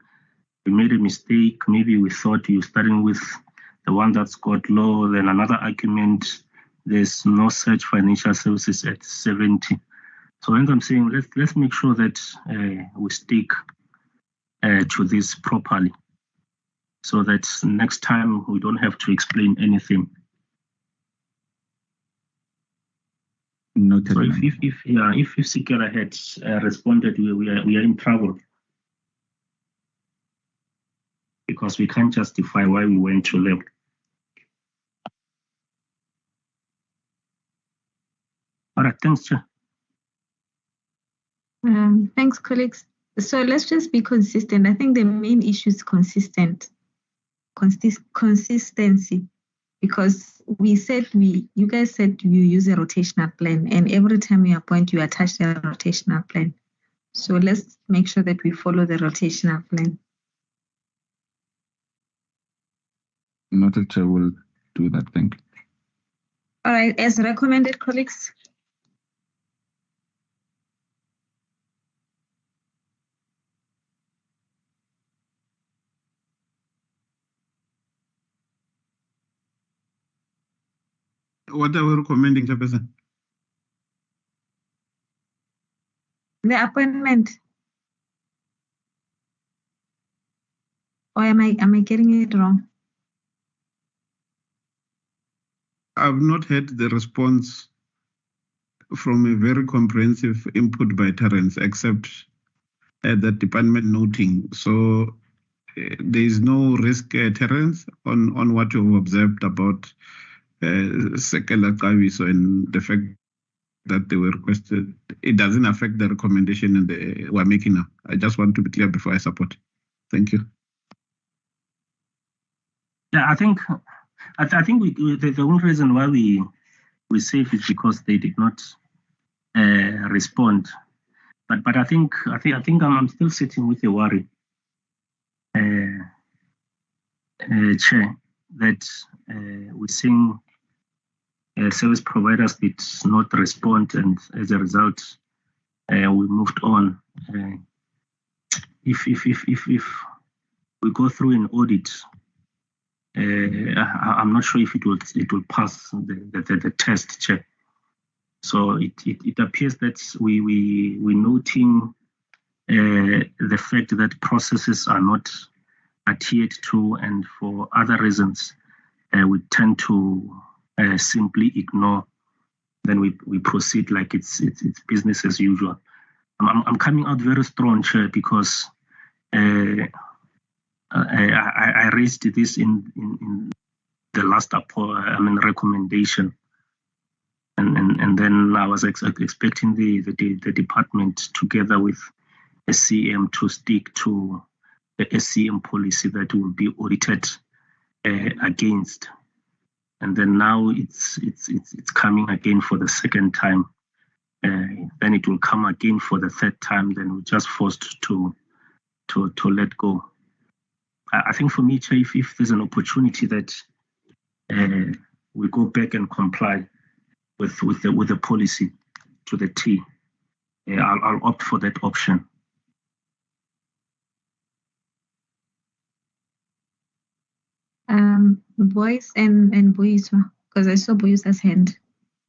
we made a mistake, maybe we thought you're starting with the one that's got low, then another argument, there's no such financial services at 70. So as I'm saying, let's make sure that we stick to this properly, so that next time we don't have to explain anything. Noted. So if Sekela had responded, we are in trouble, because we can't justify why we went to them. All right, thanks, Chair. Thanks, colleagues. So let's just be consistent. I think the main issue is consistency, because you guys said you use a rotational plan, and every time you appoint, you attach the rotational plan. So let's make sure that we follow the rotational plan. Noted, Chair, will do that. Thank you. All right, as recommended, colleagues. What are we recommending, Chairperson? The appointment. Or am I getting it wrong? I've not heard the response from a very comprehensive input by Terence, except at the department noting. So there is no risk, Terence, on what you've observed about Sekela Xabiso and the fact that they were requested. It doesn't affect the recommendation we're making now. I just want to be clear before I support. Thank you. Yeah, I think the only reason why we save is because they did not respond. But I think I'm still sitting with a worry, Chair, that we're seeing service providers did not respond, and as a result, we moved on. If we go through an audit, I'm not sure if it will pass the test, Chair. So it appears that we're noting the fact that processes are not adhered to, and for other reasons, we tend to simply ignore then we proceed like it's business as usual. I'm coming out very strong, Chair, because I raised this in the last recommendation, and then I was expecting the department together with SCM to stick to the SCM policy that will be audited against, and then now it's coming again for the second time. Then it will come again for the third time. Then we're just forced to let go. I think for me, Chair, if there's an opportunity that we go back and comply with the policy to the T, I'll opt for that option. Boyce and Boyiswa, because I saw Boyiswa's hand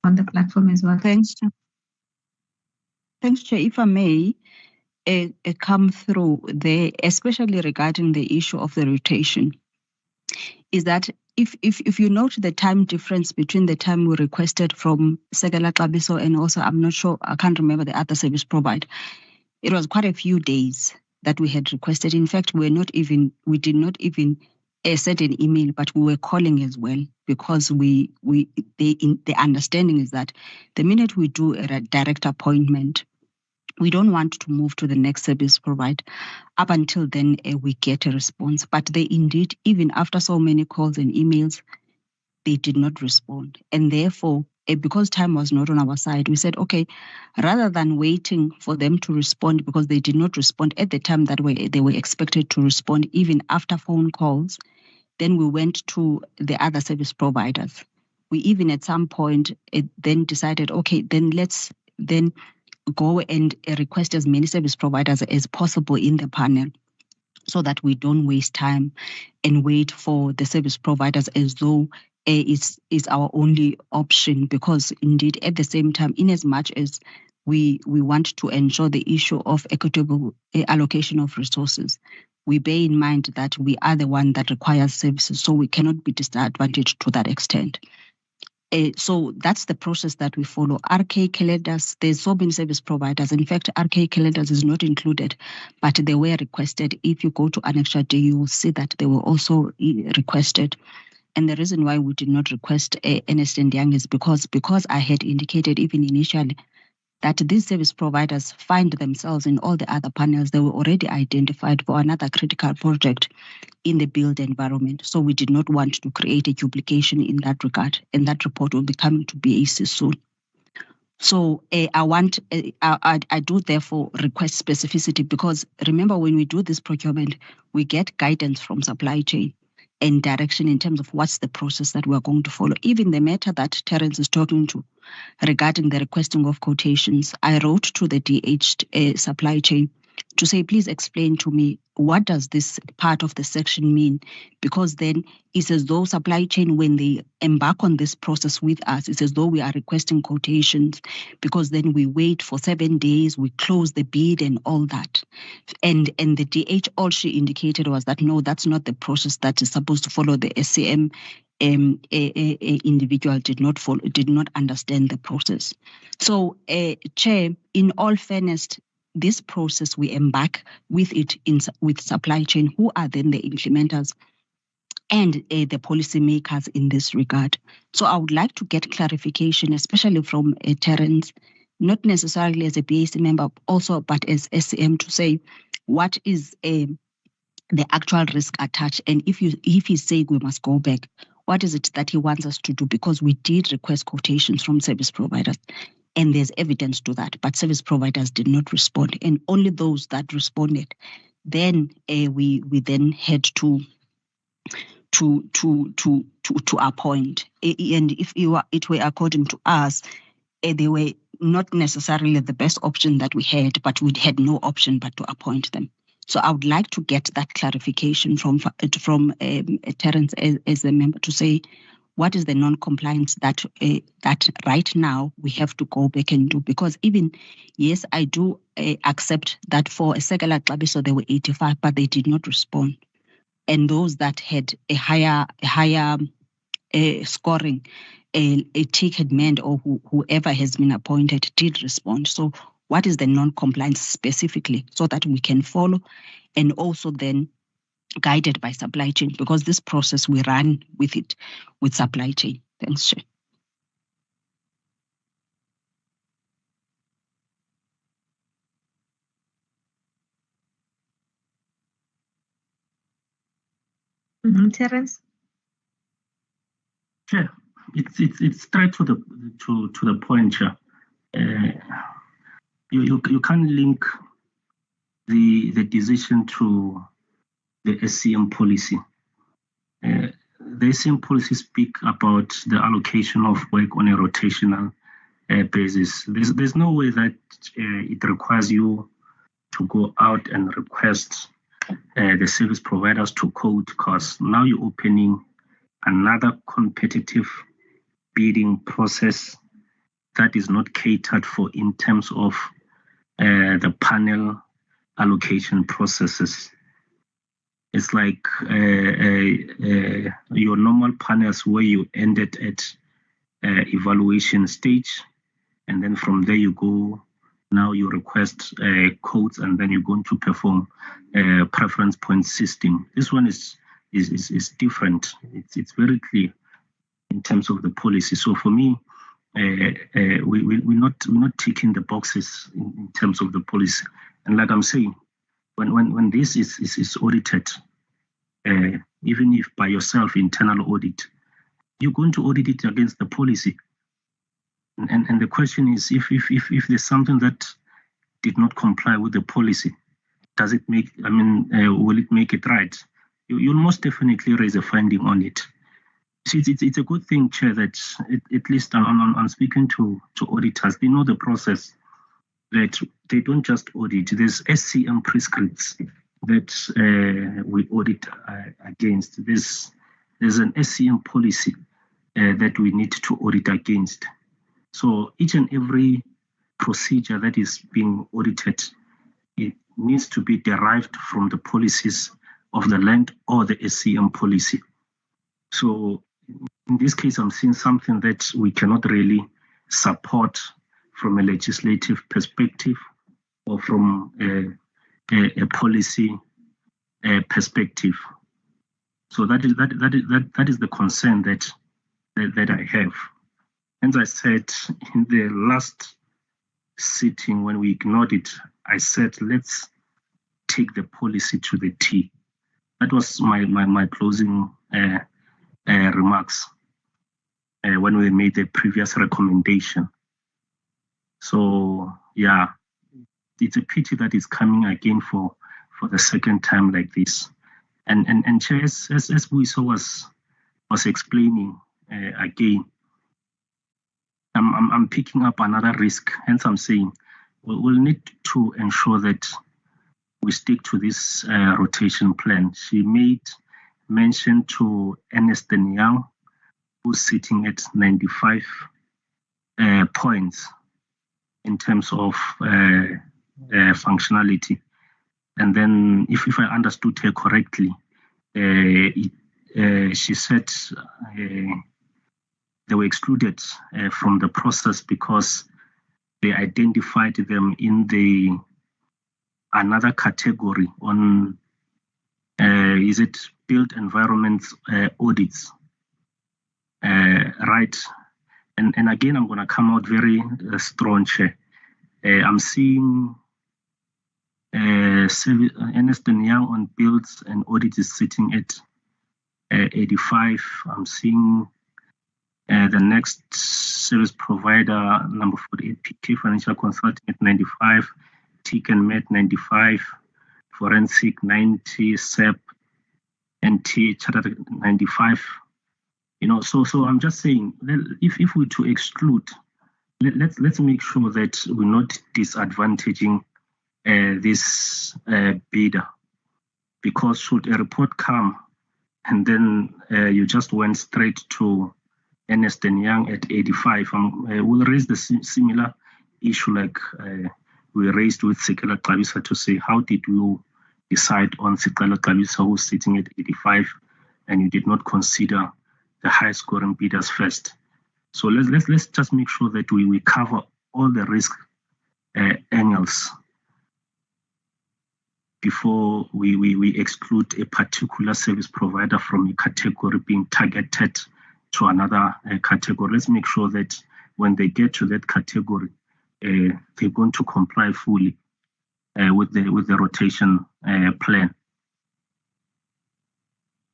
on the platform as well. Thanks, Chair. Thanks, Chair. If I may come through there, especially regarding the issue of the rotation, is that if you note the time difference between the time we requested from Sekela Xabiso and also, I'm not sure, I can't remember the other service provider, it was quite a few days that we had requested. In fact, we did not even send an email, but we were calling as well, because the understanding is that the minute we do a direct appointment, we don't want to move to the next service provider. Up until then, we get a response. But they indeed, even after so many calls and emails, they did not respond. And therefore, because time was not on our side, we said, okay, rather than waiting for them to respond, because they did not respond at the time that they were expected to respond, even after phone calls, then we went to the other service providers. We even at some point then decided, okay, then let's then go and request as many service providers as possible in the panel, so that we don't waste time and wait for the service providers as though it's our only option. Because indeed, at the same time, in as much as we want to ensure the issue of equitable allocation of resources, we bear in mind that we are the one that requires services, so we cannot be disadvantaged to that extent. So that's the process that we follow. RK calendars, there's so many service providers. In fact, RK calendars is not included, but they were requested. If you go to Annexure D, you will see that they were also requested. And the reason why we did not request Ernst & Young is because I had indicated even initially that these service providers find themselves in all the other panels. They were already identified for another critical project in the build environment. So we did not want to create a duplication in that regard, and that report will be coming to BAC soon. So I do therefore request specificity, because remember, when we do this procurement, we get guidance from supply chain and direction in terms of what's the process that we're going to follow. Even the matter that Terence is talking to regarding the requesting of quotations, I wrote to the DH supply chain to say, please explain to me, what does this part of the section mean? Because then it's as though supply chain, when they embark on this process with us, it's as though we are requesting quotations, because then we wait for 7 days, we close the bid and all that. And the DH, all she indicated was that, no, that's not the process that is supposed to follow. The SCM individual did not understand the process. So, Chair, in all fairness, this process, we embark with it with supply chain, who are then the implementers and the policymakers in this regard. So I would like to get clarification, especially from Terence, not necessarily as a BAC member also, but as SCM, to say what is the actual risk attached. And if he's saying we must go back, what is it that he wants us to do? Because we did request quotations from service providers, and there's evidence to that, but service providers did not respond, and only those that responded, then we then had to appoint. And if it were according to us, they were not necessarily the best option that we had, but we had no option but to appoint them. So I would like to get that clarification from Terence as a member, to say, what is the non-compliance that right now we have to go back and do? Because even, yes, I do accept that for a Sekela Xabiso, there were 85, but they did not respond. And those that had a higher scoring, a ticket man or whoever has been appointed did respond. So what is the non-compliance specifically so that we can follow, and also then guided by supply chain, because this process we run with it with supply chain. Thanks, Chair. Terence? Yeah, it's straight to the point, Chair. You can't link the decision to the SCM policy. The SCM policy speak about the allocation of work on a rotational basis. There's no way that it requires you to go out and request the service providers to quote costs. Now you're opening another competitive bidding process that is not catered for in terms of the panel allocation processes. It's like your normal panels where you ended at evaluation stage, and then from there you go. Now you request quotes, and then you're going to perform preference point system. This one is different. It's very clear in terms of the policy. So for me, we're not ticking the boxes in terms of the policy. And like I'm saying, when this is audited, even if by yourself, internal audit, you're going to audit it against the policy. And the question is, if there's something that did not comply with the policy, does it make? Will it make it right? You'll most definitely raise a finding on it. So it's a good thing, Chair, that at least I'm speaking to auditors. They know the process, that they don't just audit. There's SCM prescripts that we audit against. There's an SCM policy that we need to audit against. So each and every procedure that is being audited, it needs to be derived from the policies of the land or the SCM policy. So in this case, I'm seeing something that we cannot really support from a legislative perspective or from a policy perspective. So that is the concern that I have. As I said in the last sitting when we ignored it, I said let's take the policy to the T. That was my closing remarks when we made the previous recommendation. So yeah, it's a pity that it's coming again for the second time like this. And Chair, as Buiso was explaining again, I'm picking up another risk. Hence, I'm saying we'll need to ensure that we stick to this rotation plan. She made mention to Ernst & Young, who's sitting at 95 points in terms of functionality. And then, if I understood her correctly, she said they were excluded from the process because they identified them in the another category on is it built environment audits, right? And again, I'm going to come out very strong, Chair. I'm seeing Ernst & Young on builds and audit is sitting at 85. I'm seeing the next service provider, number 48, PT Financial Consulting at 95, TIC and MET 95, Forensic 90, SEP, NT Chartered 95. You know, so I'm just saying, if we to exclude, let's make sure that we're not disadvantaging this bidder, because should a report come and then you just went straight to Ernst & Young at 85, we'll raise the similar issue like we raised with Sekela Xabisa to say, how did you decide on Sekela Xabisa who's sitting at 85 and you did not consider high scoring bidders first. So let's just make sure that we cover all the risk angles before we exclude a particular service provider from a category being targeted to another category. Let's make sure that when they get to that category, they're going to comply fully with the rotation plan.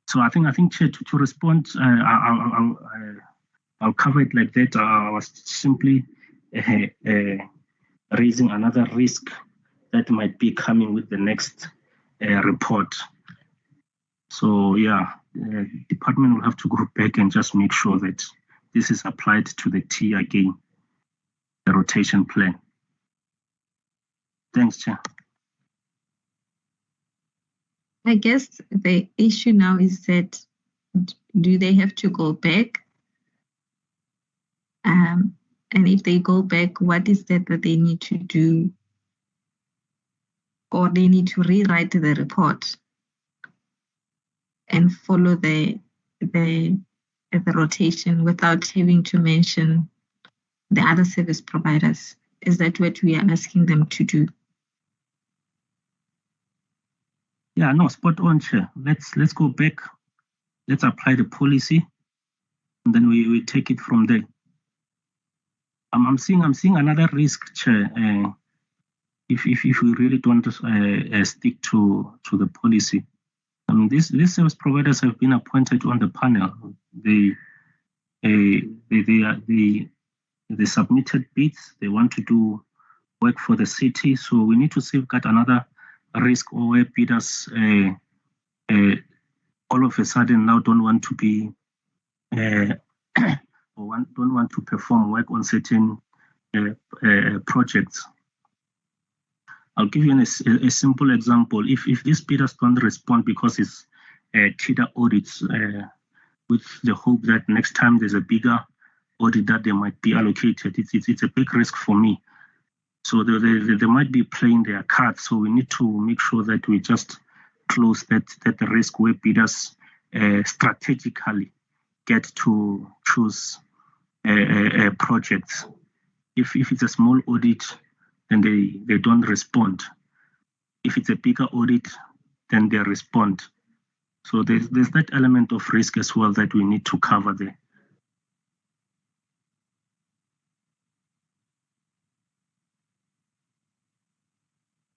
So I think Chair, to respond, I'll cover it like that. I was simply raising another risk that might be coming with the next report. So yeah, department will have to go back and just make sure that this is applied to the T again, the rotation plan. Thanks, Chair. I guess the issue now is that do they have to go back? And if they go back, what is that they need to do? Or they need to rewrite the report and follow the rotation without having to mention the other service providers? Is that what we are asking them to do? Yeah, no, spot on, Chair. Let's go back. Let's apply the policy, and then we take it from there. I'm seeing another risk, Chair. If we really don't stick to the policy, I mean, these service providers have been appointed on the panel. They submitted bids. They want to do work for the city, so we need to safeguard another risk or where bidders all of a sudden now don't want to be or don't want to perform work on certain projects. I'll give you a simple example. If these bidders don't respond because it's TIDA audits, with the hope that next time there's a bigger audit that they might be allocated, it's a big risk for me. So they might be playing their cards. So we need to make sure that we just close that risk where bidders strategically get to choose projects. If it's a small audit, then they don't respond. If it's a bigger audit, then they respond. So there's that element of risk as well that we need to cover there.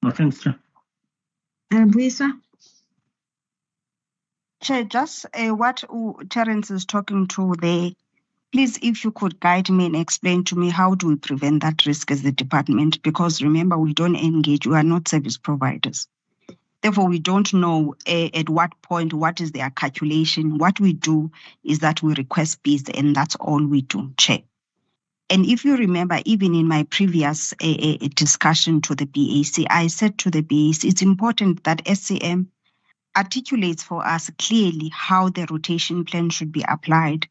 No, thanks, Chair. Buisa? Chair, just what Terence is talking to there, please, if you could guide me and explain to me how do we prevent that risk as the department? Because remember, we don't engage, we are not service providers. Therefore, we don't know at what point, what is their calculation. What we do is that we request bids, and that's all we do, Chair. And if you remember, even in my previous discussion to the BAC, I said to the BAC, it's important that SCM articulates for us clearly how the rotation plan should be applied.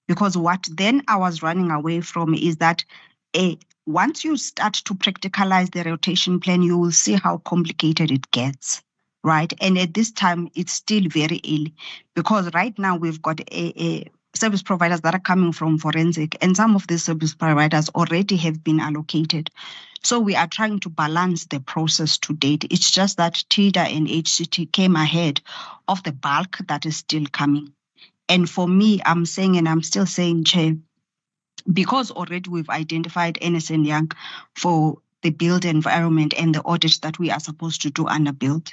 Because what then I was running away from is that once you start to practicalize the rotation plan, you will see how complicated it gets, right? And at this time, it's still very early because right now we've got service providers that are coming from forensic, and some of these service providers already have been allocated. So we are trying to balance the process to date. It's just that TIDA and HCT came ahead of the bulk that is still coming. And for me, I'm saying, and I'm still saying, Chair, because already we've identified Ernst & Young for the build environment and the audits that we are supposed to do under build,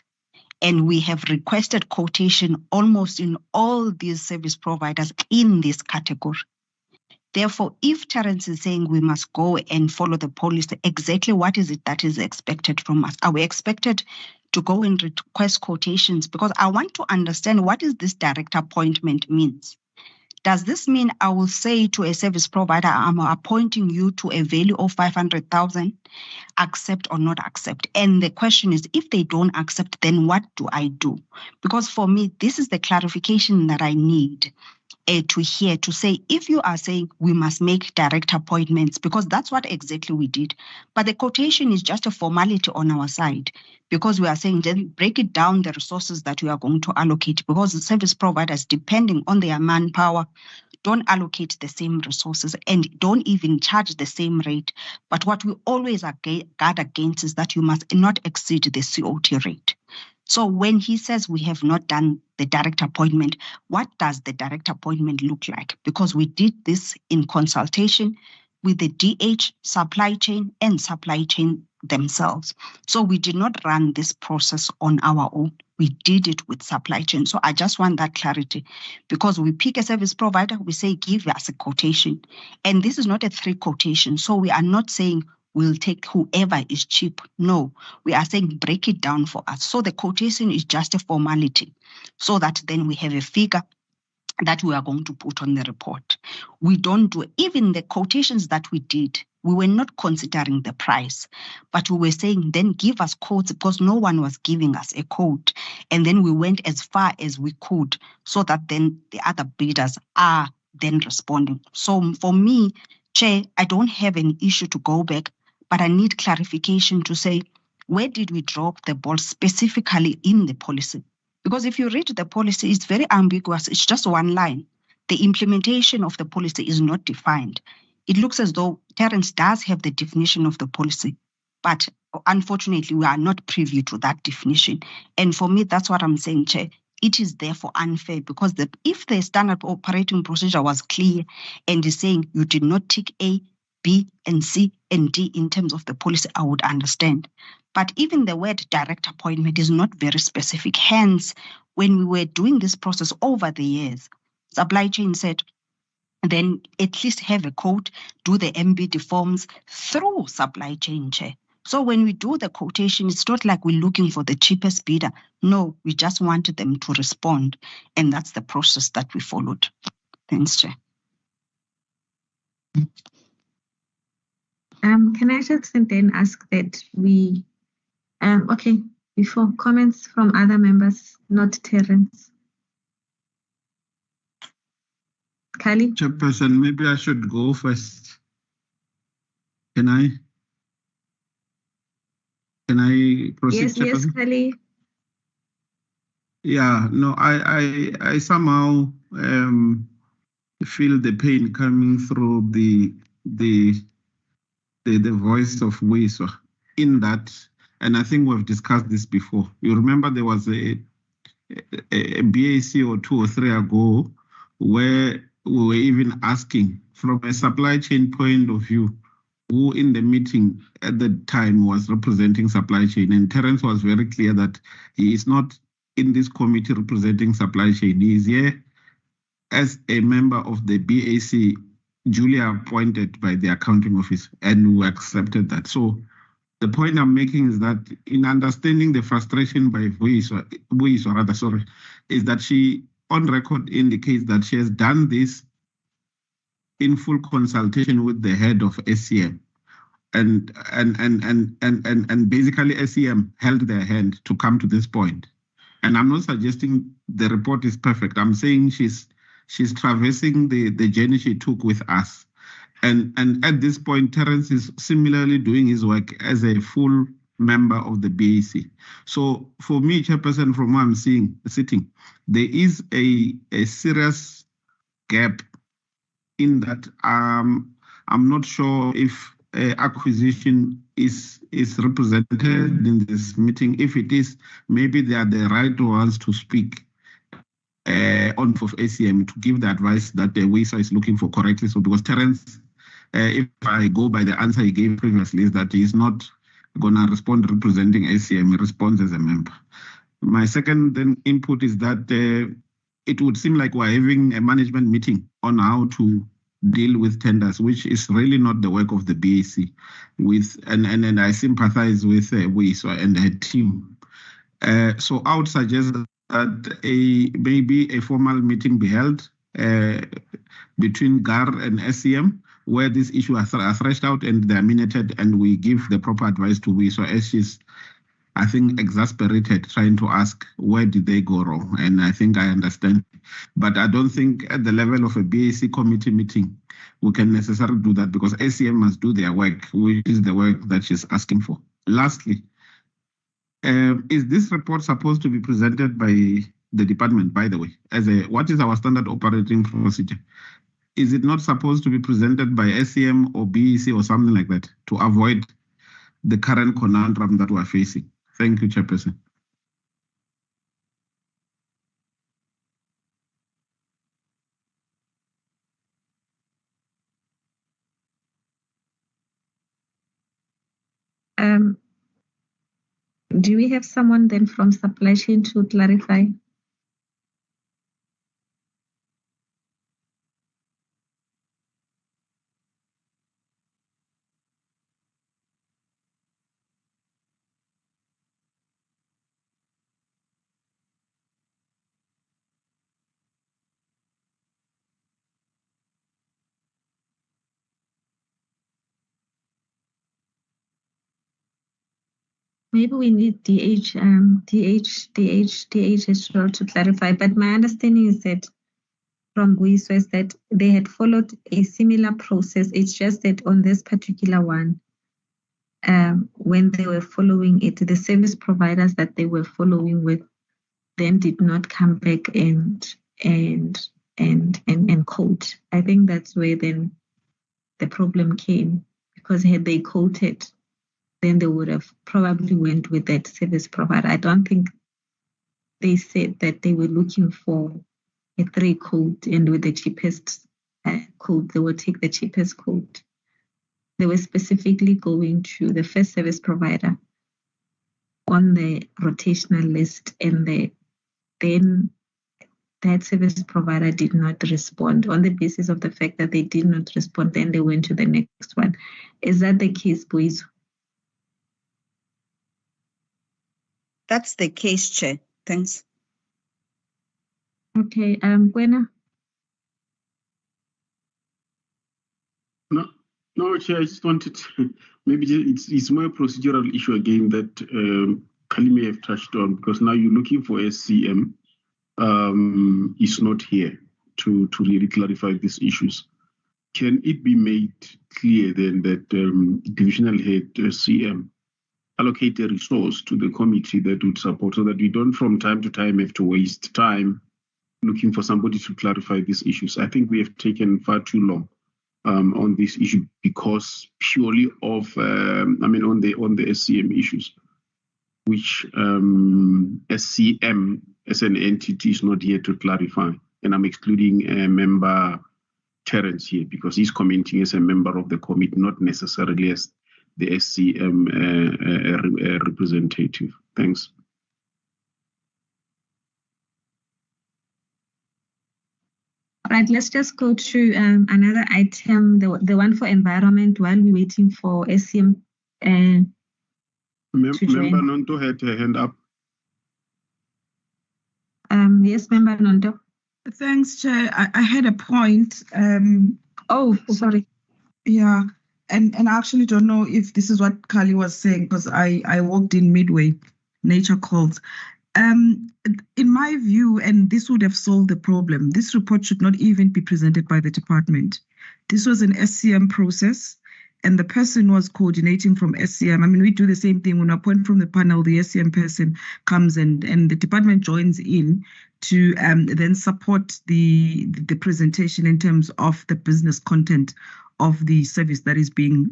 and we have requested quotation almost in all these service providers in this category. Therefore, if Terence is saying we must go and follow the policy, exactly what is it that is expected from us? Are we expected to go and request quotations? Because I want to understand what is this direct appointment means. Does this mean I will say to a service provider, I'm appointing you to a value of 500,000, accept or not accept? And the question is, if they don't accept, then what do I do? Because for me, this is the clarification that I need to hear, to say, if you are saying we must make direct appointments, because that's what exactly we did. But the quotation is just a formality on our side, because we are saying then break it down the resources that we are going to allocate, because the service providers, depending on their manpower, don't allocate the same resources and don't even charge the same rate. But what we always guard against is that you must not exceed the COT rate. So when he says we have not done the direct appointment, what does the direct appointment look like? Because we did this in consultation with the DH, supply chain, and supply chain themselves. So we did not run this process on our own. We did it with supply chain. So I just want that clarity, because we pick a service provider, we say, give us a quotation. And this is not a 3 quotation. So we are not saying we'll take whoever is cheap. No, we are saying break it down for us. So the quotation is just a formality, so that then we have a figure that we are going to put on the report. We don't do, even the quotations that we did, we were not considering the price, but we were saying then give us quotes, because no one was giving us a quote. And then we went as far as we could, so that then the other bidders are then responding. So for me, Chair, I don't have an issue to go back, but I need clarification to say, where did we drop the ball specifically in the policy? Because if you read the policy, it's very ambiguous. It's just one line. The implementation of the policy is not defined. It looks as though Terence does have the definition of the policy, but unfortunately, we are not privy to that definition. And for me, that's what I'm saying, Chair. It is therefore unfair, because if the standard operating procedure was clear and is saying you did not tick A, B, and C, and D in terms of the policy, I would understand. But even the word direct appointment is not very specific. Hence, when we were doing this process over the years, supply chain said, then at least have a quote, do the MBD forms through supply chain, Chair. So when we do the quotation, it's not like we're looking for the cheapest bidder. No, we just wanted them to respond. And that's the process that we followed. Thanks, Chair. Can I just then ask that we, okay, before comments from other members, not Terence. Kali? Chairperson, maybe I should go first. Can I proceed? Yes, Kali. Yeah, no, I somehow feel the pain coming through the voice of Wiso in that, and I think we've discussed this before. You remember there was a BAC or 2 or 3 ago where we were even asking from a supply chain point of view, who in the meeting at the time was representing supply chain, and Terence was very clear that he is not in this committee representing supply chain. He is here as a member of the BAC, duly appointed by the accounting office, and we accepted that. So the point I'm making is that in understanding the frustration by Wiso, is that she on record indicates that she has done this in full consultation with the head of SCM, and basically SCM held their hand to come to this point. And I'm not suggesting the report is perfect. I'm saying she's traversing the journey she took with us. And at this point, Terence is similarly doing his work as a full member of the BAC. So for me, Chairperson, from what I'm sitting, there is a serious gap in that I'm not sure if acquisition is represented in this meeting. If it is, maybe they are the right ones to speak on behalf of ACM to give the advice that the WISA is looking for correctly. So because Terence, if I go by the answer he gave previously, is that he's not going to respond representing ACM, he responds as a member. My second then input is that it would seem like we're having a management meeting on how to deal with tenders, which is really not the work of the BAC. And I sympathize with WISA and her team. So I would suggest that maybe a formal meeting be held between GAR and SCM, where this issue are thrashed out and they're minuted, and we give the proper advice to WISA as she's, I think, exasperated, trying to ask where did they go wrong. And I think I understand. But I don't think at the level of a BAC committee meeting, we can necessarily do that, because SCM must do their work, which is the work that she's asking for. Lastly, is this report supposed to be presented by the department, by the way, as what is our standard operating procedure? is it not supposed to be presented by SCM or BEC or something like that to avoid the current conundrum that we're facing? Thank you, Chairperson. Do we have someone then from supply chain to clarify? Maybe we need DH as well to clarify. But my understanding is that from Guiso is that they had followed a similar process. It's just that on this particular one, when they were following it, the service providers that they were following with then did not come back and quote. I think that's where then the problem came, because had they quoted, then they would have probably went with that service provider. I don't think they said that they were looking for a 3 code and with the cheapest code, they would take the cheapest code. They were specifically going to the first service provider on the rotational list, and then that service provider did not respond. On the basis of the fact that they did not respond, then they went to the next one. Is that the case, boys? That's the case, Chair. Thanks. Okay, Gwena? No, Chair, I just wanted to, maybe it's more a procedural issue again that Kali may have touched on, because now you're looking for SCM is not here to really clarify these issues. Can it be made clear then that divisional head CM allocate a resource to the committee that would support, so that we don't from time to time have to waste time looking for somebody to clarify these issues? I think we have taken far too long on this issue because purely of, on the SCM issues, which SCM as an entity is not here to clarify. And I'm excluding member Terence here because he's commenting as a member of the committee, not necessarily as the SCM representative. Thanks. All right, let's just go to another item, the one for environment, while we're waiting for SCM. Member Nonto had her hand up. Yes, Member Nonto. Thanks, Chair. I had a point. Oh, sorry. Yeah, and I actually don't know if this is what Kali was saying, because I walked in midway, nature calls. In my view, and this would have solved the problem, this report should not even be presented by the department. This was an SCM process, and the person was coordinating from SCM. I mean, we do the same thing. When I appoint from the panel, the SCM person comes and the department joins in to then support the presentation in terms of the business content of the service that is being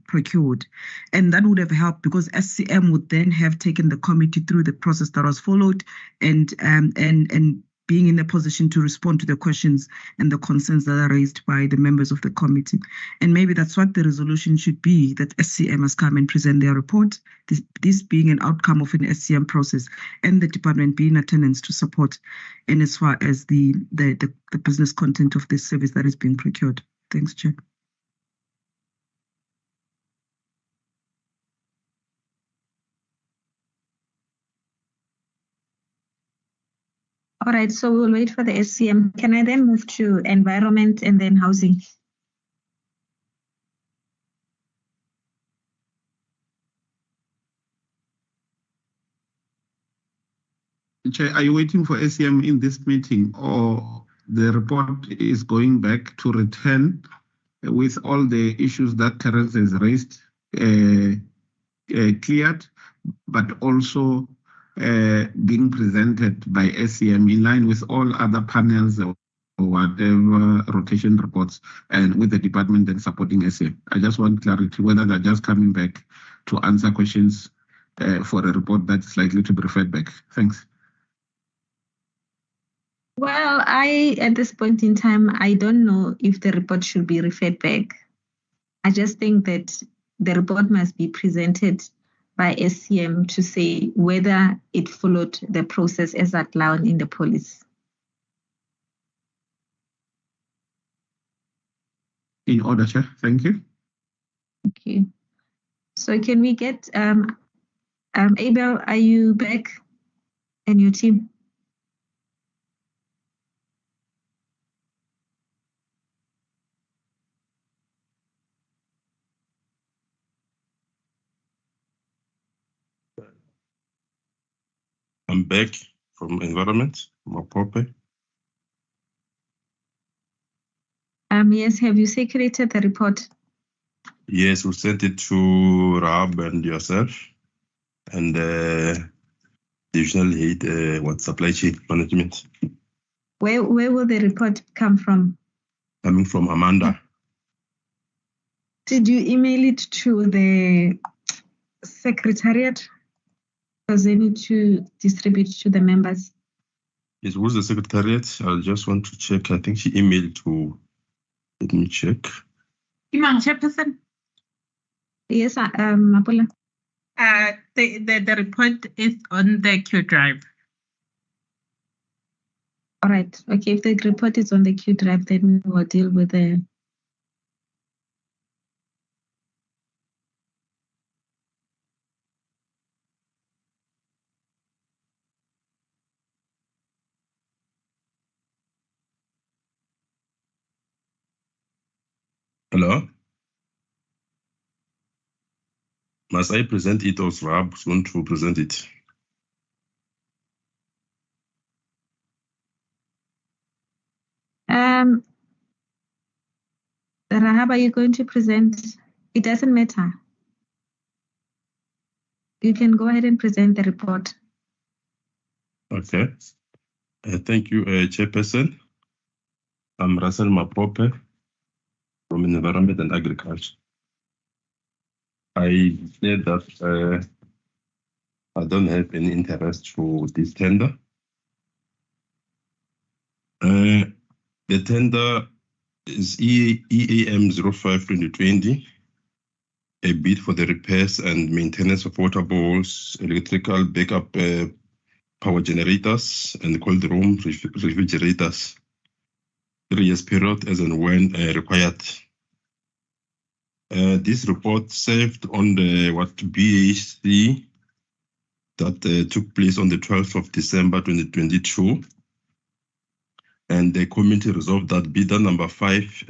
procured. And that would have helped because SCM would then have taken the committee through the process that was followed and being in a position to respond to the questions and the concerns that are raised by the members of the committee. And maybe that's what the resolution should be, that SCM has come and present their report, this being an outcome of an SCM process, and the department being in attendance to support in as far as the business content of this service that is being procured. Thanks, Chair. All right, so we'll wait for the SCM. Can I then move to environment and then housing? Chair, are you waiting for SCM in this meeting, or the report is going back to return with all the issues that Terence has raised cleared, but also being presented by SCM in line with all other panels? or whatever rotation reports, and with the department then supporting SA. I just want clarity whether they're just coming back to answer questions for a report that's likely to be referred back. Thanks. Well, at this point in time, I don't know if the report should be referred back. I just think that the report must be presented by SCM to say whether it followed the process as outlined in the policy. In order, Chair. Thank you. Okay. So can we get Abel, are you back? And your team? I'm back from environment, Mapope. Yes, have you circulated the report? Yes, we sent it to Rab and yourself, and divisional head, supply chain management. Where will the report come from? Coming from Amanda. Did you email it to the secretariat? Because they need to distribute to the members. Yes, who's the secretariat? I just want to check. I think she emailed to. Let me check. Imam Chairperson. Yes, Mapula. The report is on the Q drive. All right. Okay, if the report is on the Q drive, then we will deal with the. Hello? Must I present it or Rab want to present it? Rahab, are you going to present? It doesn't matter. You can go ahead and present the report. Okay. Thank you, Chairperson. I'm Russell Mapope from Environment and Agriculture. I said that I don't have any interest for this tender. The tender is EAM 05-2020, a bid for the repairs and maintenance of water bowls, electrical backup power generators, and cold room refrigerators. 3 years period as and when required. This report served on the BAC that took place on the 12th of December 2022. And the committee resolved that bidder number 5,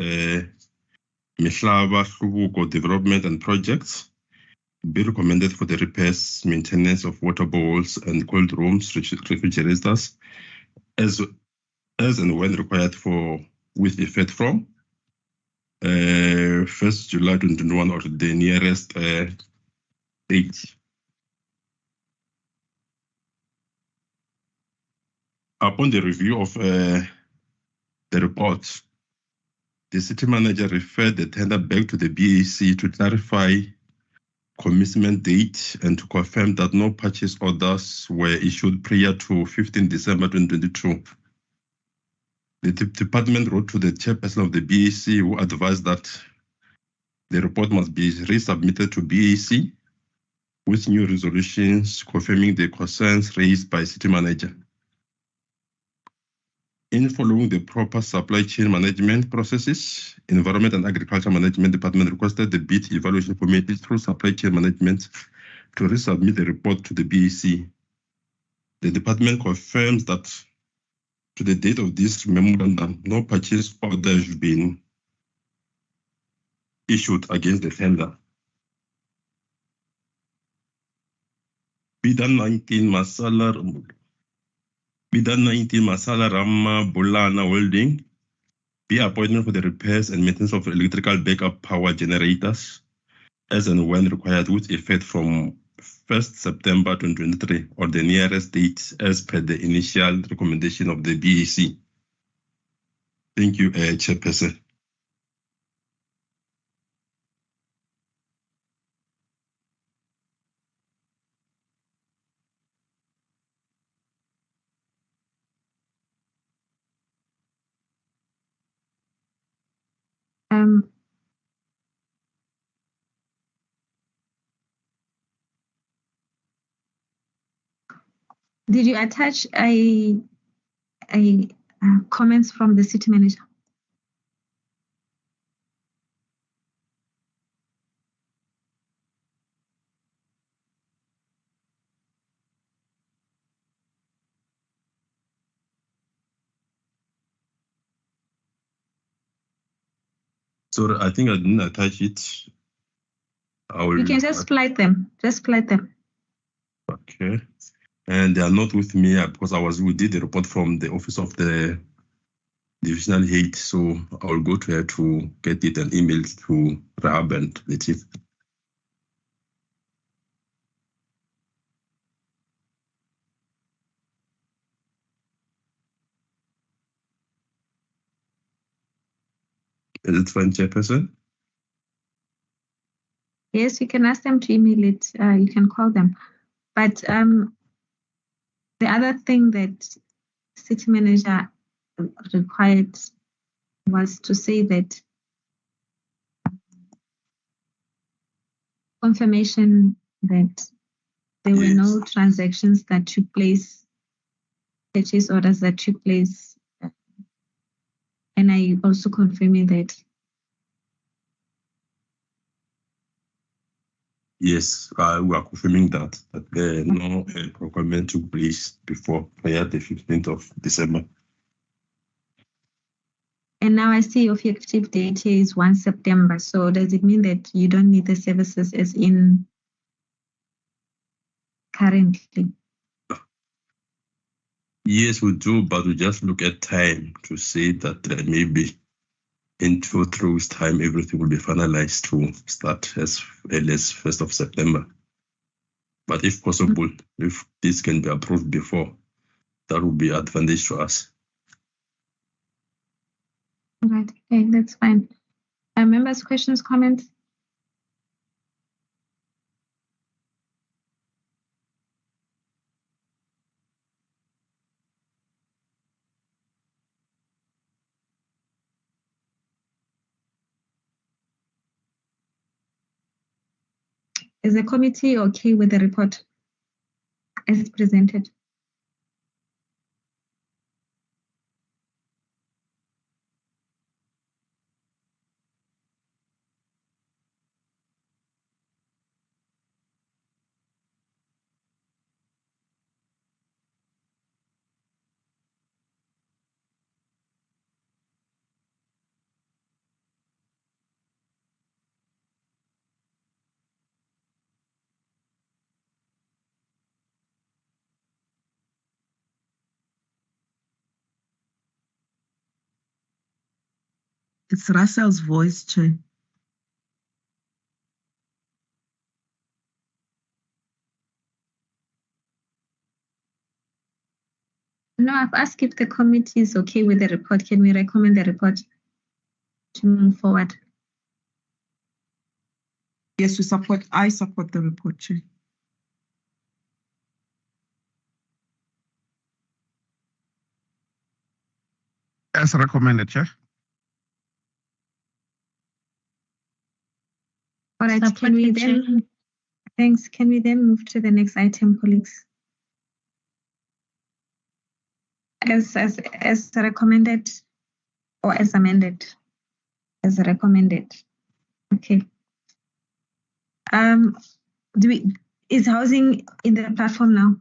Mihlaba Hlubuko Development and Projects, be recommended for the repairs, maintenance of water bowls and cold rooms, refrigerators, as and when required with effect from 1st July 2021 or the nearest date. Upon the review of the report, the city manager referred the tender back to the BAC to clarify commencement date and to confirm that no purchase orders were issued prior to 15 December 2022. The department wrote to the chairperson of the BAC who advised that the report must be resubmitted to BAC with new resolutions confirming the concerns raised by city manager. In following the proper supply chain management processes, Environment and Agriculture Management Department requested the bid evaluation committee through supply chain management to resubmit the report to the BAC. The department confirms that to the date of this memorandum, no purchase order has been issued against the tender. Bidder 19 Masala Rama Bolana Holding, be appointed for the repairs and maintenance of electrical backup power generators as and when required with effect from 1st September 2023 or the nearest date as per the initial recommendation of the BAC. Thank you, Chairperson. Did you attach a comments from the city manager? Sorry, I think I didn't attach it. You can just slide them. Just slide them. Okay. And they are not with me because we did the report from the office of the divisional head. So I will go to her to get it and email to Rahab and the chief. Is it fine, Chairperson? Yes, you can ask them to email it. You can call them. But the other thing that city manager required was to say that confirmation that there were no transactions that took place, purchase orders that took place. And I also confirming that. Yes, we are confirming that no procurement took place prior the 15th of December. And now I see your effective date here is 1 September. So does it mean that you don't need the services as in currently? Yes, we do, but we just look at time to say that maybe in 2 or 3 weeks' time, everything will be finalized to start as early as 1st of September. But if possible, if this can be approved before, that would be advantage to us. All right, okay, that's fine. Members, questions, comments? Is the committee okay with the report as presented? It's Russell's voice, Chair. No, I've asked if the committee is okay with the report. Can we recommend the report to move forward? Yes, I support the report, Chair. As recommended, Chair. All right, can we then, thanks, can we then move to the next item, colleagues? As recommended or as amended? As recommended. Okay. Is housing in the platform now?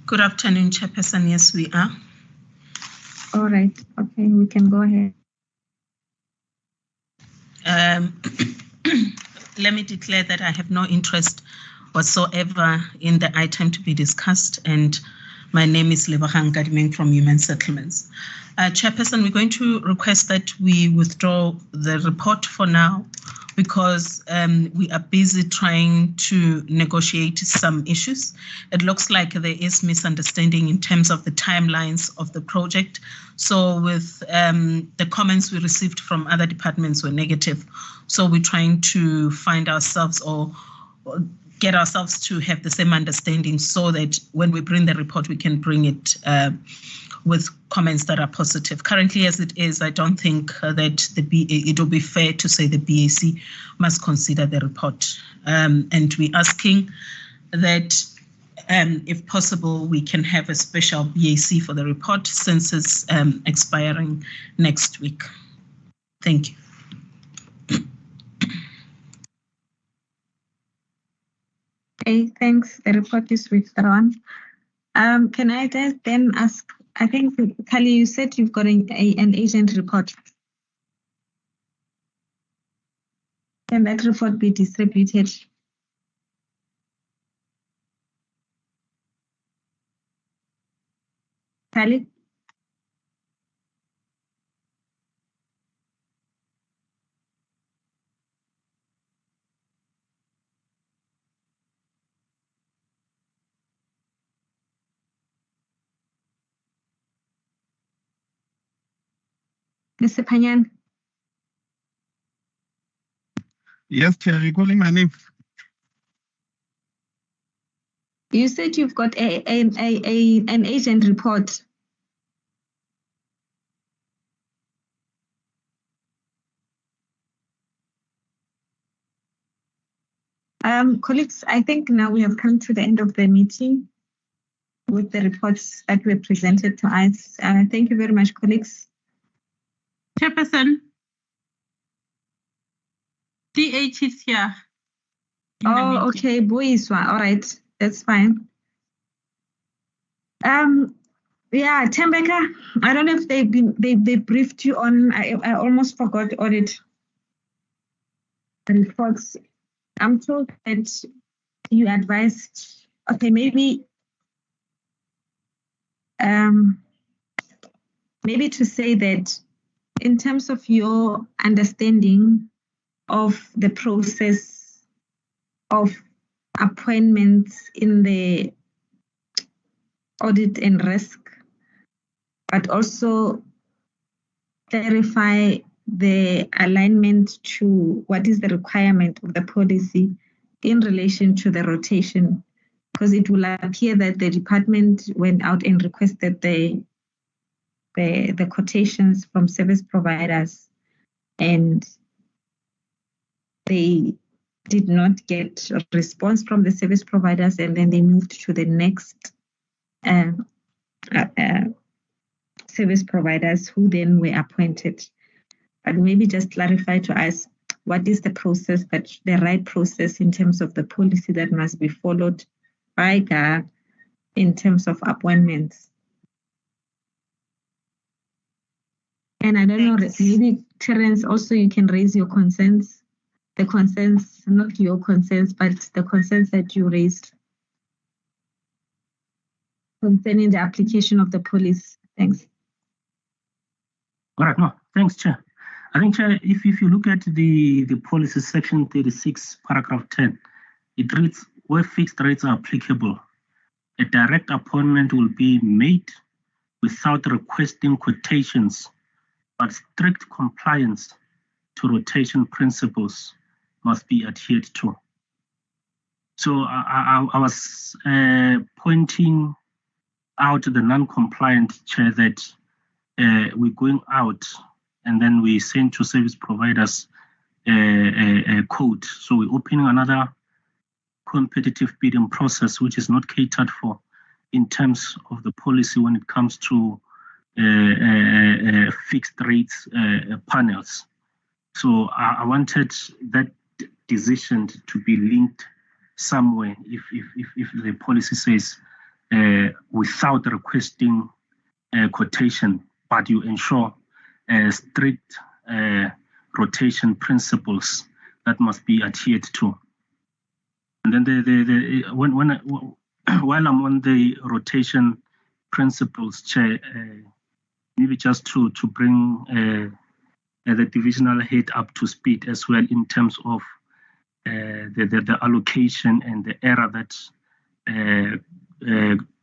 Good afternoon, Chairperson. Yes, we are. All right. Okay, we can go ahead. Let me declare that I have no interest whatsoever in the item to be discussed, and my name is Lebogang Kadimeng from Human Settlements. Chairperson, we're going to request that we withdraw the report for now. because we are busy trying to negotiate some issues. It looks like there is misunderstanding in terms of the timelines of the project. So with the comments we received from other departments were negative. So we're trying to find ourselves or get ourselves to have the same understanding so that when we bring the report, we can bring it with comments that are positive. Currently, as it is, I don't think that it will be fair to say the BAC must consider the report. And we're asking that if possible, we can have a special BAC for the report since it's expiring next week. Thank you. Okay, thanks. The report is withdrawn. Can I just then ask, I think, Kali, you said you've got an agent report. Can that report be distributed? Kali? Mr. Panyan? Yes, Chair, you're calling my name. You said you've got an agent report. Colleagues, I think now we have come to the end of the meeting with the reports that were presented to us. Thank you very much, colleagues. Chairperson, DH is here. Oh, okay, Boiswa. All right, that's fine. Yeah, Tembeka, I don't know if they briefed you on. I almost forgot audit reports. I'm told that you advised. Okay, maybe to say that in terms of your understanding of the process of appointments in the audit and risk, but also clarify the alignment to what is the requirement of the policy in relation to the rotation, because it will appear that the department went out and requested the quotations from service providers, and they did not get a response from the service providers, and then they moved to the next service providers who then were appointed. But maybe just clarify to us what is the process, that the right process in terms of the policy that must be followed by GA in terms of appointments. And I don't know, maybe Terence, also you can raise your concerns, the concerns, not your concerns, but the concerns that you raised concerning the application of the policy. Thanks. All right, no, thanks, Chair. I think, Chair, if you look at the policy section 36, paragraph 10, it reads, where fixed rates are applicable, a direct appointment will be made without requesting quotations, but strict compliance to rotation principles must be adhered to. So I was pointing out the non-compliant, Chair, that we're going out and then we send to service providers a code. So we're opening another competitive bidding process, which is not catered for in terms of the policy when it comes to fixed rates panels. So I wanted that decision to be linked somewhere if the policy says without requesting quotation, but you ensure strict rotation principles that must be adhered to. And then while I'm on the rotation principles, Chair, maybe just to bring the divisional head up to speed as well in terms of the allocation and the error that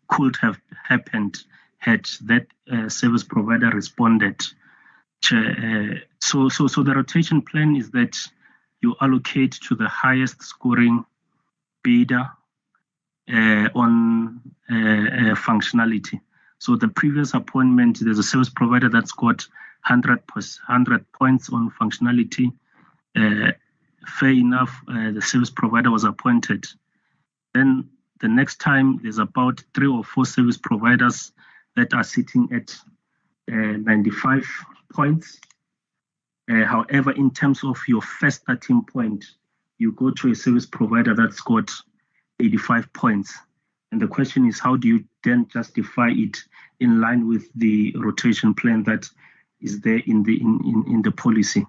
could have happened had that service provider responded. So the rotation plan is that you allocate to the highest scoring bidder on functionality. So the previous appointment, there's a service provider that's got 100 points on functionality. Fair enough, the service provider was appointed. Then the next time, there's about 3 or 4 service providers that are sitting at 95 points. However, in terms of your first starting point, you go to a service provider that's got 85 points. And the question is, how do you then justify it in line with the rotation plan that is there in the policy?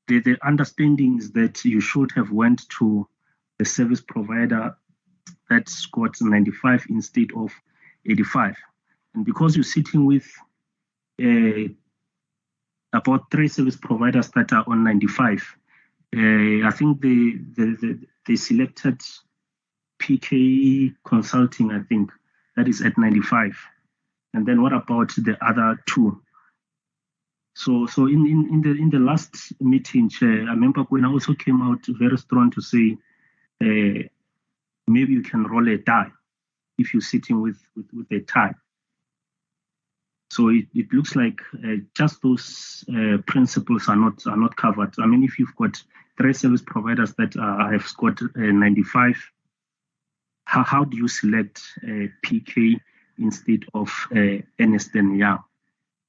The understanding is that you should have went to the service provider that's got 95 instead of 85. And because you're sitting with about 3 service providers that are on 95, I think they selected PK Consulting, I think, that is at 95. And then what about the other 2? So in the last meeting, Chair, I remember when I also came out very strong to say maybe you can roll a die if you're sitting with a tie. So it looks like just those principles are not covered. I mean, if you've got 3 service providers that have scored 95, how do you select PK instead of Ernst & Young?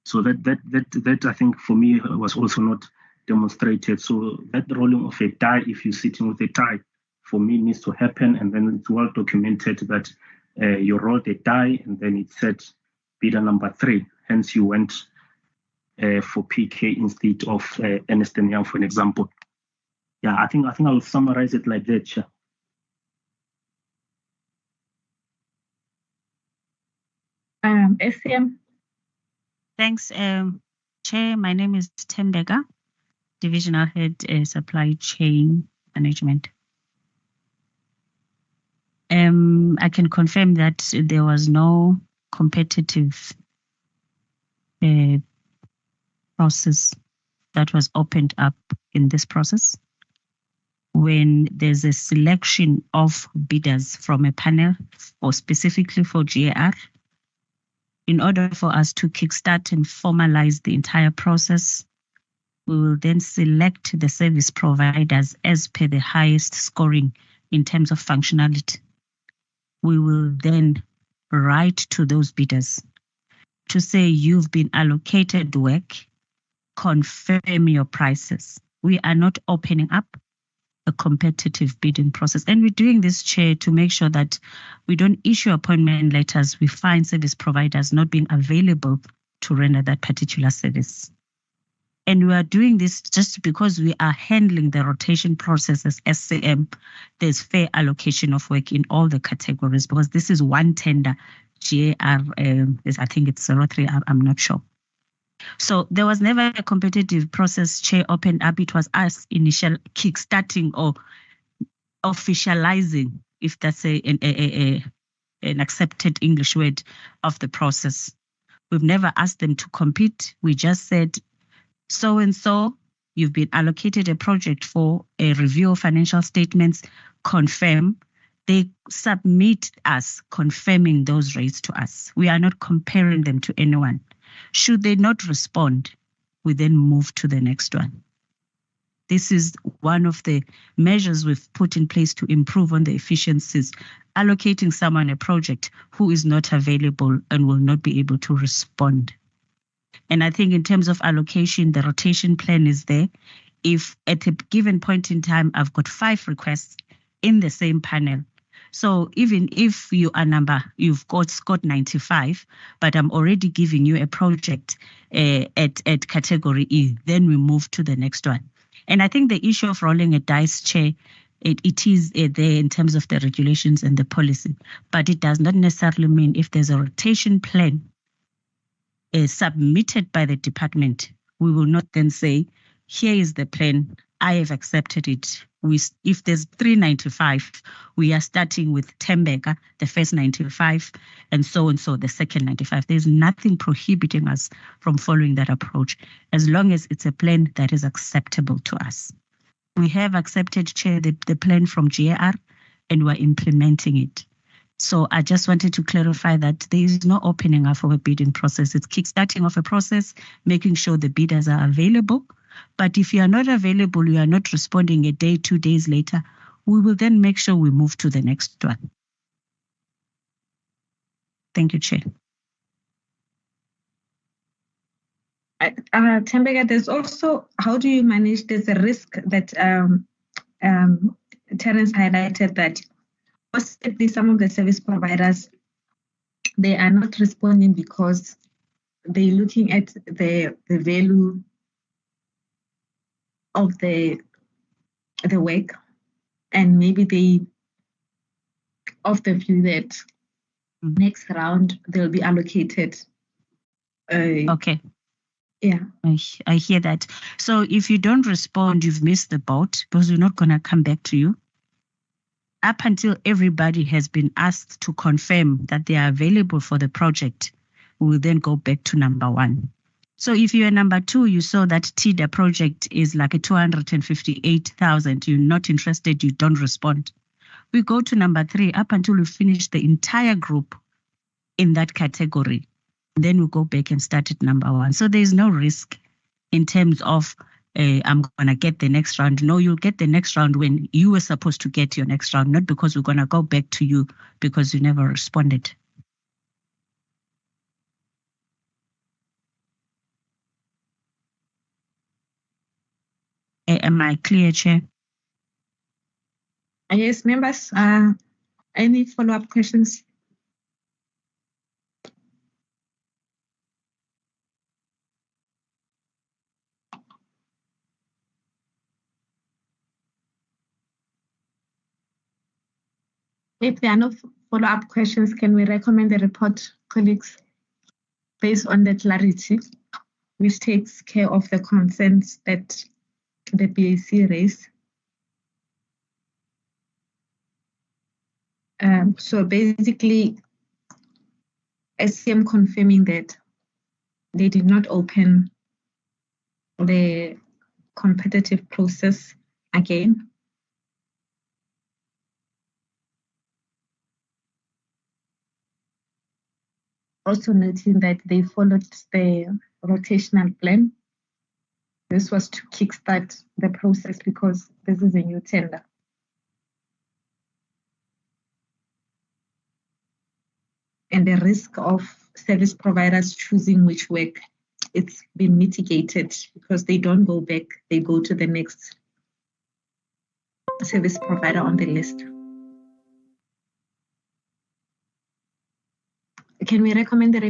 So that I think for me was also not demonstrated. So that rolling of a die, if you're sitting with a tie, for me needs to happen, and then it's well documented that you rolled a die and then it said bidder number 3. Hence you went for PK instead of Ernst & Young, for an example. Yeah, I think I'll summarize it like that, Chair. SCM. Thanks, Chair. My name is Tembega, Divisional Head, Supply Chain Management. I can confirm that there was no competitive process that was opened up in this process. When there's a selection of bidders from a panel, or specifically for GAR, in order for us to kickstart and formalize the entire process, we will then select the service providers as per the highest scoring in terms of functionality. We will then write to those bidders to say you've been allocated work, confirm your prices. We are not opening up a competitive bidding process. And we're doing this, Chair, to make sure that we don't issue appointment letters. We find service providers not being available to render that particular service. And we are doing this just because we are handling the rotation process as SCM. There's fair allocation of work in all the categories, because this is one tender. GAR, I think it's 03, I'm not sure. So there was never a competitive process, Chair, opened up. It was us initial kickstarting or officializing, if that's an accepted English word, of the process. We've never asked them to compete. We just said, so-and-so, you've been allocated a project for a review of financial statements, confirm. They submit us confirming those rates to us. We are not comparing them to anyone. Should they not respond, we then move to the next one. This is one of the measures we've put in place to improve on the efficiencies, allocating someone a project who is not available and will not be able to respond. And I think in terms of allocation, the rotation plan is there. If at a given point in time, I've got 5 requests in the same panel, so even if you are you've got scored 95, but I'm already giving you a project at category E, then we move to the next one. And I think the issue of rolling a dice, Chair, it is there in terms of the regulations and the policy, but it does not necessarily mean if there's a rotation plan submitted by the department, We will not then say, here is the plan. I have accepted it. If there's 395, we are starting with Tembeka, the first 95, and so the second 95. There's nothing prohibiting us from following that approach, as long as it's a plan that is acceptable to us. We have accepted, Chair, the plan from GAR, and we're implementing it. So I just wanted to clarify that there is no opening up of a bidding process. It's kickstarting of a process, making sure the bidders are available. But if you are not available, you are not responding a day, 2 days later, we will then make sure we move to the next one. Thank you, Chair. Tembeka, there's also, how do you manage, there's a risk that Terence highlighted that possibly some of the service providers, they are not responding because they're looking at the value of the work, and maybe they of the view that next round they'll be allocated. Okay. Yeah. I hear that. So if you don't respond, you've missed the boat, because we're not going to come back to you. Up until everybody has been asked to confirm that they are available for the project, we will then go back to number 1. So if you're number 2, you saw that TIDA project is like a 258,000. You're not interested, you don't respond. We go to number 3 up until we finish the entire group in that category. Then we go back and start at number 1. So there's no risk in terms of I'm going to get the next round. No, you'll get the next round when you were supposed to get your next round, not because we're going to go back to you because you never responded. Am I clear, Chair? Yes, members, any follow-up questions? If there are no follow-up questions, can we recommend the report, colleagues, based on the clarity, which takes care of the concerns that the BAC raised? So basically, SCM confirming that they did not open the competitive process again. Also noting that they followed the rotational plan. This was to kickstart the process because this is a new tender. And the risk of service providers choosing which work, it's been mitigated because they don't go back, they go to the next service provider on the list. Can we recommend the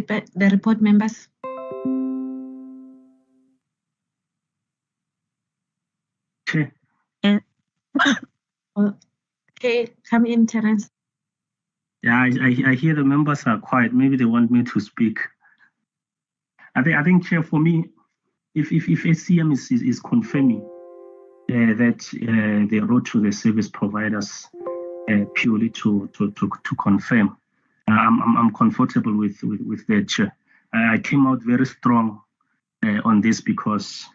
report, members? Okay. Okay, come in, Terence. Yeah, I hear the members are quiet. Maybe they want me to speak. I think, Chair, for me, if SCM is confirming that they wrote to the service providers purely to confirm, I'm comfortable with that, Chair. I came out very strong on this because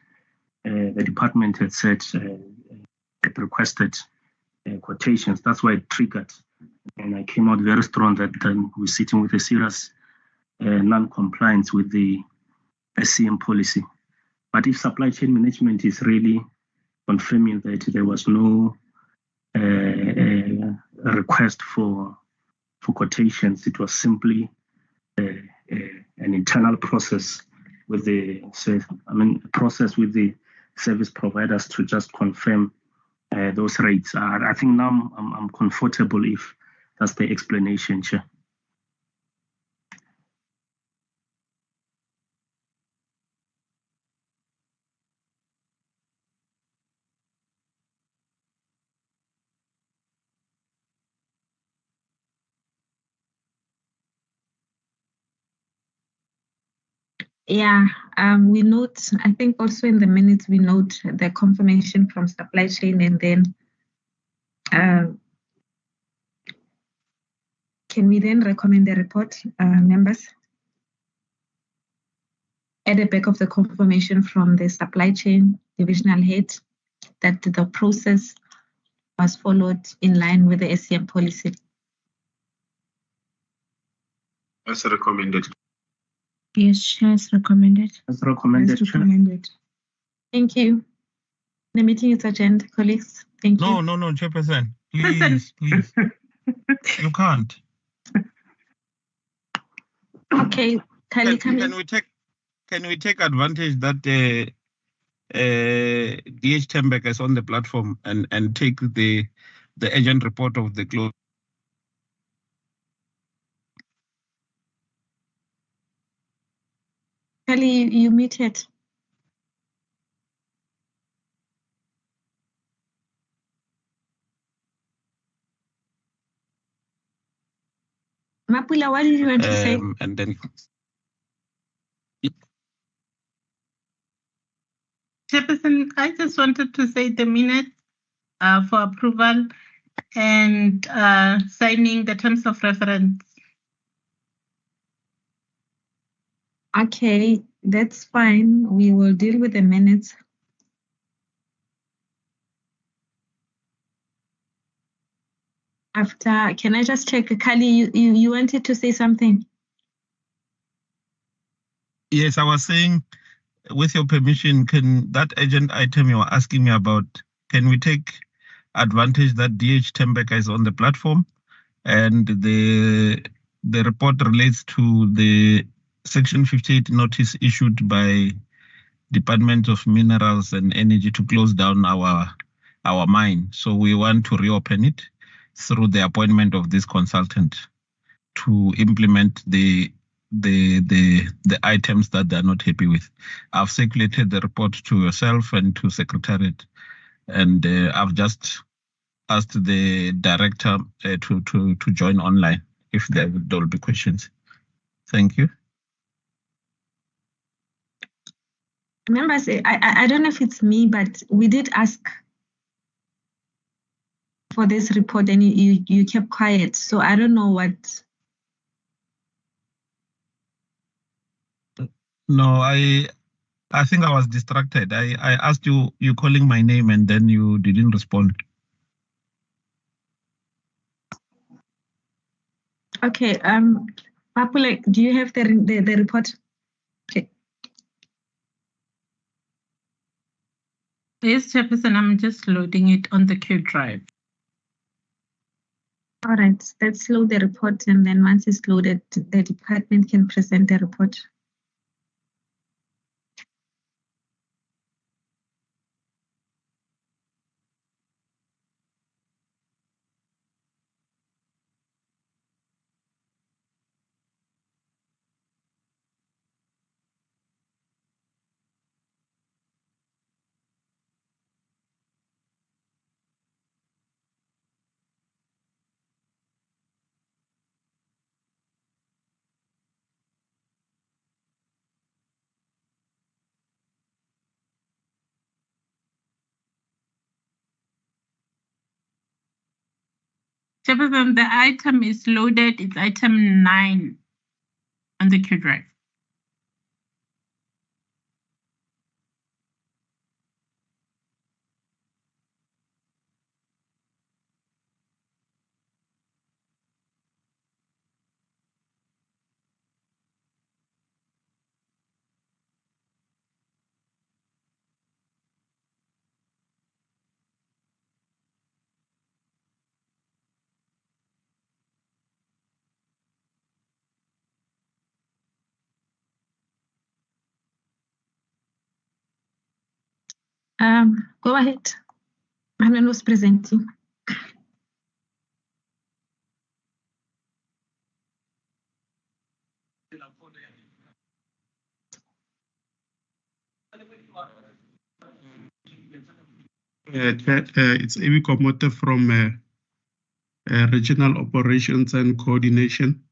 the department had said it requested quotations. That's why it triggered. And I came out very strong that we're sitting with a serious non-compliance with the SCM policy. But if supply chain management is really confirming that there was no request for quotations, it was simply an internal process with the process with the service providers to just confirm those rates. I think now I'm comfortable if that's the explanation, Chair. Yeah, we note, I think also in the minutes, we note the confirmation from supply chain, and then can we then recommend the report, members? At the back of the confirmation from the supply chain divisional head that the process was followed in line with the SCM policy. As recommended. Yes, Chair, as recommended. As recommended, Chair. Thank you. The meeting is adjourned, colleagues. Thank you. No, Chairperson. Please. You can't. Okay, Kali, Can we take advantage that DH Tembeck is on the platform and take the agent report of the close? Kali, you muted. Mapula, what did you want to say? And then Chairperson, I just wanted to say the minutes for approval and signing the terms of reference. Okay, that's fine. We will deal with the minutes. After, can I just check, Kali, you wanted to say something? yes, I was saying, with your permission, can that agent item you were asking me about, can we take advantage that DH Tembeck is on the platform and the report relates to the Section 58 notice issued by Department of Minerals and Energy to close down our mine. So we want to reopen it through the appointment of this consultant to implement the items that they're not happy with. I've circulated the report to yourself and to Secretariat, and I've just asked the director to join online if there will be questions. Thank you. Members, I don't know if it's me, but we did ask for this report and you kept quiet. So I don't know what. No, I think I was distracted. I asked you calling my name and then you didn't respond. Okay, Mapula, do you have the report? Okay. Yes, Chairperson, I'm just loading it on the Q drive. All right, let's load the report, and then once it's loaded, the department can present the report. Chairperson, the item is loaded. It's item 9 on the Q drive. Go ahead. Manuel was presenting. It's Amy Komote from Regional Operations and Coordination.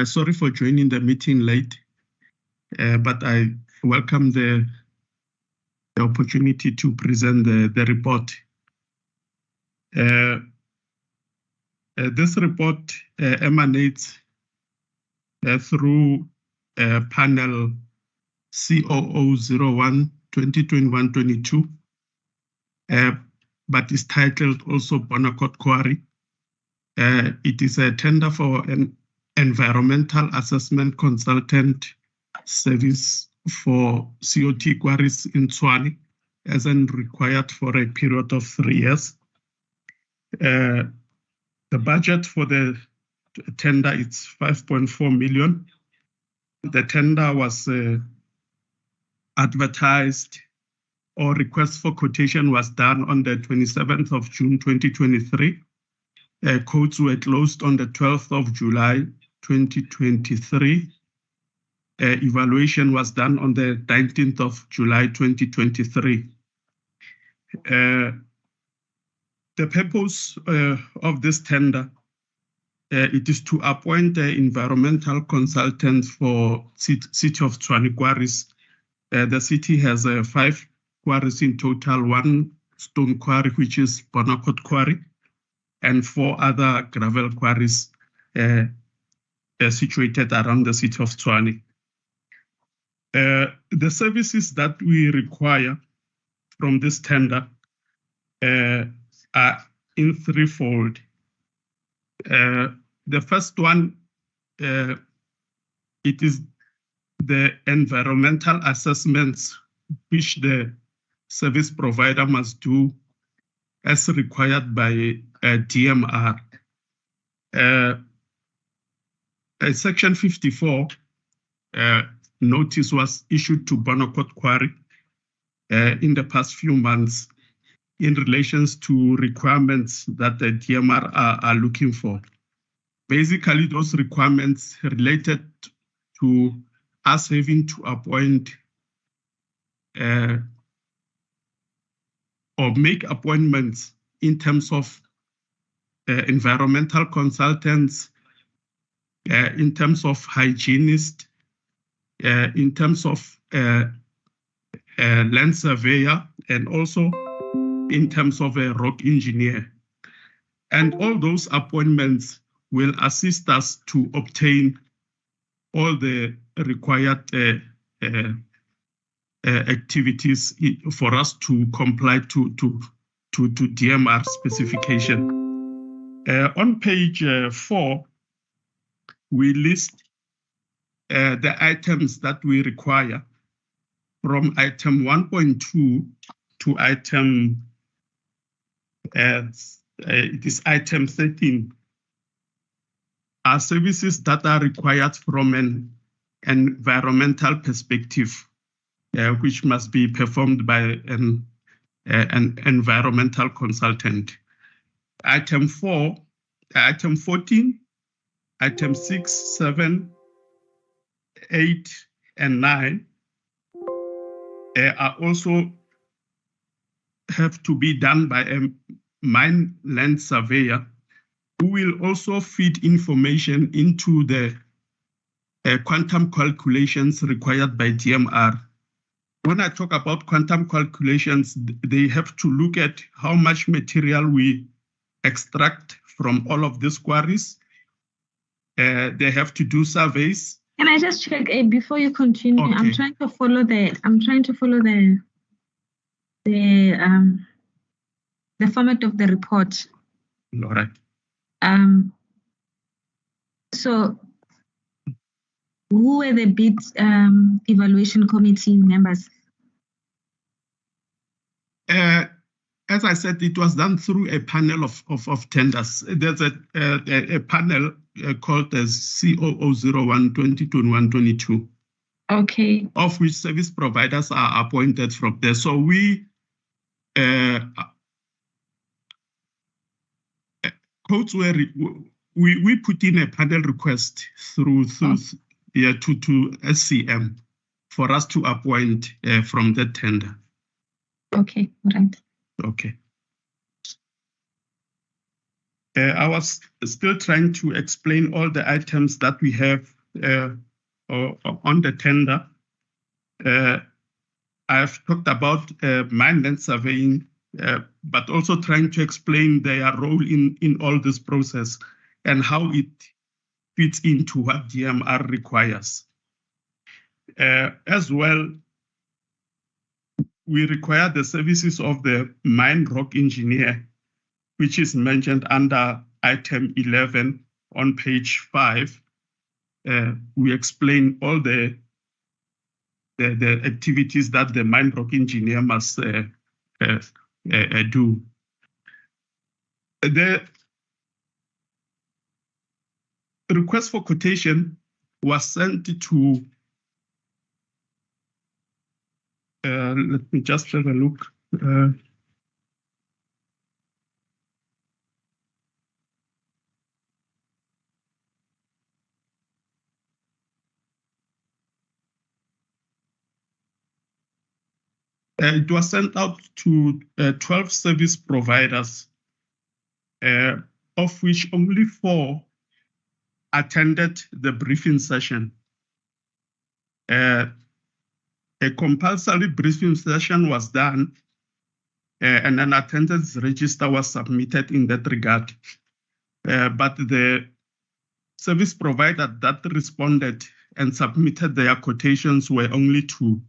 Sorry for joining the meeting late. but I welcome the opportunity to present the report. This report emanates through panel C0001 2021-22, but is titled also Bonacot Quarry. It is a tender for an environmental assessment consultant service for COT quarries in Tshwane, as and required for a period of 3 years. The budget for the tender is 5.4 million. The tender was advertised, or request for quotation was done on the 27th of June 2023. Quotes were closed on the 12th of July 2023. Evaluation was done on the 19th of July 2023. The purpose of this tender, it is to appoint environmental consultants for City of Tshwane quarries. The city has 5 quarries in total, 1 stone quarry, which is Bonacot Quarry, and 4 other gravel quarries situated around the City of Tshwane. The services that we require from this tender are in threefold. The first one, it is the environmental assessments which the service provider must do as required by DMR. Section 54 notice was issued to Bonacot Quarry in the past few months in relations to requirements that the DMR are looking for. Basically, those requirements related to us having to appoint or make appointments in terms of environmental consultants, in terms of hygienists, in terms of land surveyor, and also in terms of a rock engineer. And all those appointments will assist us to obtain all the required activities for us to comply to DMR specification. On page 4, we list the items that we require from item 1.2 to item, it is item 13, are services that are required from an environmental perspective, which must be performed by an environmental consultant. Item 4, item 14, item 6, 7, 8, and 9 are also have to be done by a mine land surveyor, who will also feed information into the quantum calculations required by DMR. When I talk about quantum calculations, they have to look at how much material we extract from all of these quarries. They have to do surveys. Can I just check before you continue? Okay. I'm trying to follow the format of the report. All right. So who were the bid evaluation committee members? As I said, it was done through a panel of tenders. There's a panel called the C0001 2021-22. Okay. Of which service providers are appointed from there. So we quotes were we put in a panel request through to SCM for us to appoint from the tender. Okay, right. Okay. I was still trying to explain all the items that we have on the tender. I've talked about mine land surveying, but also trying to explain their role in all this process and how it fits into what DMR requires. As well, we require the services of the mine rock engineer, which is mentioned under item 11 on page 5. We explain all the activities that the mine rock engineer must do. The request for quotation was sent to, let me just have a look. It was sent out to 12 service providers, of which only 4 attended the briefing session. A compulsory briefing session was done, and an attendance register was submitted in that regard. But the service provider that responded and submitted their quotations were only 2.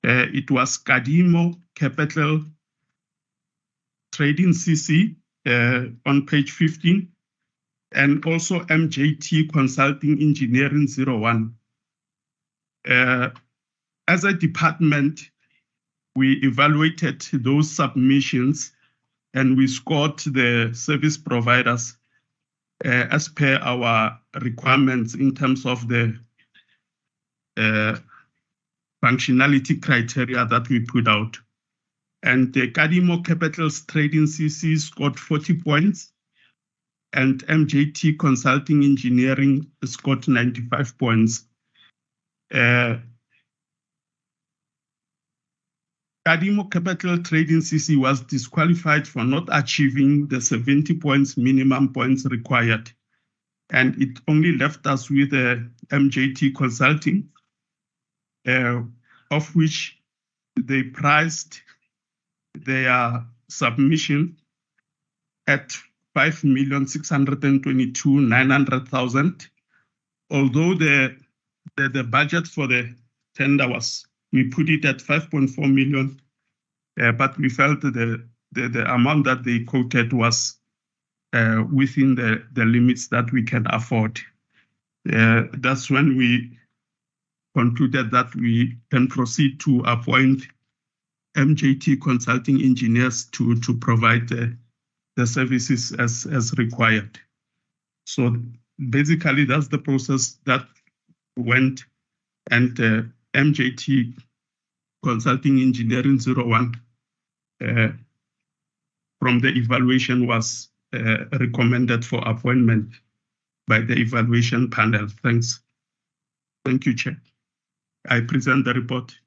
It was Kadimo Capital Trading CC on page 15, and also MJT Consulting Engineering 01. As a department, we evaluated those submissions and we scored the service providers as per our requirements in terms of the functionality criteria that we put out. And the Kadimo Capital's Trading CC scored 40 points, and MJT Consulting Engineering scored 95 points. Kadimo Capital Trading CC was disqualified for not achieving the 70 points minimum points required. And it only left us with MJT Consulting, of which they priced their submission at 5,622,900,000. Although the budget for the tender was, we put it at 5.4 million, but we felt the amount that they quoted was within the limits that we can afford. That's when we concluded that we can proceed to appoint MJT Consulting Engineers to provide the services as required. So basically, that's the process that went, and MJT Consulting Engineering 01 from the evaluation was recommended for appointment by the evaluation panel. Thanks. Thank you, Chair. I present the report.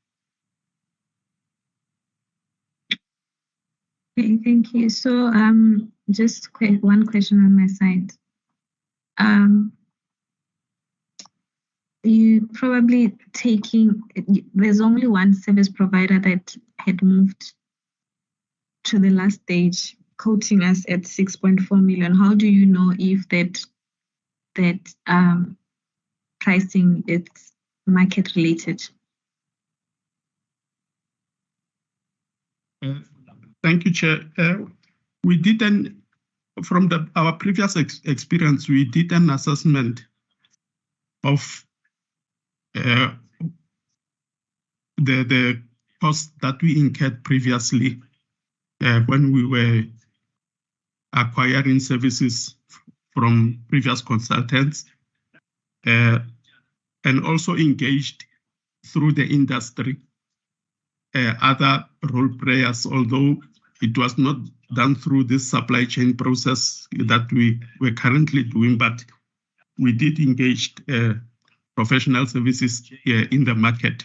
Okay, thank you. So just one question on my side. You probably there's only one service provider that had moved to the last stage, quoting us at 6.4 million. How do you know if that pricing is market related? Thank you, Chair. We did from our previous experience, we did an assessment of the cost that we incurred previously when we were acquiring services from previous consultants, and also engaged through the industry other role players, although it was not done through this supply chain process that we were currently doing, but we did engage professional services in the market.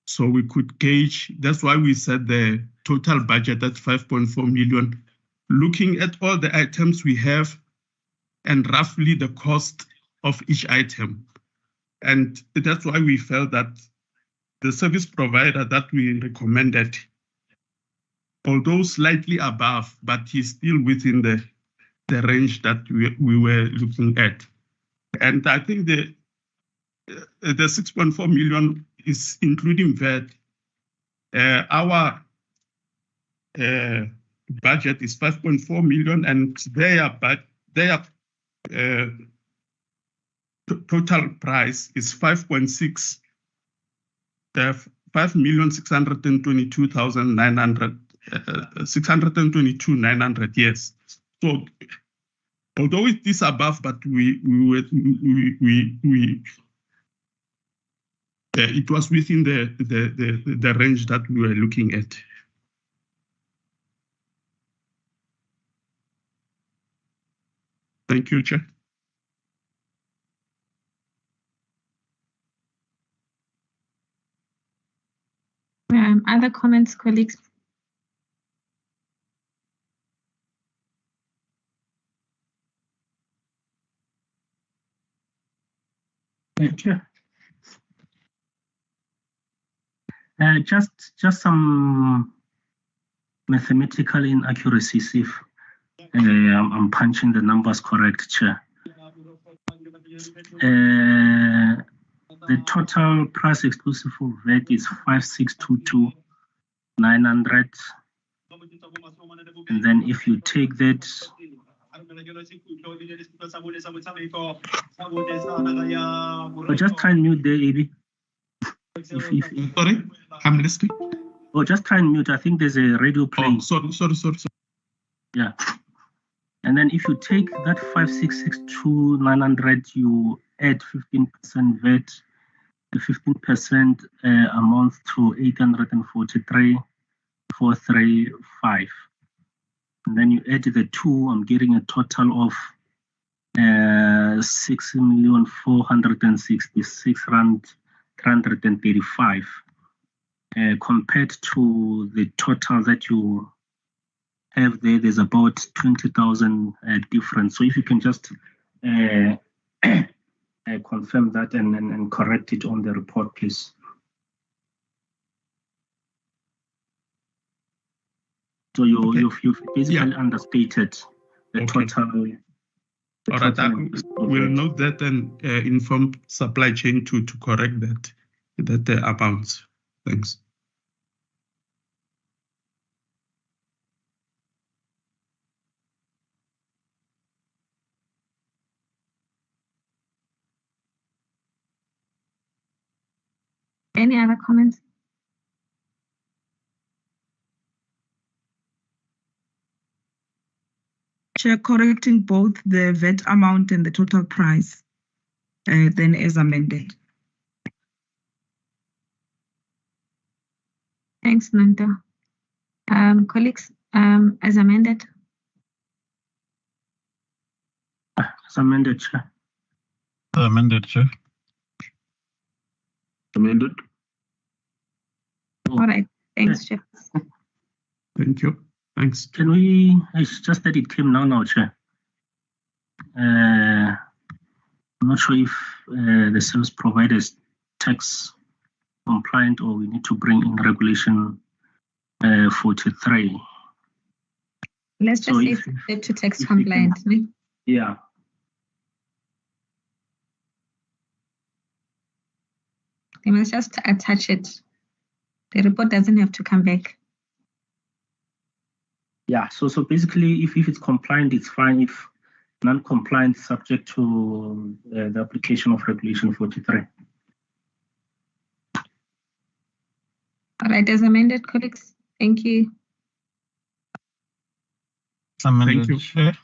So we could gauge, that's why we set the total budget at 5.4 million, looking at all the items we have and roughly the cost of each item. And that's why we felt that the service provider that we recommended, although slightly above, but he's still within the range that we were looking at. And I think the 6.4 million is including VAT. Our budget is 5.4 million, and their total price is 5.6. 5,622,900, 622,900. Yes. So, although it is above, but it was within the range that we were looking at. Thank you, Chair. Other comments, colleagues? Thank you. Just some mathematical inaccuracies if I'm punching the numbers correct, Chair. The total price exclusive for VAT is 5,622,900. And then if you take that, but just try and mute there, AB. Sorry, I'm listening. Oh, just try and mute. I think there's a radio playing. Oh, sorry. Yeah. And then if you take that 5,662,900, you add 15% VAT. The 15% amounts to 843,435. And then you add the two, I'm getting a total of 6,466,335 compared to the total that you have there. There's about 20,000 difference. So if you can just confirm that and correct it on the report, please. So you've basically understated the total. All right, we'll note that and inform supply chain to correct that amount. Thanks. Any other comments? Chair, correcting both the VAT amount and the total price, then as amended. Thanks, Nanda. Colleagues, as amended. As amended, Chair. Amended, Chair. Amended. All right. Thanks, Chair. Thank you. Thanks. Can we? It's just that it came now, Chair. I'm not sure if the service provider is tax compliant or we need to bring in regulation 43. Let's just say it's to tax compliant. Yeah. They must just attach it. The report doesn't have to come back. Yeah, so basically, if it's compliant, it's fine. If non-compliant, subject to the application of Regulation 43. All right, as amended, colleagues. Thank you. Amended. Thank you. Chair.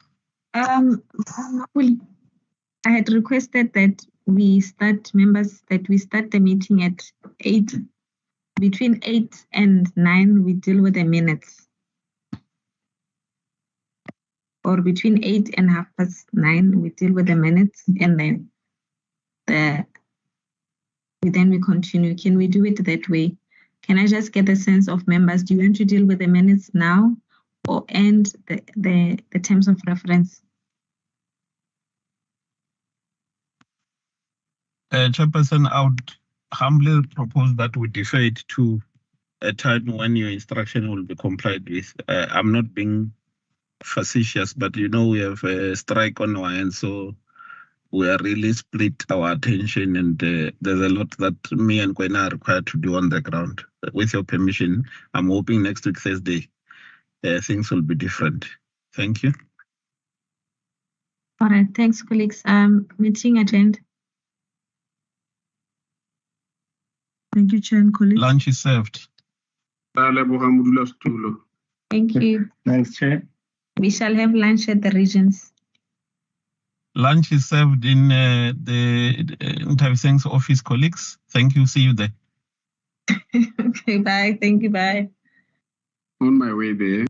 I had requested that we start the meeting at 8. Between 8 and 9, we deal with the minutes. Or between 8 and 9:30, we deal with the minutes, and then we continue. Can we do it that way? Can I just get a sense of members? Do you want to deal with the minutes now or end the terms of reference? Chairperson, I would humbly propose that we defer it to a time when your instruction will be complied with. I'm not being facetious, but you know we have a strike on our end, so we are really split our attention, and there's a lot that me and Kwena are required to do on the ground. With your permission, I'm hoping next week Thursday things will be different. Thank you. All right, thanks, colleagues. Meeting adjourned. Thank you, Chair and colleagues. Lunch is served. Thank you. Thanks, Chair. We shall have lunch at the regions. Lunch is served in the Ntabiseng's office, colleagues. Thank you. See you there. Okay, bye. Thank you. Bye. On my way there.